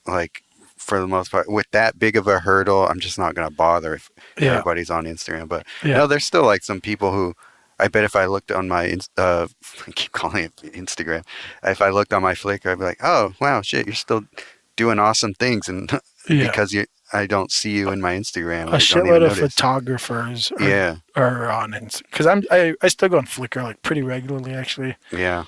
like, for the most part, with that big of a hurdle, I'm just not going to bother if everybody's on Instagram. But there's still like some people who, I bet if I looked on my, I keep calling it Instagram. If I looked on my Flickr, I'd be like, oh, wow, shit, you're still doing awesome things. And because I don't see you in my Instagram. A shitload of photographers are on Instagram. Because I still go on Flickr like pretty regularly, actually. Yeah.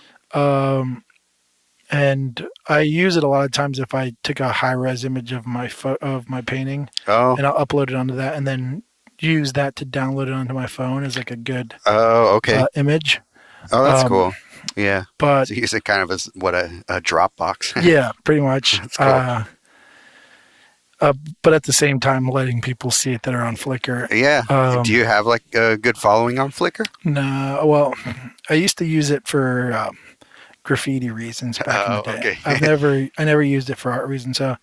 And I use it a lot of times if I took a high-res image of my painting, and I'll upload it onto that, and then use that to download it onto my phone as like a good image. Oh, that's cool. Yeah, but so you use it kind of as a Dropbox. Yeah, pretty much. That's cool. But at the same time, letting people see it that are on Flickr. Yeah. Do you have like a good following on Flickr? No. Well, I used to use it for graffiti reasons back in the day. Okay. I never used it for art reasons. So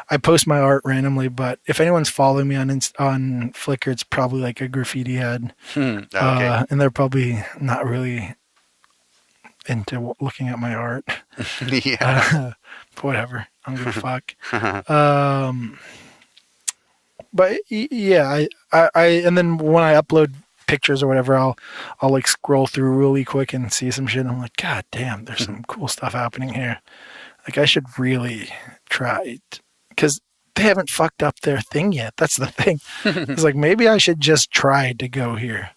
I post my art randomly, but if anyone's following me on Flickr, it's probably like a graffiti head. Okay. And they're probably not really into looking at my art. Yeah. But whatever. I'm gonna fuck. But yeah, I and then when I upload pictures or whatever, I'll like scroll through really quick and see some shit. And I'm like, God damn, there's some cool stuff happening here. Like, I should really try it, because they haven't fucked up their thing yet. That's the thing. It's like, maybe I should just try to go here.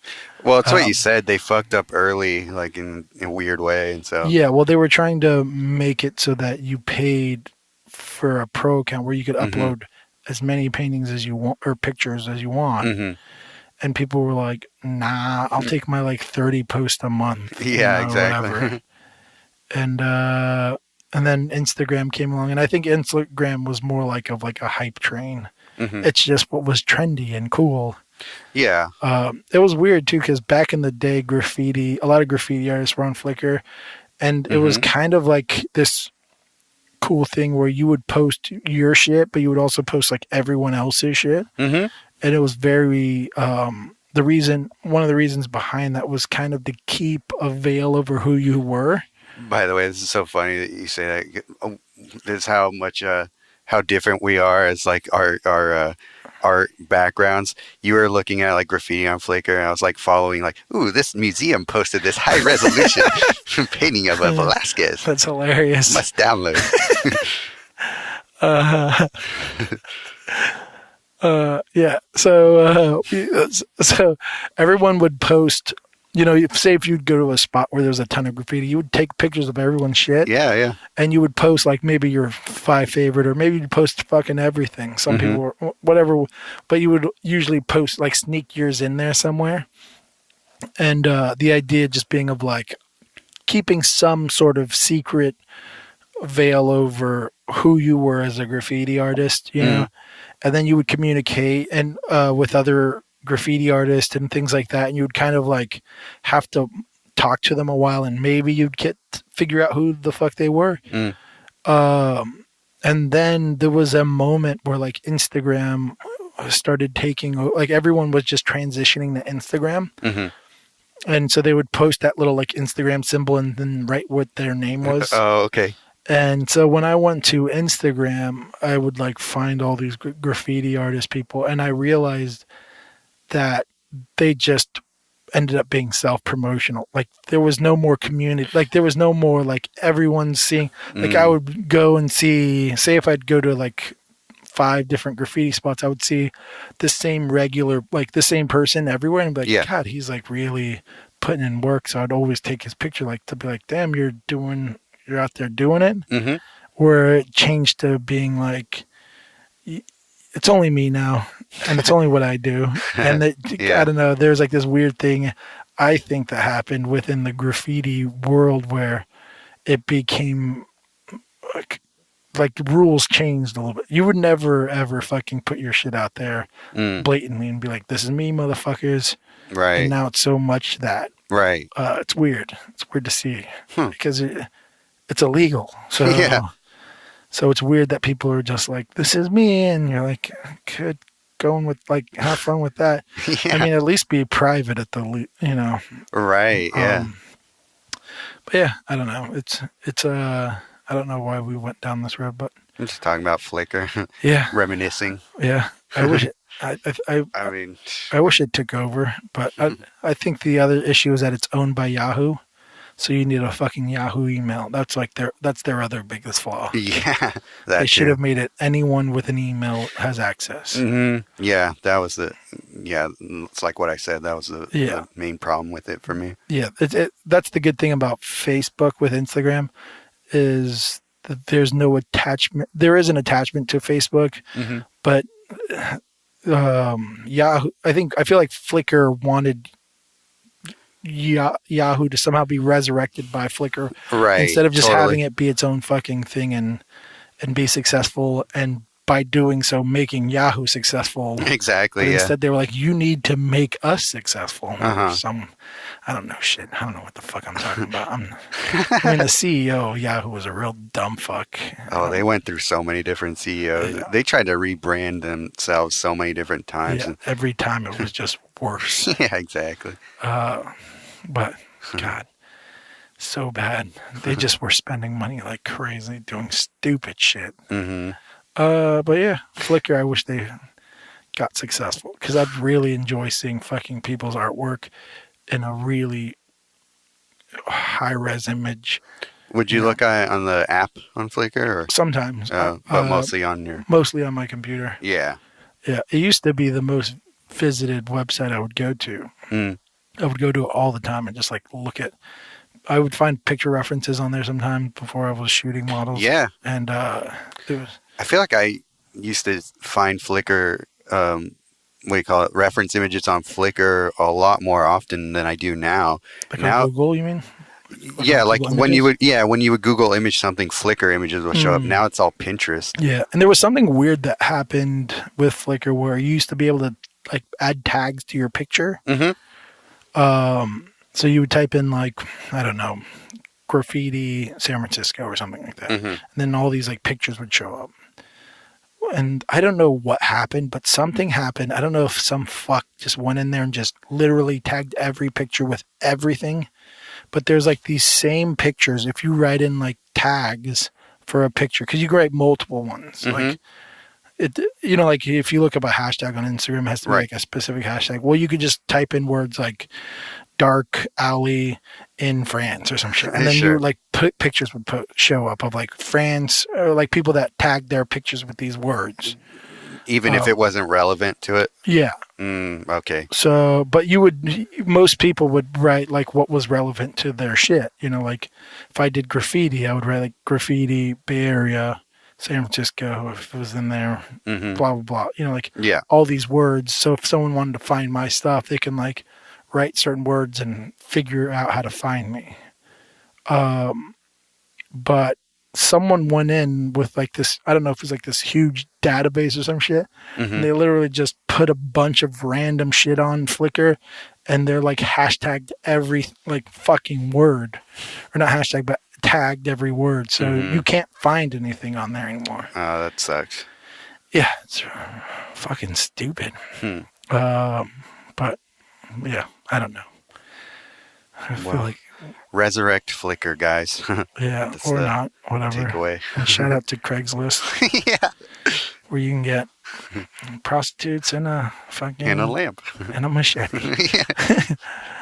Well, it's what you said. They fucked up early, like in a weird way, and so yeah. Well, they were trying to make it so that you paid for a pro account where you could upload as many paintings as you want or pictures as you want. And people were like, nah, I'll take my like 30 posts a month. Yeah, exactly. And then Instagram came along, and I think Instagram was more like a hype train. It's just what was trendy and cool. Yeah. It was weird too, because back in the day, a lot of graffiti artists were on Flickr, and it was kind of like this cool thing where you would post your shit, but you would also post like everyone else's shit. And it was very, one of the reasons behind that was kind of to keep a veil over who you were. By the way, this is so funny that you say that. This is how much, how different we are as like our backgrounds. You were looking at like graffiti on Flickr, and I was like following like, ooh, this museum posted this high resolution painting of a Velasquez. That's hilarious. Must download. Yeah. So everyone would post, say if you'd go to a spot where there's a ton of graffiti, you would take pictures of everyone's shit. Yeah, yeah. And you would post like maybe your 5 favorite, or maybe you'd post fucking everything. Some people were, whatever, but you would usually post like sneak yours in there somewhere. And the idea just being of like keeping some sort of secret veil over who you were as a graffiti artist, know, and then you would communicate and with other graffiti artists and things like that, and you would kind of like have to talk to them a while, and maybe you'd figure out who the fuck they were. And And then there was a moment where like Instagram started like everyone was just transitioning to Instagram. Mm-hmm. And so they would post that little like Instagram symbol and then write what their name was. Oh, okay. And so when I went to Instagram, I would like find all these graffiti artist people, and I realized that they just ended up being self-promotional. Like there was no more community. Like there was no more like everyone's seeing. Like I would go and see. Say if I'd go to like 5 different graffiti spots, I would see the same the same person everywhere, and be like, God, he's like really putting in work. So I'd always take his picture, like to be like, damn, you're out there doing it. Mm-hmm. Where it changed to being like, it's only me now, and it's only what I do. And I don't know, there's like this weird thing I think that happened within the graffiti world where it became like rules changed a little bit. You would never ever fucking put your shit out there blatantly and be like, this is me, motherfuckers. Right. And now it's so much that it's weird. It's weird to see because it's illegal. So so it's weird that people are just like, this is me, and you're like, good, going with like, have fun with that. I mean, at least be private at the, Right. Yeah. But yeah, I don't know. It's I don't know why we went down this road, but I'm just talking about Flickr. Yeah. Reminiscing. Yeah. I wish it. I mean, I wish it took over, but I think the other issue is that it's owned by Yahoo. So you need a fucking Yahoo email. That's like that's their other biggest flaw. Yeah. They should have made it anyone with an email has access. Mm-hmm. Yeah, that was it's like what I said. That was the main problem with it for me. Yeah. That's the good thing about Facebook with Instagram is that there's no attachment. There is an attachment to Facebook, but Yahoo, I feel like Flickr wanted Yahoo to somehow be resurrected by Flickr, instead of just having it be its own fucking thing and be successful, and by doing so making Yahoo successul. Exactly. But instead they were like, you need to make us successful. I don't know shit. I don't know what the fuck I'm talking about. I mean, the CEO of Yahoo was a real dumb fuck. Oh, they went through so many different CEOs. Yeah. They tried to rebrand themselves so many different times. Yeah, every time it was just worse. Yeah, exactly. But God, so bad. They just were spending money like crazy, doing stupid shit. Mm-hmm. But yeah, Flickr, I wish they got successful, because I'd really enjoy seeing fucking people's artwork in a really high-res image. Would you look at it on the app on Flickr? Or? Sometimes. But mostly on your... Mostly on my computer. Yeah. Yeah, it used to be the most visited website I would go to. I would go to it all the time and just like look at... I would find picture references on there sometimes before I was shooting models. Yeah. And it was... I feel like I used to find Flickr... reference images on Flickr a lot more often than I do now. Like on Google, you mean? Yeah, like when you would Google image something, Flickr images will show up. Now it's all Pinterest. Yeah, and there was something weird that happened with Flickr where you used to be able to like add tags to your picture. So you would type in like, I don't know, graffiti San Francisco or something like that, and then all these like pictures would show up. And I don't know what happened, but something happened. I don't know if some fuck just went in there and just literally tagged every picture with everything. But there's like these same pictures. If you write in like tags for a picture, because you can write multiple ones. Like it, like if you look up a hashtag on Instagram, it has to be like a specific hashtag. Well, you could just type in words like dark alley in France or some shit, and then you like pictures would show up of like France, or like people that tagged their pictures with these words, even if it wasn't relevant to it. Yeah. Okay. So, but most people would write like what was relevant to their shit. Like if I did graffiti, I would write like graffiti Bay Area, San Francisco, if it was in there, blah blah blah. All these words. So if someone wanted to find my stuff, they can like write certain words and figure out how to find me. But someone went in with like this, I don't know if it was like this huge database or some shit, and they literally just put a bunch of random shit on Flickr, and they're like hashtagged every like fucking word, or not hashtag, but tagged every word, so you can't find anything on there anymore. Oh, that sucks. Yeah, it's fucking stupid. But yeah, I don't know. I feel like resurrect Flickr, guys. Yeah, or not, whatever. Takeaway. Shout out to Craigslist. Yeah. Where you can get prostitutes and a fucking And a lamp. and a machete. Yeah.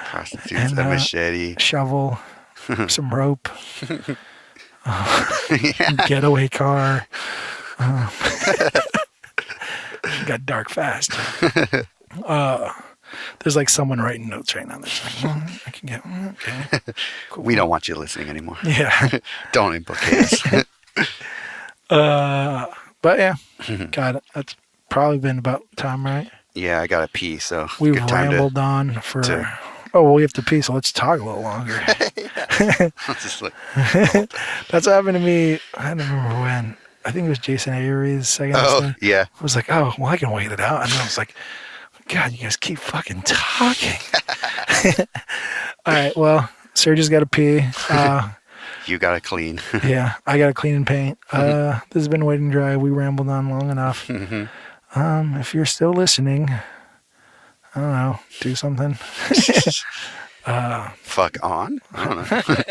Prostitutes and a machete. Shovel, some rope, getaway car. Got dark fast. There's like someone writing notes right now. There's like, I can get okay. Cool. We don't want you listening anymore. Yeah. Don't implicate us. But yeah, God, that's probably been about time, right? Yeah, I got to pee, so We've good time rambled on for. Oh, well, we have to pee, so let's talk a little longer. Just like, That's what happened to me. I don't remember when. I think it was Jason Avery's second episode. Yeah. I was like, oh, well, I can wait it out. And then I was like, God, you guys keep fucking talking. All right, well, Sergio's got to pee. You got to clean. Yeah, I got to clean and paint. This has been Wait and Dry. We rambled on long enough. If you're still listening, I don't know, do something. Fuck on? I don't know.